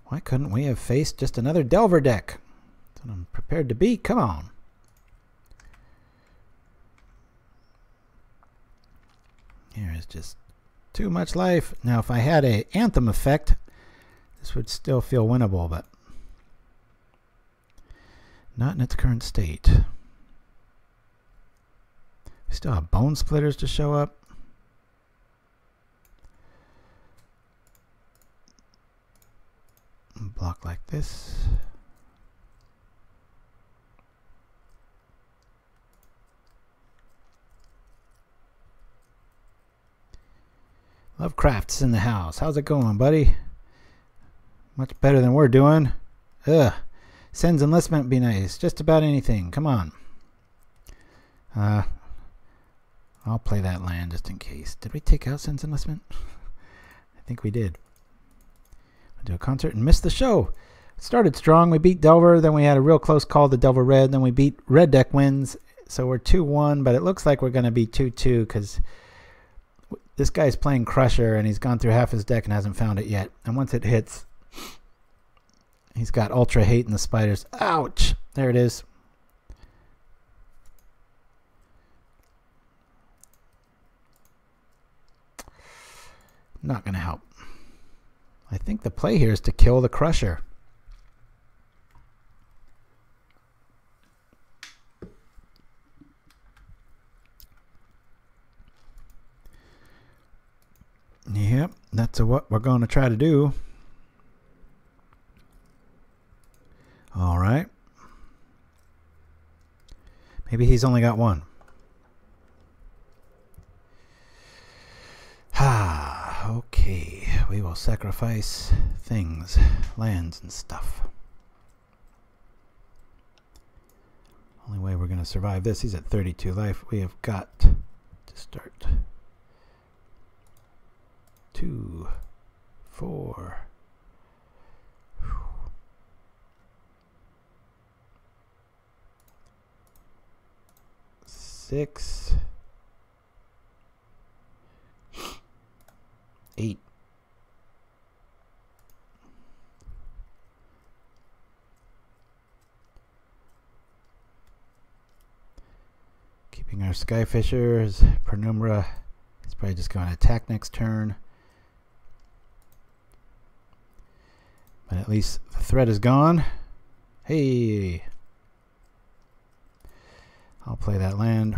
Why couldn't we have faced just another Delver deck? That's what I'm prepared to be. Come on. Here is just too much life. Now, if I had a Anthem effect, this would still feel winnable, but not in its current state. We still have Bonesplitters to show up. Block like this. Lovecraft's in the house. How's it going, buddy? Much better than we're doing. Ugh. Cenn's Enlistment would be nice. Just about anything. Come on. I'll play that land just in case. Did we take out Cenn's Enlistment? I think we did. I'll do a concert and miss the show. It started strong. We beat Delver. Then we had a real close call to Delver Red. Then we beat Red Deck wins. So we're 2-1, but it looks like we're going to be 2-2 because this guy's playing Crusher and he's gone through half his deck and hasn't found it yet. And once it hits, he's got Ultra Hate in the spiders. Ouch! There it is. Not going to help. I think the play here is to kill the Crusher. Yep, that's what we're going to try to do. All right. Maybe he's only got one. Okay, we will sacrifice things, lands and stuff. Only way we're going to survive this, he's at 32 life. We have got to start. 2, 4. 6, 8. Keeping our Skyfisher, his Penumbra. He's probably just going to attack next turn. But at least the threat is gone. Hey! I'll play that land.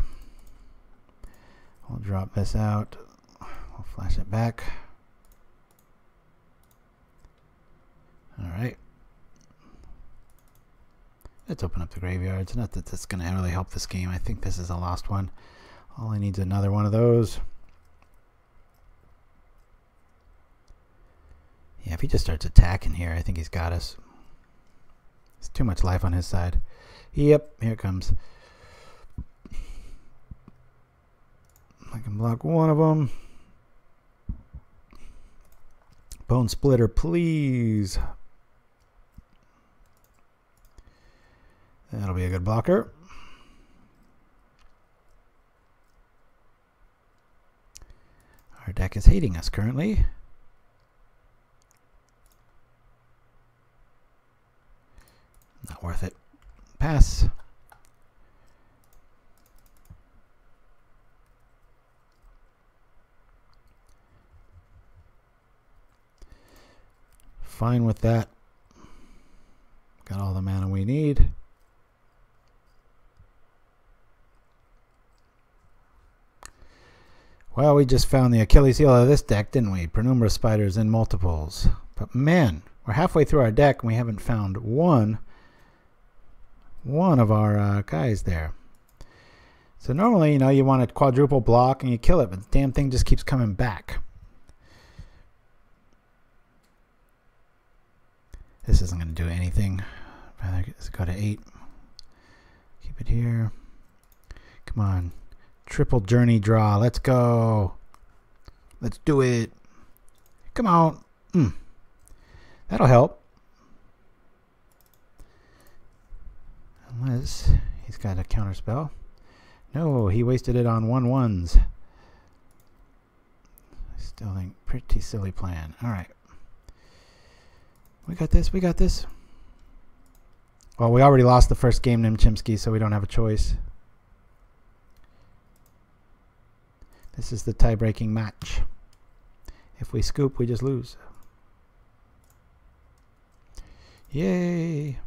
I'll drop this out. I'll flash it back. Alright. Let's open up the graveyards. Not that that's going to really help this game. I think this is a lost one. All he needs is another one of those. Yeah, if he just starts attacking here, I think he's got us. There's too much life on his side. Yep, here it comes. I can block one of them. Bonesplitter, please. That'll be a good blocker. Our deck is hating us currently. Not worth it. Pass. Fine with that. Got all the mana we need. Well, we just found the Achilles heel of this deck, didn't we? Penumbra spiders in multiples. But man, we're halfway through our deck and we haven't found one of our guys there. So normally, you know, you want a quadruple block and you kill it, but the damn thing just keeps coming back. This isn't going to do anything. Rather go to 8. Keep it here. Come on. Triple journey draw. Let's go. Let's do it. Come on. That'll help. Unless he's got a counter spell. No, he wasted it on 1/1s. I still think pretty silly plan. All right. We got this. We got this. Well, we already lost the first game, Nimchimsky, so we don't have a choice. This is the tie-breaking match. If we scoop, we just lose. Yay!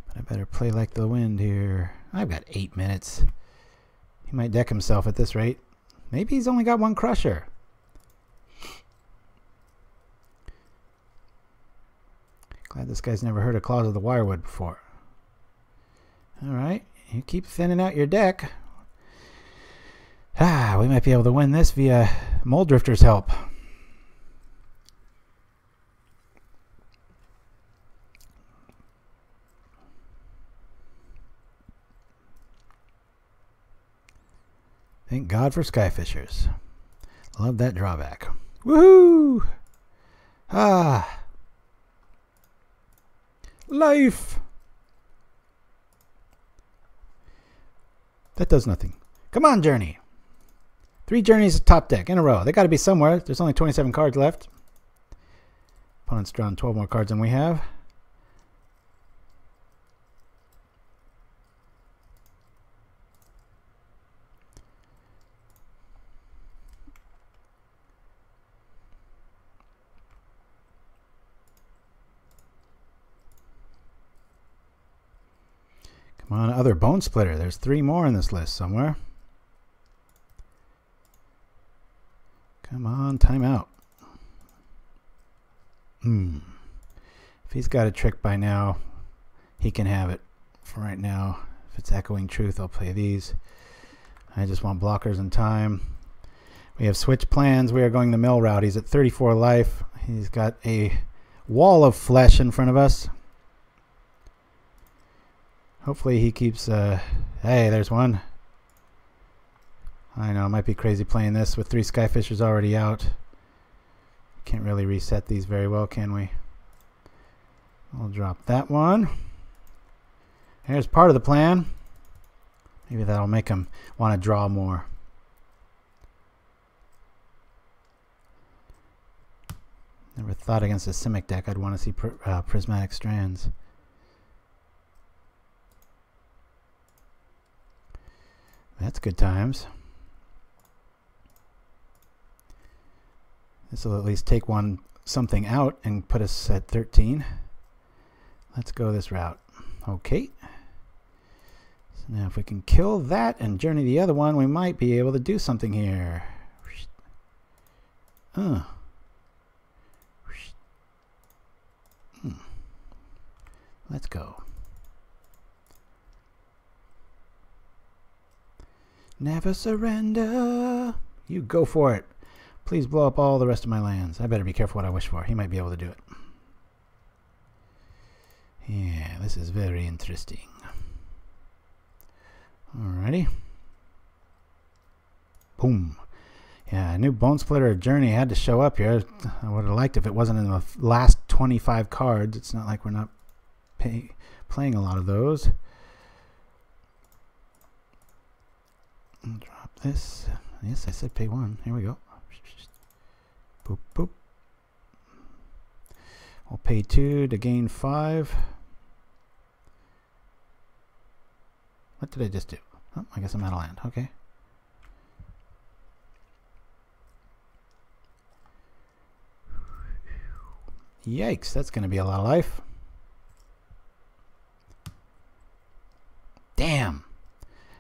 But I better play like the wind here. I've got 8 minutes. He might deck himself at this rate. Maybe he's only got one crusher. Glad this guy's never heard of Claws of the Wirewood before. Alright, you keep thinning out your deck. We might be able to win this via Moldrifter's help. Thank God for Skyfishers. Love that drawback. Woohoo! Life! That does nothing. Come on, Journey. 3 journeys top deck in a row. They got to be somewhere. There's only 27 cards left. Opponent's drawn 12 more cards than we have. Come on, other Bonesplitter. There's 3 more in this list somewhere. Come on, timeout. If he's got a trick by now, he can have it. For right now, if it's Echoing Truth, I'll play these. I just want blockers and time. We have switch plans. We are going the mill route. He's at 34 life. He's got a wall of flesh in front of us. Hopefully he keeps... hey, there's one. I know, it might be crazy playing this with 3 Skyfishers already out. Can't really reset these very well, can we? I'll drop that one. Here's part of the plan. Maybe that'll make him want to draw more. Never thought against a Simic deck I'd want to see Prismatic Strands. That's good times. This will at least take something out and put us at 13. Let's go this route. Okay. So now if we can kill that and journey the other one, we might be able to do something here. Let's go. Never surrender. You go for it. Please blow up all the rest of my lands. I better be careful what I wish for. He might be able to do it. Yeah, this is very interesting. Alrighty. Boom. Yeah, I knew Bonesplitter Journey had to show up here. I would have liked if it wasn't in the last 25 cards. It's not like we're not playing a lot of those. I'll drop this. Yes, I said pay 1. Here we go. Boop, boop. We'll pay 2 to gain 5. What did I just do? Oh, I guess I'm out of land. Okay. Yikes, that's going to be a lot of life. Damn.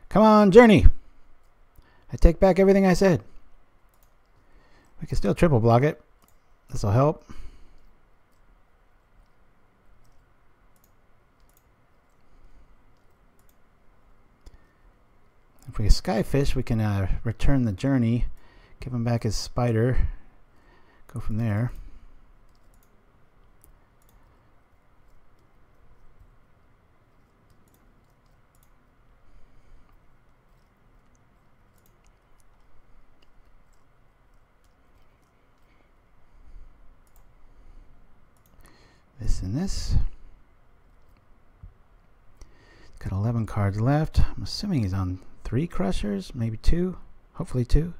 Come on, Journey. I take back everything I said. We can still triple block it. This will help. If we Skyfish, we can return the Journey, give him back his spider, go from there. This and this. He's got 11 cards left. I'm assuming he's on 3 crushers, maybe 2, hopefully 2.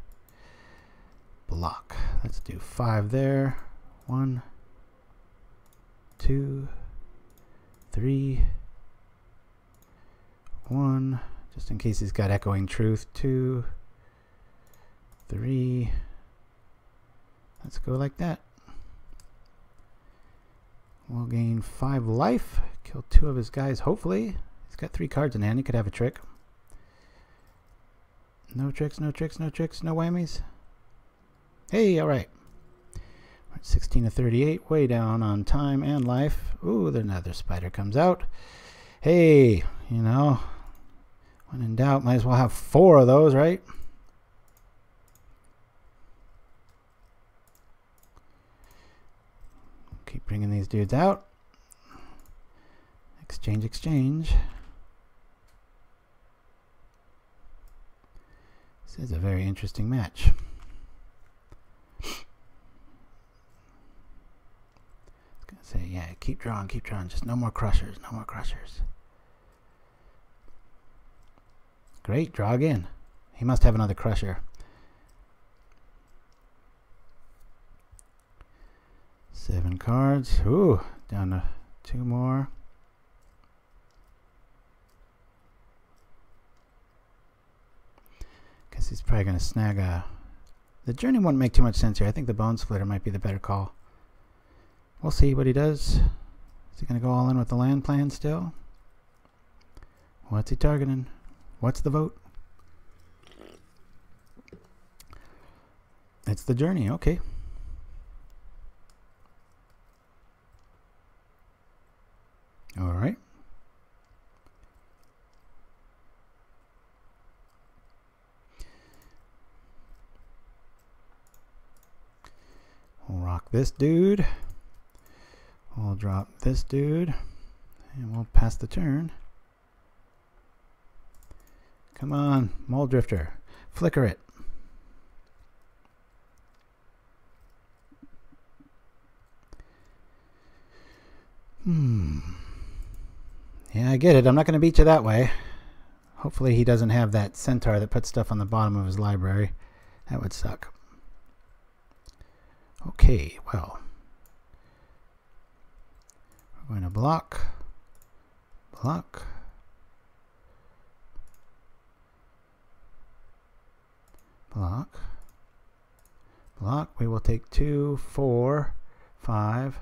Block. Let's do 5 there. 1, 2, 3, 1. Just in case he's got Echoing Truth. 2, 3. Let's go like that. We'll gain 5 life. Kill 2 of his guys, hopefully. He's got 3 cards in hand. He could have a trick. No tricks, no tricks, no tricks, no whammies. Hey, alright. We're at 16 to 38. Way down on time and life. Ooh, another spider comes out. Hey, you know, when in doubt, might as well have 4 of those, right? Keep bringing these dudes out. Exchange, exchange. This is a very interesting match. I was gonna say, yeah, keep drawing, just no more crushers, no more crushers. Great, draw again. He must have another crusher. 7 cards. Ooh, down to 2 more. Guess he's probably going to snag a... The Journey wouldn't make too much sense here. I think the Bonesplitter might be the better call. We'll see what he does. Is he going to go all in with the land plan still? What's he targeting? What's the vote? It's the Journey. Okay. All right. We'll rock this dude. We'll drop this dude. And we'll pass the turn. Come on, Mole Drifter. Flicker it. Yeah, I get it. I'm not going to beat you that way. Hopefully he doesn't have that centaur that puts stuff on the bottom of his library. That would suck. Okay, well. We're going to block. Block. Block. Block. We will take 2, 4, 5,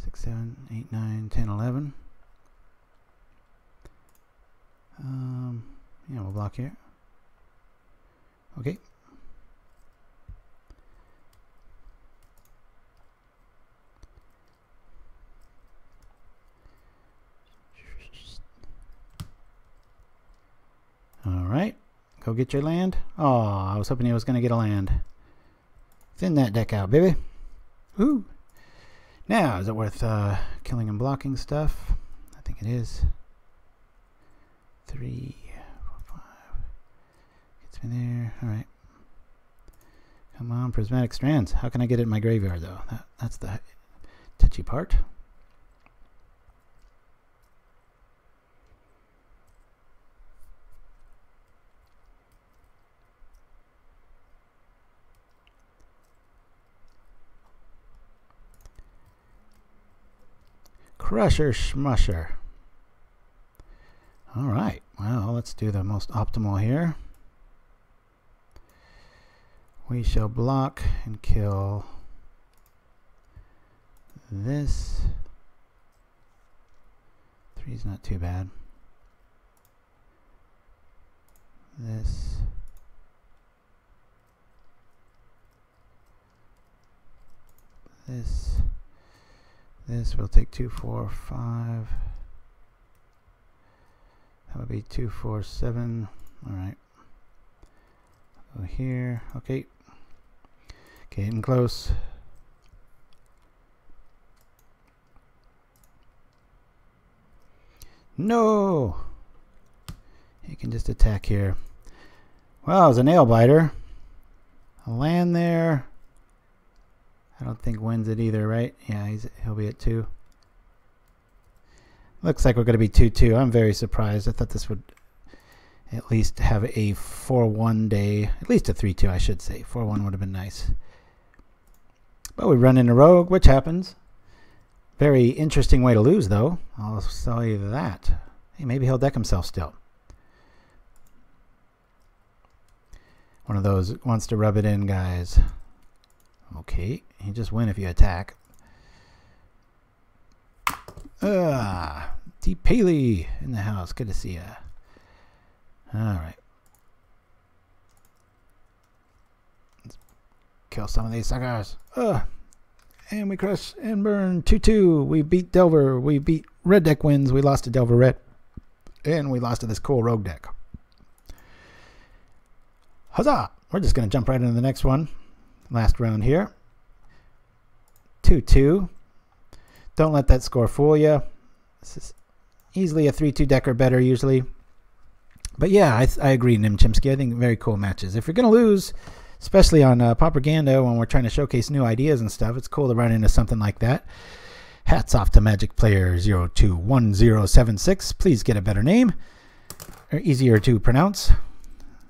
6, 7, 8, 9, 10, 11. Yeah, we'll block here. Okay. All right. Go get your land. Oh, I was hoping he was going to get a land. Thin that deck out, baby. Ooh. Now, is it worth killing and blocking stuff? I think it is. 3, 4, 5. Gets me there. All right. Come on, Prismatic Strands. How can I get it in my graveyard, though? That's the touchy part. Crusher Schmusher. All right. Well, let's do the most optimal here. We shall block and kill this. 3's not too bad. This. This will take 2, 4, 5. That would be 2, 4, 7. All right. Go here. Okay. Getting close. No! He can just attack here. Well, it was a nail biter. A land there. I don't think wins it either, right? Yeah, he'll be at 2. Looks like we're going to be 2-2. I'm very surprised. I thought this would at least have a 4-1 day. At least a 3-2, I should say. 4-1 would have been nice. But we run into Rogue, which happens. Very interesting way to lose, though. I'll tell you that. Hey, maybe he'll deck himself still. One of those wants to rub it in guys. Okay, you just win if you attack. Deep Paley in the house. Good to see ya. Alright. Let's kill some of these suckers. And we crush and burn 2-2. We beat Delver. We beat Red Deck wins. We lost to Delver Red. And we lost to this cool Rogue deck. Huzzah! We're just going to jump right into the next one. Last round here. 2-2. Don't let that score fool you. This is easily a 3-2 deck or better usually. But yeah, I agree, Nimchimsky. I think very cool matches. If you're going to lose, especially on Pauperganda when we're trying to showcase new ideas and stuff, it's cool to run into something like that. Hats off to Magic Player 021076. Please get a better name. Or easier to pronounce.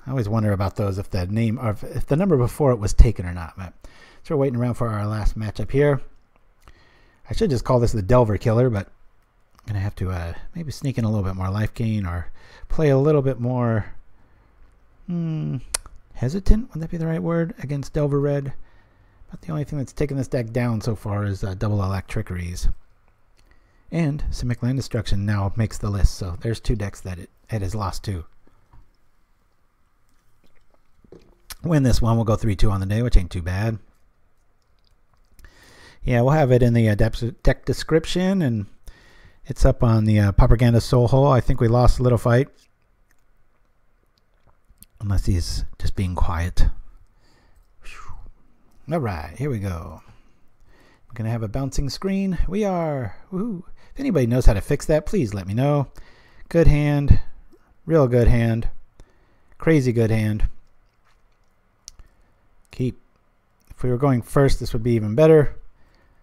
I always wonder about those if the name or if the number before it was taken or not. But so we're waiting around for our last matchup here. I should just call this the Delver Killer, but I'm gonna have to maybe sneak in a little bit more life gain or play a little bit more hesitant. Would that be the right word against Delver Red? But the only thing that's taken this deck down so far is double Electrickeries. And Simic Land Destruction now makes the list. So there's 2 decks that it has lost to. Win this one, we'll go 3-2 on the day, which ain't too bad. Yeah, we'll have it in the deck description, and it's up on the Pauperganda Soul Hole. I think we lost a little fight. Unless he's just being quiet. Alright, here we go. We're going to have a bouncing screen. We are. Woohoo. If anybody knows how to fix that, please let me know. Good hand. Real good hand. Crazy good hand. Keep. If we were going first, this would be even better.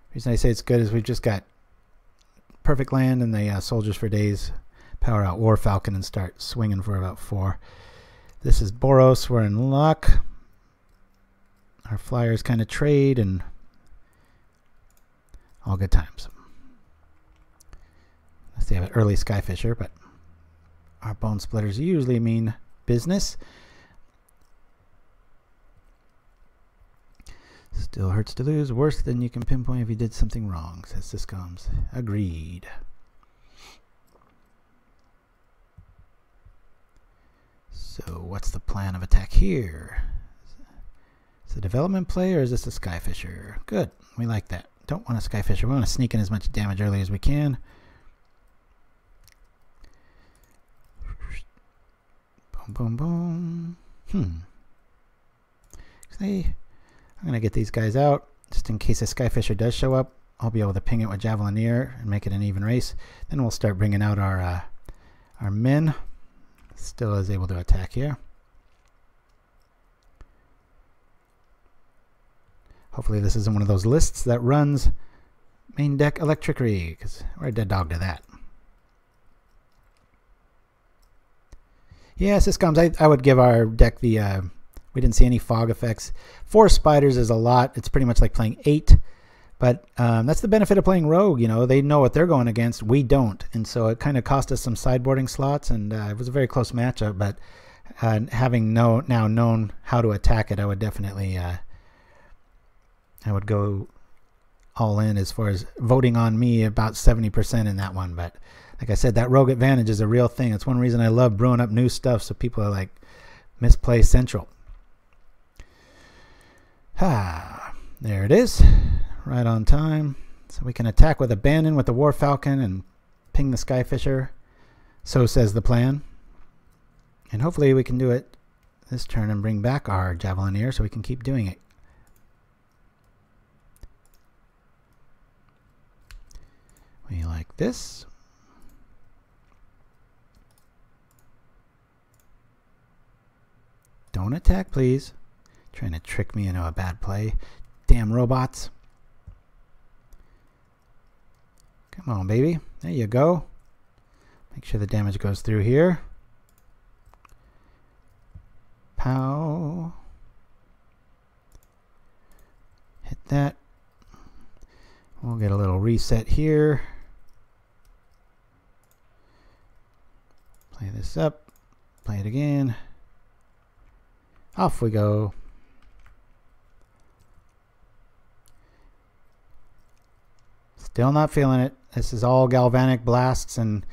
The reason I say it's good is we've just got perfect land and the Soldiers for Days. Power out War Falcon and start swinging for about 4. This is Boros. We're in luck. Our flyers kind of trade and all good times. Unless they have an early Skyfisher, but our Bonesplitters usually mean business. Still hurts to lose. Worse than you can pinpoint if you did something wrong, says Syscoms. Agreed. So what's the plan of attack here? Is it a development play or is this a Skyfisher? Good. We like that. Don't want a Skyfisher. We want to sneak in as much damage early as we can. Boom, boom, boom. I'm going to get these guys out just in case a Skyfisher does show up. I'll be able to ping it with Javelineer and make it an even race. Then we'll start bringing out our men. Still is able to attack here. Hopefully this isn't one of those lists that runs main deck Electricity, because we're a dead dog to that. Yeah, Syscoms, I would give our deck the, we didn't see any fog effects. 4 spiders is a lot. It's pretty much like playing 8. But that's the benefit of playing Rogue, you know. They know what they're going against. We don't. And so it kind of cost us some sideboarding slots, and it was a very close matchup. But having now known how to attack it, I would definitely, I would go all in as far as voting on me, about 70% in that one. But like I said, that Rogue advantage is a real thing. It's one reason I love brewing up new stuff, so people are like, misplay Central. There it is. Right on time. So we can attack with Abandon with the War Falcon and ping the Skyfisher. So says the plan. And hopefully we can do it this turn and bring back our Javelineer so we can keep doing it. We like this. Don't attack, please. Trying to trick me into a bad play. Damn robots. Come on, baby. There you go. Make sure the damage goes through here. Pow. Hit that. We'll get a little reset here. Play this up. Play it again. Off we go. Still not feeling it. This is all galvanic blasts and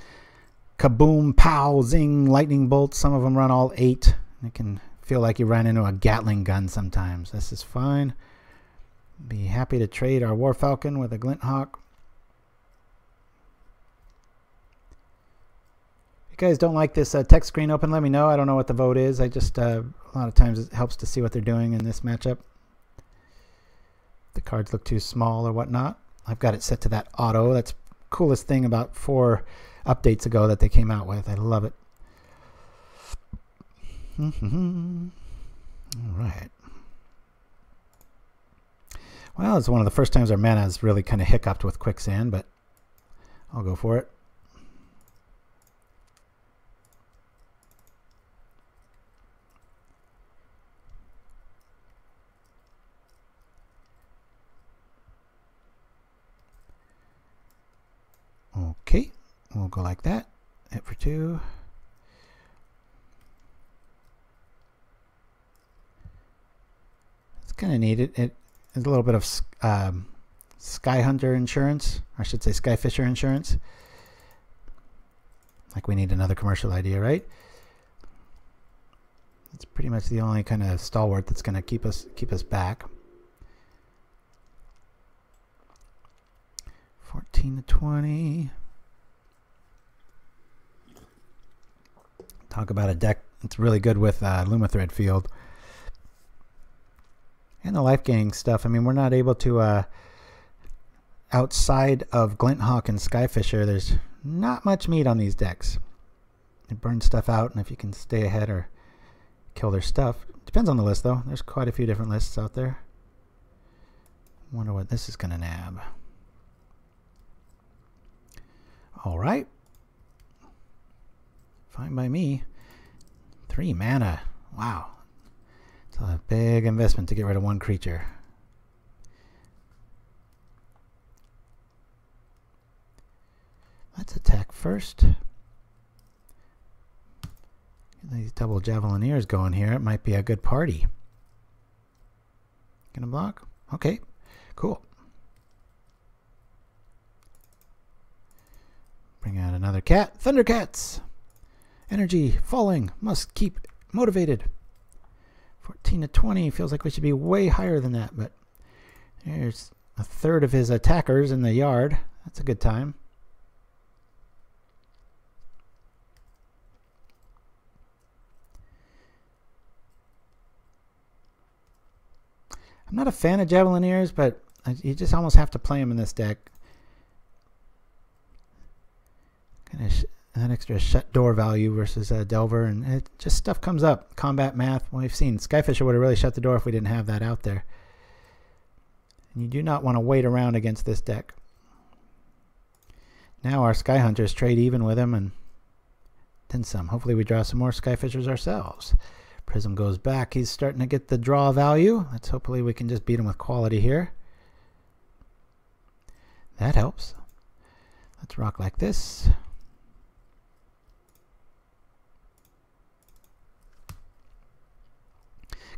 kaboom, pow, zing, lightning bolts. Some of them run all 8. It can feel like you ran into a Gatling gun sometimes. This is fine. Be happy to trade our War Falcon with a Glint Hawk. If you guys don't like this text screen open, let me know. I don't know what the vote is. I just, a lot of times it helps to see what they're doing in this matchup. The cards look too small or whatnot. I've got it set to that auto. That's the coolest thing about 4 updates ago that they came out with. I love it. All right. Well, it's one of the first times our mana has really kind of hiccuped with Quicksand, but I'll go for it. Okay, we'll go like that. Hit for 2. It's kind of needed. It is a little bit of Skyhunter insurance, or I should say Skyfisher insurance. Like we need another commercial idea, right? It's pretty much the only kind of stalwart that's going to keep us back. 14 to 20. Talk about a deck that's really good with Lumithread Field. And the life gaining stuff. I mean, we're not able to, outside of Glint Hawk and Skyfisher, there's not much meat on these decks. They burn stuff out, and if you can stay ahead or kill their stuff. Depends on the list, though. There's quite a few different lists out there. Wonder what this is going to nab. All right. Fine by me. 3 mana. Wow. It's a big investment to get rid of 1 creature. Let's attack first. Get these double Javelineers going here. It might be a good party. Gonna block? Okay. Cool. Bring out another cat. Thundercats! Energy falling. Must keep motivated. 14 to 20. Feels like we should be way higher than that, but there's a third of his attackers in the yard. That's a good time. I'm not a fan of Javelineers, but you just almost have to play them in this deck. Kind of an extra shut door value versus a Delver, and it just stuff comes up. Combat math. Well, we've seen Skyfisher would have really shut the door if we didn't have that out there. And you do not want to wait around against this deck. Now our Skyhunters trade even with him and then some. Hopefully we draw some more Skyfishers ourselves. Prism goes back. He's starting to get the draw value. Let's hopefully we can just beat him with quality here. That helps. Let's rock like this.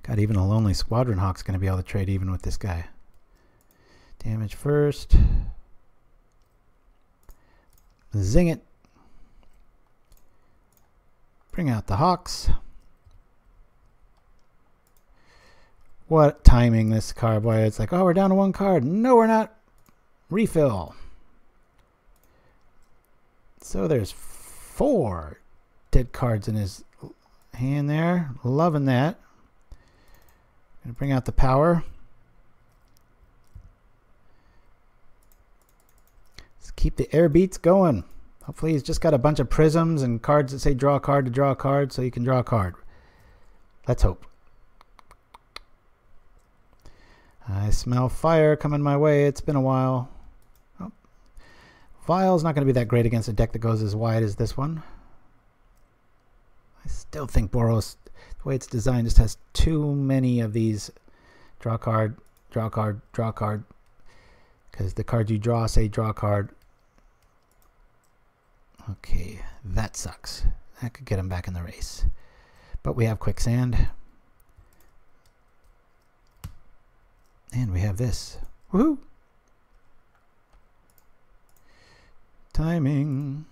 God, even a lonely Squadron Hawk's going to be able to trade even with this guy. Damage first. Zing it. Bring out the Hawks. What timing this card, boy. It's like, oh, we're down to one card. No, we're not. Refill. So there's 4 dead cards in his hand there. Loving that. Gonna bring out the power. Let's keep the air beats going. Hopefully he's just got a bunch of prisms and cards that say draw a card to draw a card, so you can draw a card. Let's hope. I smell fire coming my way. It's been a while. Oh. Vial's not going to be that great against a deck that goes as wide as this one. I still think Boros, the way it's designed, just has too many of these draw card, draw card, draw card. Because the cards you draw say draw card. Okay, that sucks. That could get him back in the race. But we have Quicksand. And we have this. Woohoo! Timing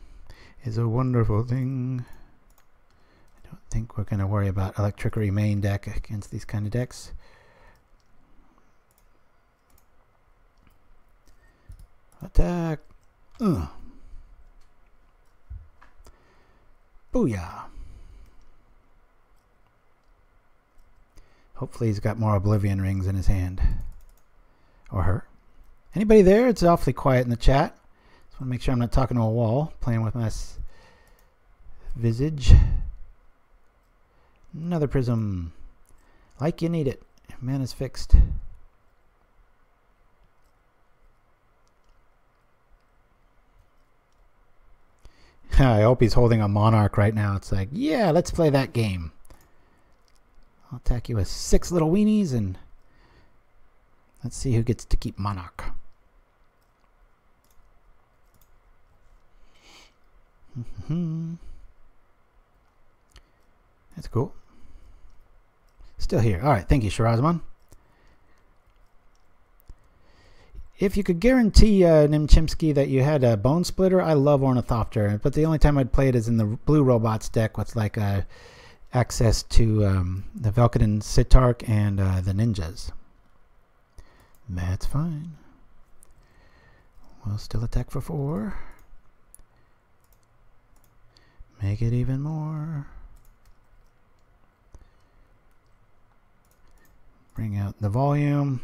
is a wonderful thing. I don't think we're going to worry about Electricity main deck against these kind of decks. Attack! Booyah! Hopefully he's got more Oblivion Rings in his hand. Or her. Anybody there? It's awfully quiet in the chat. Just want to make sure I'm not talking to a wall. Playing with my visage. Another prism. Like you need it. Mana's fixed. I hope he's holding a Monarch right now. It's like, yeah, let's play that game. I'll attack you with 6 little weenies and let's see who gets to keep Monarch. That's cool. Still here. All right. Thank you, Shirazman. If you could guarantee Nimchimsky that you had a Bonesplitter, I love Ornithopter, but the only time I'd play it is in the Blue Robots deck with like access to the Velkadin Sitark and the Ninjas. That's fine. We'll still attack for 4. Make it even more. Bring out the volume.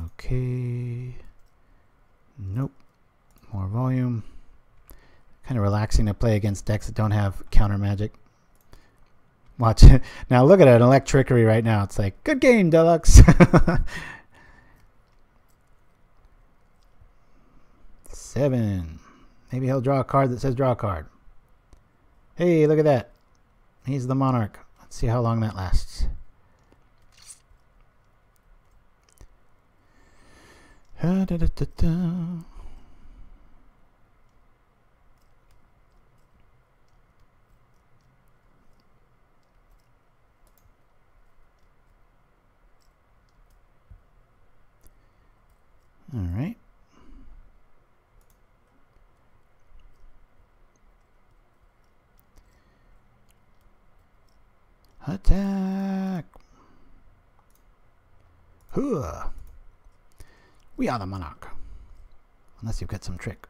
Okay. Nope. More volume. Kind of relaxing to play against decks that don't have counter magic. Watch it. Now look at it, Electricity right now. It's like, good game, Deluxe. 7. Maybe he'll draw a card that says draw a card. Hey, look at that. He's the Monarch. Let's see how long that lasts. Da, da, da, da, da. All right. Attack. Hooah. We are the Monarch. Unless you've got some trick.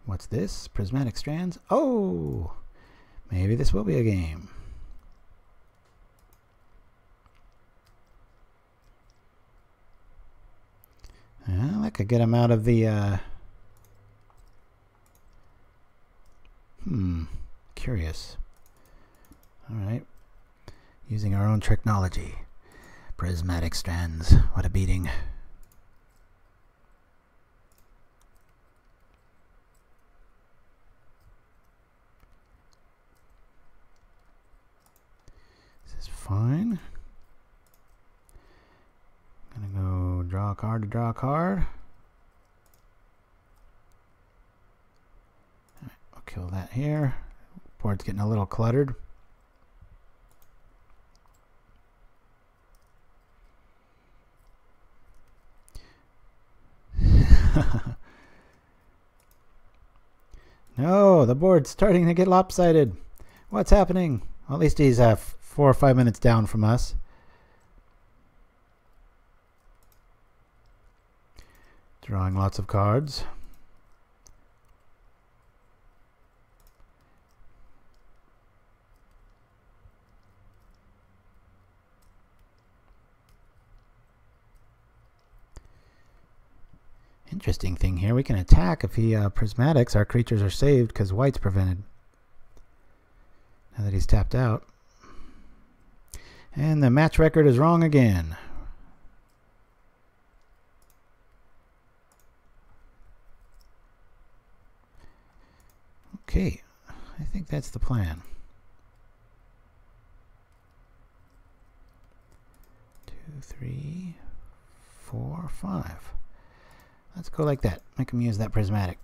What's this? Prismatic Strands? Oh! Maybe this will be a game. Well, I could get him out of the... Curious. Alright. Using our own technology. Prismatic Strands. What a beating. This is fine. I'm gonna go draw a card to draw a card. Alright, I'll kill that here. Board's getting a little cluttered. No, the board's starting to get lopsided. What's happening? Well, at least he's 4 or 5 minutes down from us. Drawing lots of cards. Interesting thing here, we can attack if he prismatics. Our creatures are saved because white's prevented. Now that he's tapped out. And the match record is wrong again. Okay, I think that's the plan. 2, 3, 4, 5. Let's go like that. Make him use that prismatic.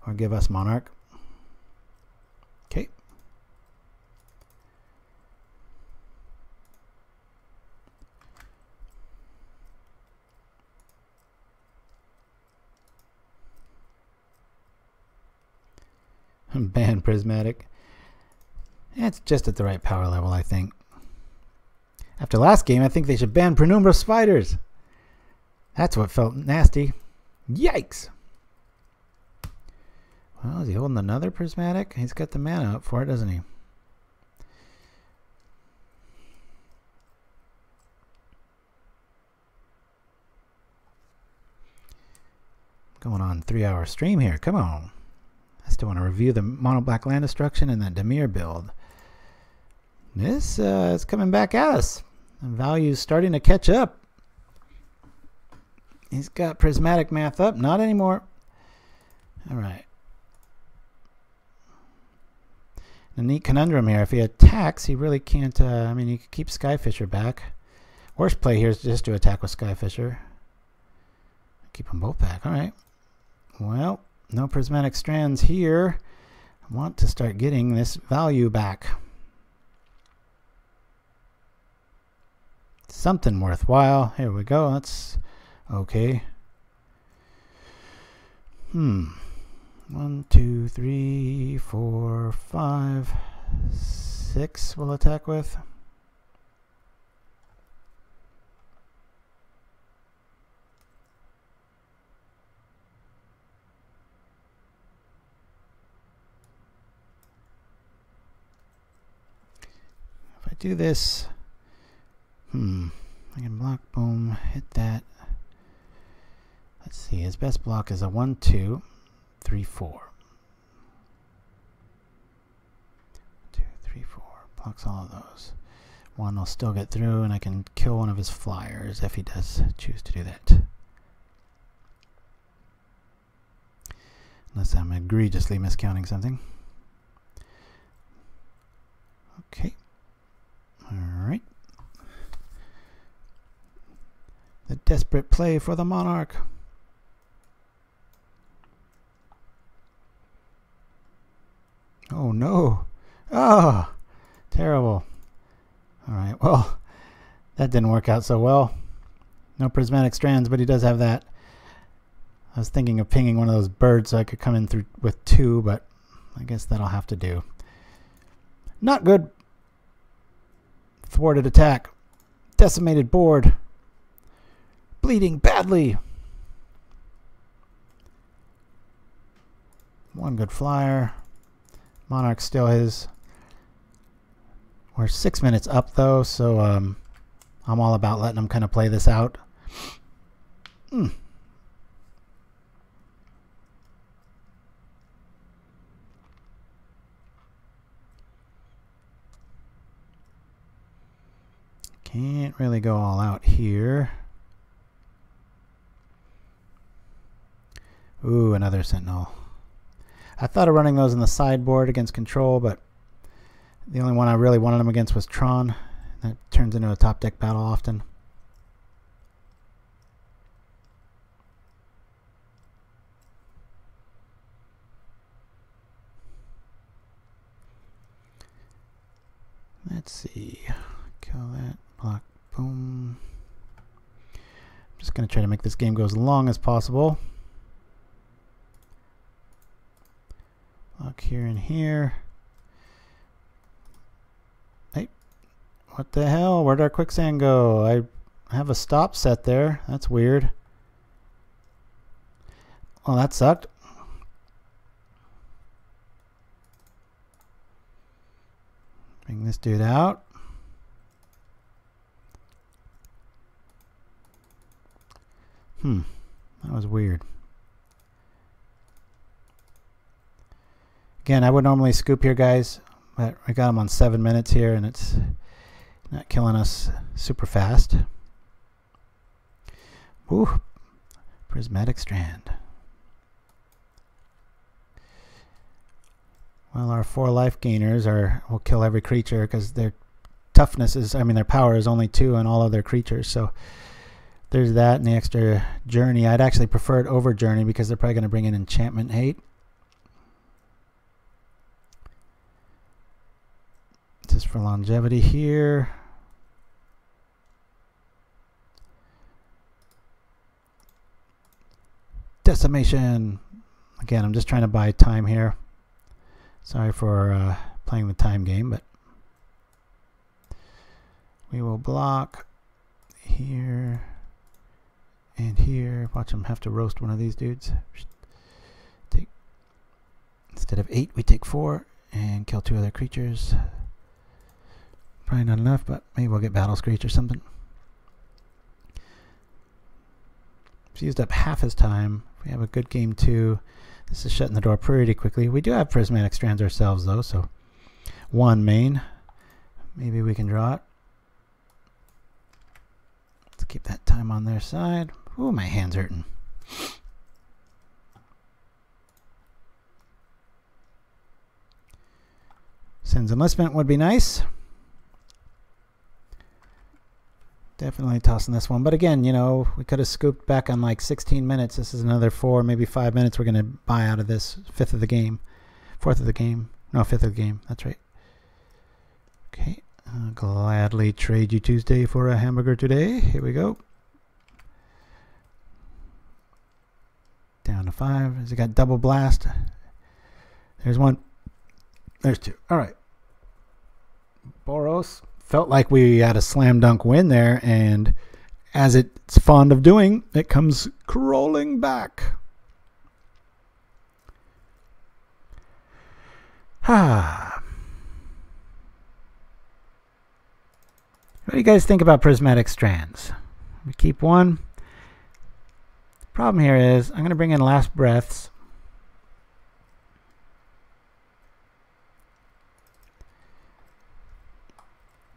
Or give us monarch. Okay. Ban prismatic. It's just at the right power level, I think. After last game, I think they should ban penumbra spiders. That's what felt nasty. Yikes! Well, is he holding another prismatic? He's got the mana up for it, doesn't he? Going on 3-hour stream here. Come on. I still want to review the mono black land destruction and that Dimir build. This is coming back at us. The value's starting to catch up. He's got prismatic math up. Not anymore. Alright. A neat conundrum here. If he attacks, he really can't... I mean, you could keep Skyfisher back. Worst play here is just to attack with Skyfisher. Keep them both back. Alright. Well, no prismatic strands here. I want to start getting this value back. Something worthwhile. Here we go. That's... okay. 1, 2, 3, 4, 5, 6 we'll attack with. If I do this, I can block, boom, hit that. Let's see, his best block is a 1, 2, 3, 4. 2, 3, 4. Blocks all of those. One will still get through, and I can kill one of his flyers if he does choose to do that. Unless I'm egregiously miscounting something. Okay. Alright. The desperate play for the monarch. Oh no. Oh, terrible. Alright, well, that didn't work out so well. No prismatic strands, but he does have that. I was thinking of pinging one of those birds so I could come in through with 2, but I guess that'll have to do. Not good. Thwarted attack. Decimated board. Bleeding badly. One good flyer. Monarch's still his. We're 6 minutes up though, so I'm all about letting him kind of play this out. Can't really go all out here. Ooh, another Sentinel. I thought of running those in the sideboard against control, but the only one I really wanted them against was Tron. That turns into a top deck battle often. Let's see. Kill that. Block. Boom. I'm just going to try to make this game go as long as possible. Block here and here. Hey. What the hell? Where'd our Quicksand go? I have a stop set there. That's weird. Oh, that sucked. Bring this dude out. That was weird. Again, I would normally scoop here, guys, but I got him on 7 minutes here, and it's not killing us super fast. Ooh, Prismatic Strand. Well, our 4 life gainers will kill every creature because their toughness is, their power is only 2 on all other creatures. So there's that, and the extra journey. I'd actually prefer it over journey because they're probably going to bring in enchantment hate. Just for longevity here. Decimation. Again, I'm just trying to buy time here. Sorry for playing the time game, but we will block here and here. Watch them have to roast one of these dudes. Instead of 8, we take 4 and kill 2 other creatures. Probably not enough, but maybe we'll get Battle Screech or something. He's used up half his time. If we have a good game 2, this is shutting the door pretty quickly. We do have Prismatic Strands ourselves, though, so 1 main. Maybe we can draw it. Let's keep that time on their side. Ooh, my hand's hurting. Cenn's Enlistment would be nice. Definitely tossing this one. But again, you know, we could have scooped back on like 16 minutes. This is another 4, maybe 5 minutes we're going to buy out of this. 5th of the game. 4th of the game. No, 5th of the game. That's right. Okay. I'll gladly trade you Tuesday for a hamburger today. Here we go. Down to 5. Has it got double blast? There's 1. There's 2. All right. Boros. Felt like we had a slam dunk win there, and as it's fond of doing, it comes crawling back. What do you guys think about Prismatic Strands? We keep 1. Problem here is I'm going to bring in Last Breaths.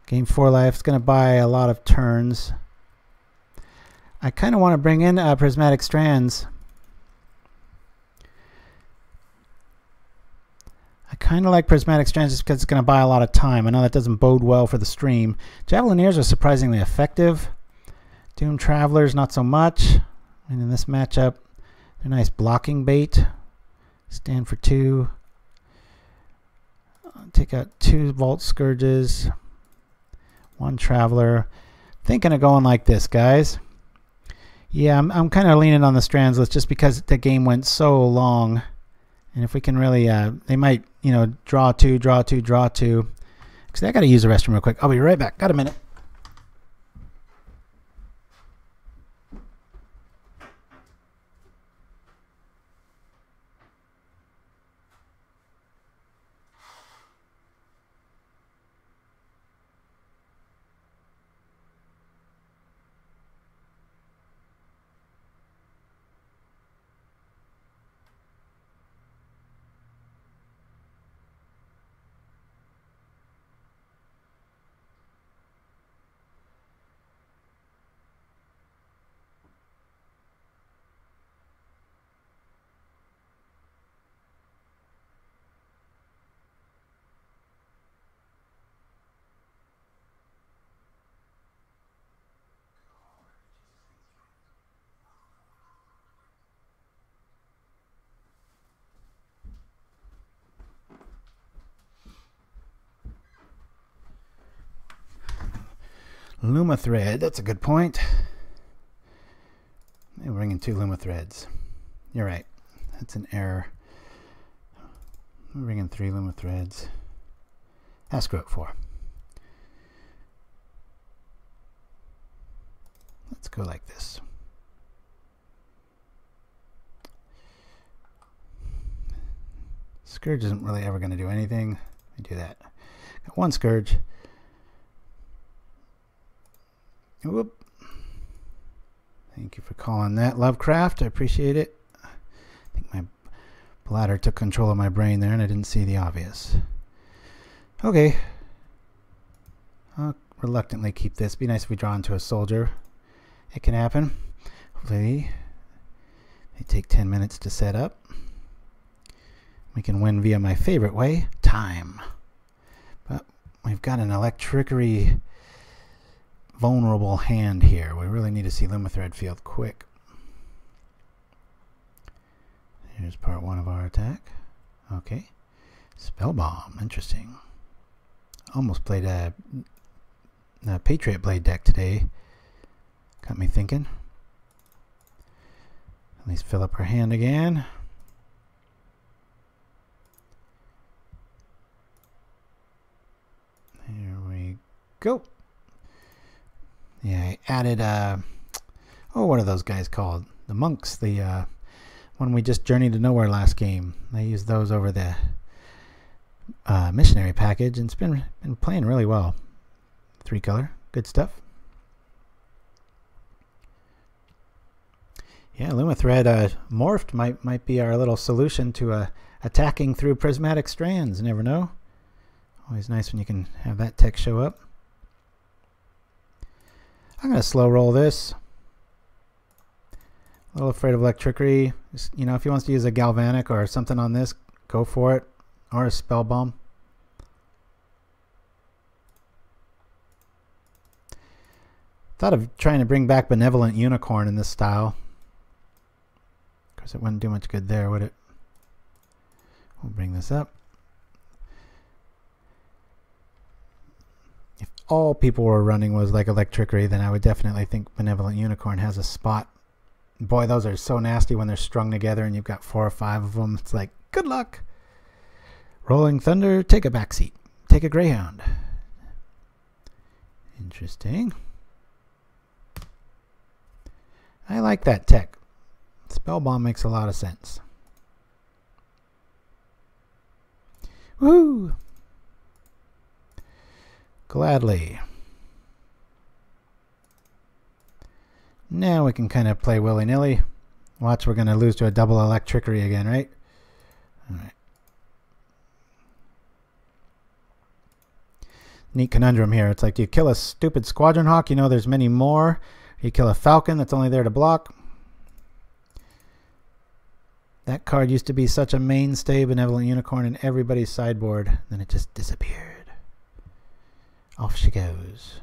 Gain 4 life. It's going to buy a lot of turns. I kind of want to bring in Prismatic Strands. I kind of like Prismatic Strands just because it's going to buy a lot of time. I know that doesn't bode well for the stream. Javelineers are surprisingly effective. Doom Travelers, not so much. And in this matchup, they're nice blocking bait. Stand for 2. Take out 2 Vault Skirges. 1 Traveler. Thinking of going like this, guys. Yeah, I'm kind of leaning on the Strands list just because the game went so long. And if we can really, they might, you know, draw 2, draw 2, draw 2. Actually, I got to use the restroom real quick. I'll be right back. Got a minute. Lumithread, that's a good point. We're bringing 2 Lumithreads. You're right. That's an error. We're bringing 3 Lumithreads. Screw it, 4. Let's go like this. Scourge isn't really ever going to do anything. Let me do that. Got 1 Scourge. Whoop. Thank you for calling that, Lovecraft. I appreciate it. I think my bladder took control of my brain there and I didn't see the obvious. Okay. I'll reluctantly keep this. Be nice if we draw into a soldier. It can happen. Hopefully they take 10 minutes to set up. We can win via my favorite way, time. But we've got an electricity vulnerable hand here. We really need to see Lumithread Field quick. Here's part 1 of our attack. Okay. Spell Bomb. Interesting. Almost played a Patriot Blade deck today. Got me thinking. At least fill up our hand again. Here we go. Yeah, I added, oh, what are those guys called? The monks, the one we just journeyed to nowhere last game. I used those over the missionary package, and it's been playing really well. 3 color, good stuff. Yeah, Lumithread morphed might be our little solution to attacking through Prismatic Strands. Never know. Always nice when you can have that tech show up. I'm going to slow roll this. A little afraid of electricity. Just, you know, if he wants to use a galvanic or something on this, go for it. Or a spell bomb. Thought of trying to bring back Benevolent Unicorn in this style. Of course, it wouldn't do much good there, would it? We'll bring this up. If all people were running was like electricity, then I would definitely think Benevolent Unicorn has a spot. Boy, those are so nasty when they're strung together and you've got 4 or 5 of them. It's like, good luck. Rolling Thunder, take a backseat. Take a Greyhound. Interesting. I like that tech. Spell Bomb makes a lot of sense. Woo! Gladly. Now we can kind of play willy-nilly. Watch, we're going to lose to a double electricity again, right? All right. Neat conundrum here. It's like, do you kill a stupid Squadron Hawk? You know there's many more. You kill a Falcon that's only there to block. That card used to be such a mainstay, Benevolent Unicorn, in everybody's sideboard. Then it just disappeared. Off she goes.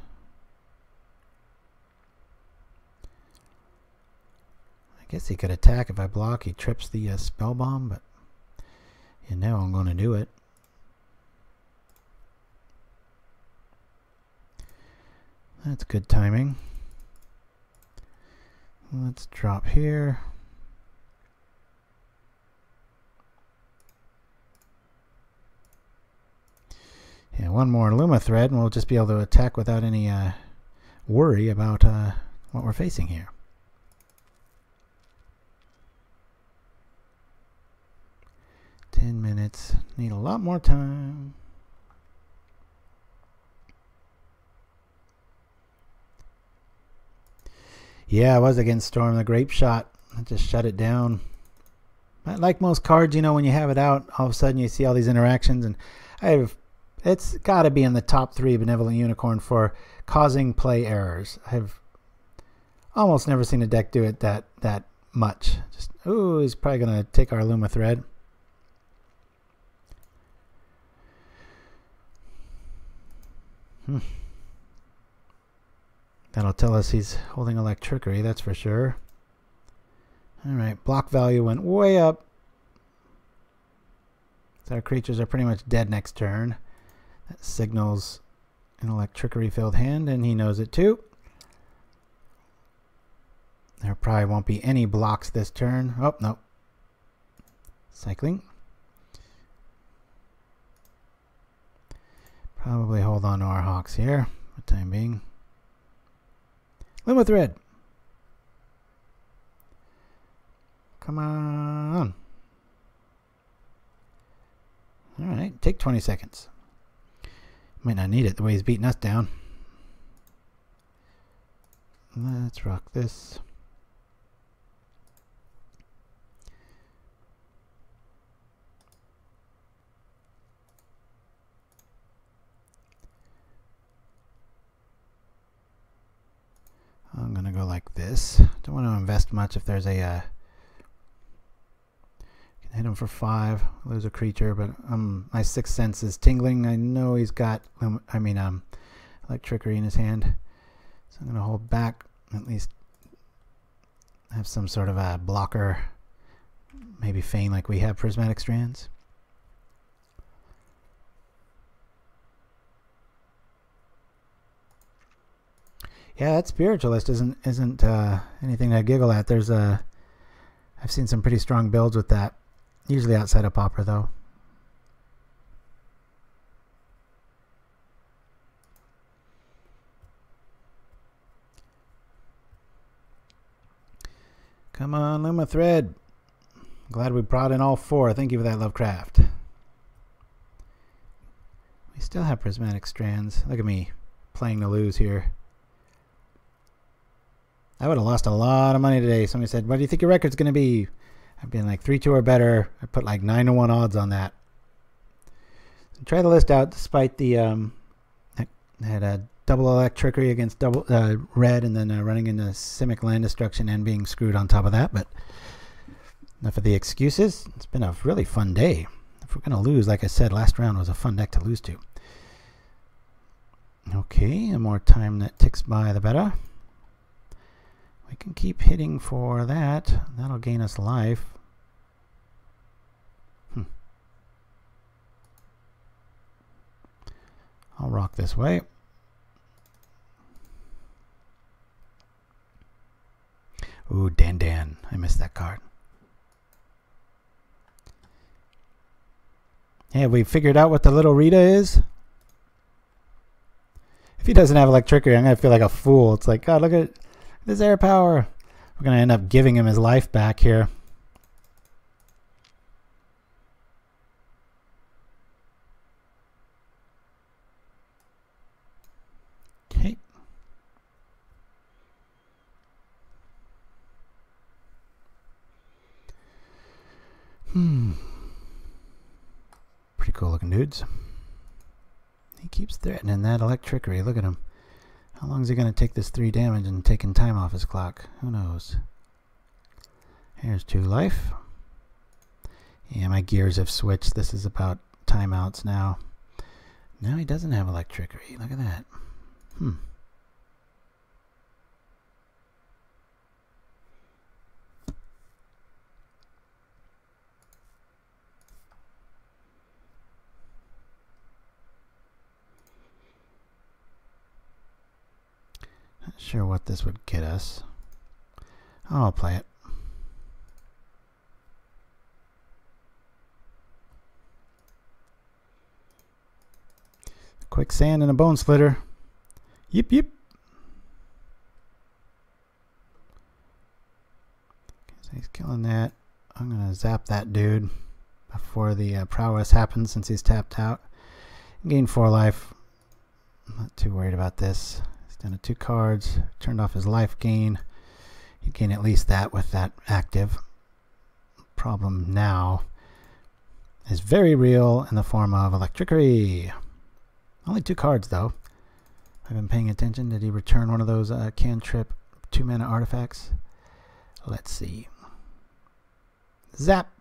I guess he could attack if I block. He trips the spell bomb, but you know I'm going to do it. That's good timing. Let's drop here. Yeah, one more Lumithread and we'll just be able to attack without any worry about what we're facing here. Minutes. Need a lot more time. Yeah, I was against Storm the Grape Shot. I just shut it down. But like most cards, you know, when you have it out, all of a sudden you see all these interactions, and it's got to be in the top 3 Benevolent Unicorn for causing play errors. I've almost never seen a deck do it that much. Just, ooh, he's probably going to take our Lumithread. That'll tell us he's holding electricity, that's for sure. Alright, block value went way up. So our creatures are pretty much dead next turn. That signals an electricity-filled hand, and he knows it too. There probably won't be any blocks this turn. Oh, no. Cycling. Probably hold on to our Hawks here for the time being. Lumithread. Come on. Alright, take 20 seconds. Might not need it the way he's beating us down. Let's rock this. I'm gonna go like this. Don't want to invest much if there's a can hit him for 5, lose a creature, but my sixth sense is tingling. I know he's got electricity in his hand, so I'm gonna hold back, at least have some sort of a blocker, maybe feign like we have Prismatic Strands. Yeah, that Spiritualist isn't anything to giggle at. There's I've seen some pretty strong builds with that, usually outside of Pauper though. Come on, Lumithread. Glad we brought in all 4. Thank you for that, Lovecraft. We still have Prismatic Strands. Look at me playing to lose here. I would have lost a lot of money today. Somebody said, what do you think your record's going to be? I've been like 3-2 or better. I put like 9-1 odds on that. Try the list out despite the I had a double electricity against double red, and then running into Simic land destruction and being screwed on top of that. But enough of the excuses. It's been a really fun day. If we're going to lose, like I said, last round was a fun deck to lose to. Okay, the more time that ticks by, the better. We can keep hitting for that. That'll gain us life. I'll rock this way. Ooh, Dan. I missed that card. Hey, have we figured out what the little Rita is? If he doesn't have electricity, I'm going to feel like a fool. It's like, God, look at this air power. We're going to end up giving him his life back here. Okay. Pretty cool looking dudes. He keeps threatening that electricity. Look at him. How long is he going to take this 3 damage and taking time off his clock? Who knows? Here's 2 life. Yeah, my gears have switched. This is about timeouts now. Now he doesn't have electricity. Look at that. Not sure what this would get us. I'll play it. Quicksand and a Bonesplitter. Yip. So he's killing that. I'm going to zap that dude before the prowess happens, since he's tapped out. Gain 4 life. I'm not too worried about this. He's down to 2 cards. Turned off his life gain. He'd gain at least that with that active. Problem now is very real in the form of electricity. Only 2 cards though. I've been paying attention. Did he return one of those cantrip 2-mana artifacts? Let's see. Zap.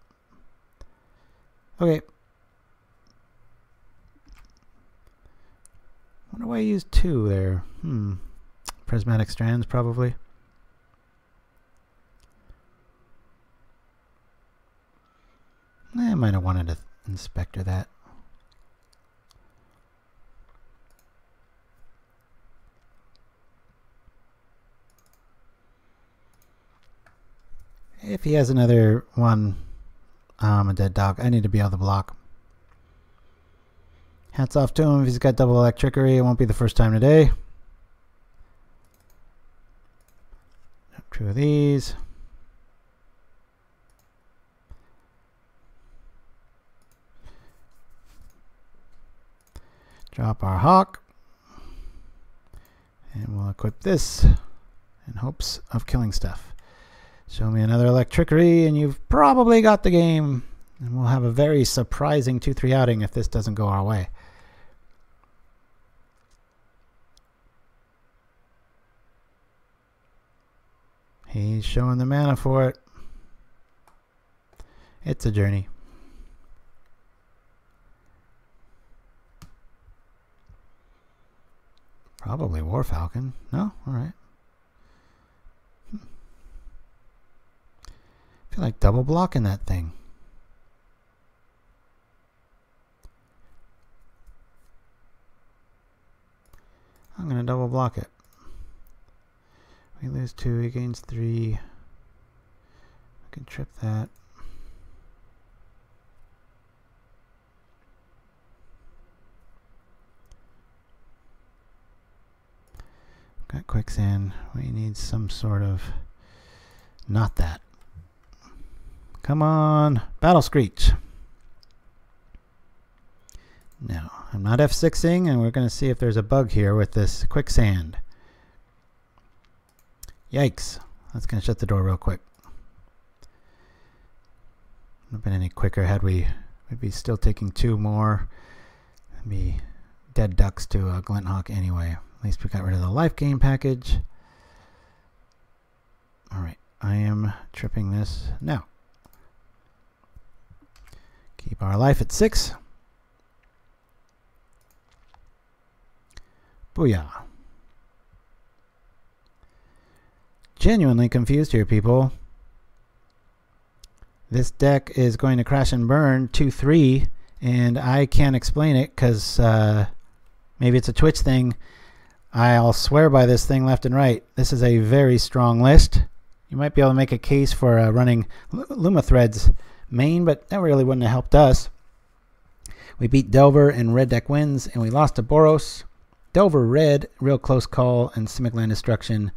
Okay. Wonder why I used 2 there. Prismatic Strands probably. I might have wanted to Inspector that. If he has another one, I'm a dead dog. I need to be able to block. Hats off to him if he's got double electrickery. It won't be the first time today. 2 of these. Drop our Hawk. And we'll equip this in hopes of killing stuff. Show me another electrickery and you've probably got the game. And we'll have a very surprising 2-3 outing if this doesn't go our way. He's showing the mana for it. It's a journey. Probably War Falcon. No? Alright. I feel like double blocking that thing. I'm going to double block it. We lose 2, he gains 3. I can trip that. Got Quicksand. We need some sort of... Not that. Come on. Battle Screech. No, I'm not F6ing, and we're going to see if there's a bug here with this Quicksand. Yikes. That's going to shut the door real quick. Wouldn't have been any quicker had we'd be still taking 2 more. It'd be dead ducks to a Glint Hawk anyway. At least we got rid of the life gain package. Alright, I am tripping this now. Keep our life at 6. Booyah. Genuinely confused here, people. This deck is going to crash and burn 2-3, and I can't explain it because maybe it's a Twitch thing. I'll swear by this thing left and right. This is a very strong list. You might be able to make a case for running Lumithread's main, but that really wouldn't have helped us. We beat Delver and Red Deck wins, and we lost to Boros. Delver Red, real close call, and Simic Land Destruction.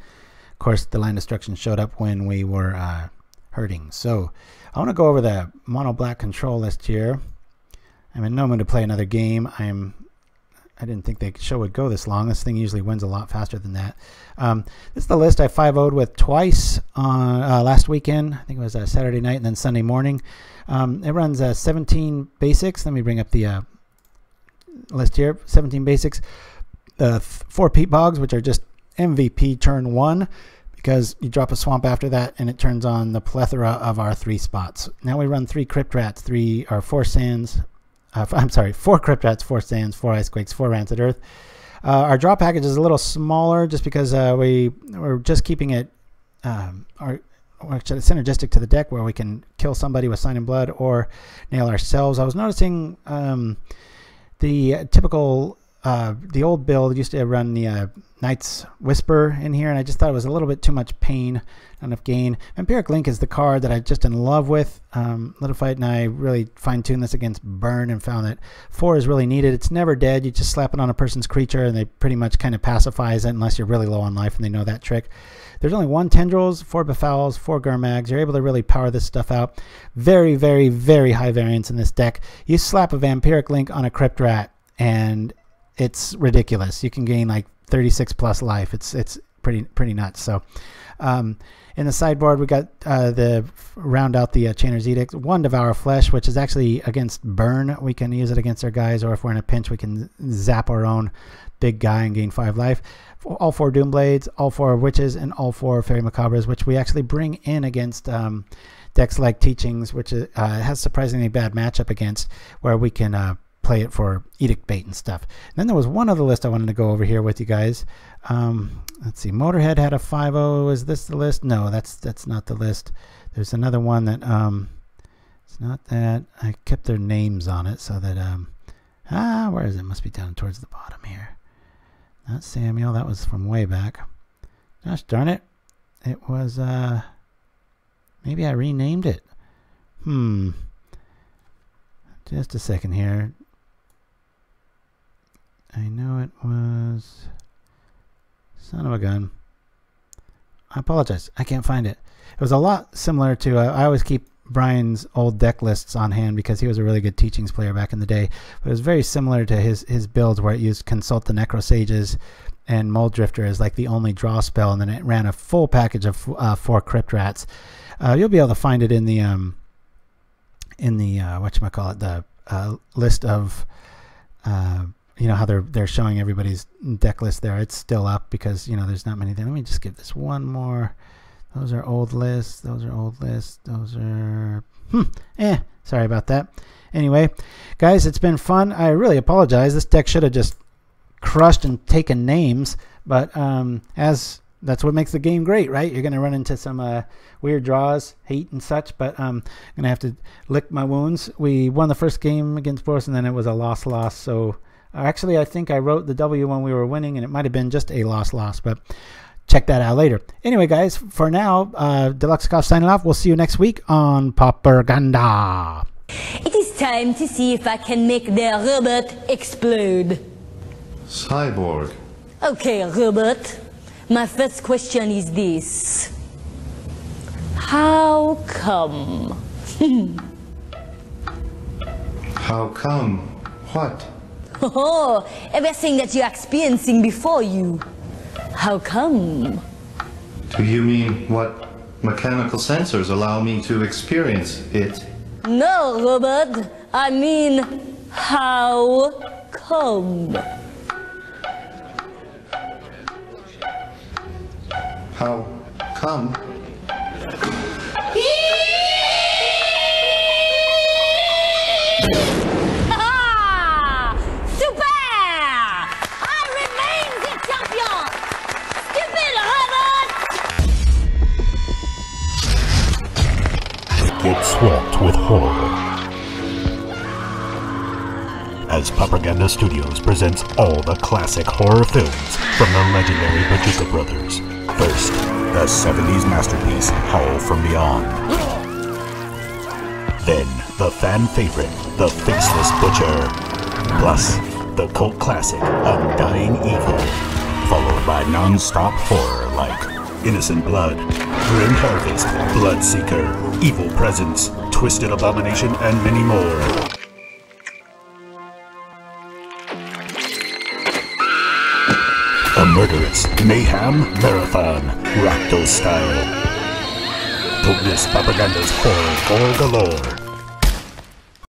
Of course, the Land Destruction showed up when we were hurting. So I want to go over the mono black control list here. I'm in no mood to play another game. I didn't think the show would go this long. This thing usually wins a lot faster than that. This is the list I 5-0'd with twice on last weekend. I think it was Saturday night and then Sunday morning. It runs 17 basics. Let me bring up the list here. 17 basics. 4 peat bogs, which are just MVP turn 1, because you drop a swamp after that and it turns on the plethora of our 3 spots. Now we run 3 Crypt Rats, 4 Sands. I'm sorry, 4 Crypt Rats, 4 Sands, 4 Ice Quakes, 4 Rancid Earth. Our draw package is a little smaller just because we're just keeping it synergistic to the deck, where we can kill somebody with Sign in Blood or nail ourselves. I was noticing the typical the old build used to run the Knight's Whisper in here, and I just thought it was a little bit too much pain, not enough gain. Vampiric Link is the card that I'm just in love with. Little Fight and I really fine-tuned this against Burn and found that 4 is really needed. It's never dead. You just slap it on a person's creature and they pretty much kind of pacifies it unless you're really low on life and they know that trick. There's only 1 Tendrils, 4 Befouls, 4 Gurmags. You're able to really power this stuff out. Very, very, very high variance in this deck. You slap a Vampiric Link on a Crypt Rat and it's ridiculous. You can gain like 36 plus life. It's pretty nuts. So in the sideboard, we got the round out the Chainer's Edict. 1 Devour Flesh, which is actually against Burn. We can use it against our guys, or if we're in a pinch, we can zap our own big guy and gain 5 life. All 4 Doomblades, all 4 Witches, and all 4 Faerie Macabres, which we actually bring in against decks like Teachings, which has surprisingly bad matchup against, where we can play it for Edict Bait and stuff. And then there was one other list I wanted to go over here with you guys. Let's see, Motorhead had a 5-0. Is this the list? No, that's not the list. There's another one that it's not that. I kept their names on it so that where is it? Must be down towards the bottom here. Not Samuel, that was from way back. Gosh darn it. It was Maybe I renamed it. Just a second here. I know it was... Son of a gun. I apologize. I can't find it. It was a lot similar to... I always keep Brian's old deck lists on hand because he was a really good teachings player back in the day. But it was very similar to his builds where it used Consult the Necrosages and Mold Drifter as like the only draw spell, and then it ran a full package of 4 Crypt Rats. You'll be able to find it in the whatchamacallit, the list of you know how they're showing everybody's deck list there. It's still up because you know there's not many there. Let me just give this one more. Those are old lists. Those are old lists. Those are sorry about that. Anyway, guys, it's been fun. I really apologize. This deck should have just crushed and taken names, but as that's what makes the game great, right? You're going to run into some weird draws, hate and such, but I'm going to have to lick my wounds. We won the first game against Boris, and then it was a loss. So actually, I think I wrote the W when we were winning, and it might have been just a loss, but check that out later. Anyway, guys, for now, Deluxe Cough signing off. We'll see you next week on Pauperganda. It is time to see if I can make their robot explode. Cyborg. Okay, robot. My first question is this. How come? How come? What? Oh, everything that you're experiencing before you. How come? Do you mean what mechanical sensors allow me to experience it? No, robot. I mean, how come? How come? Ha! Super! I remain the champion! Stupid robot! Get swamped with horror. As Pauperganda Studios presents all the classic horror films from the legendary Bajuka Brothers. First, the 70s masterpiece, Howl from Beyond. Then, the fan favorite, The Faceless Butcher. Plus, the cult classic, Undying Evil. Followed by non-stop horror like Innocent Blood, Grim Harvest, Bloodseeker, Evil Presence, Twisted Abomination, and many more. A murderous mayhem marathon, Racto style. Don't miss Pauperganda's horror galore.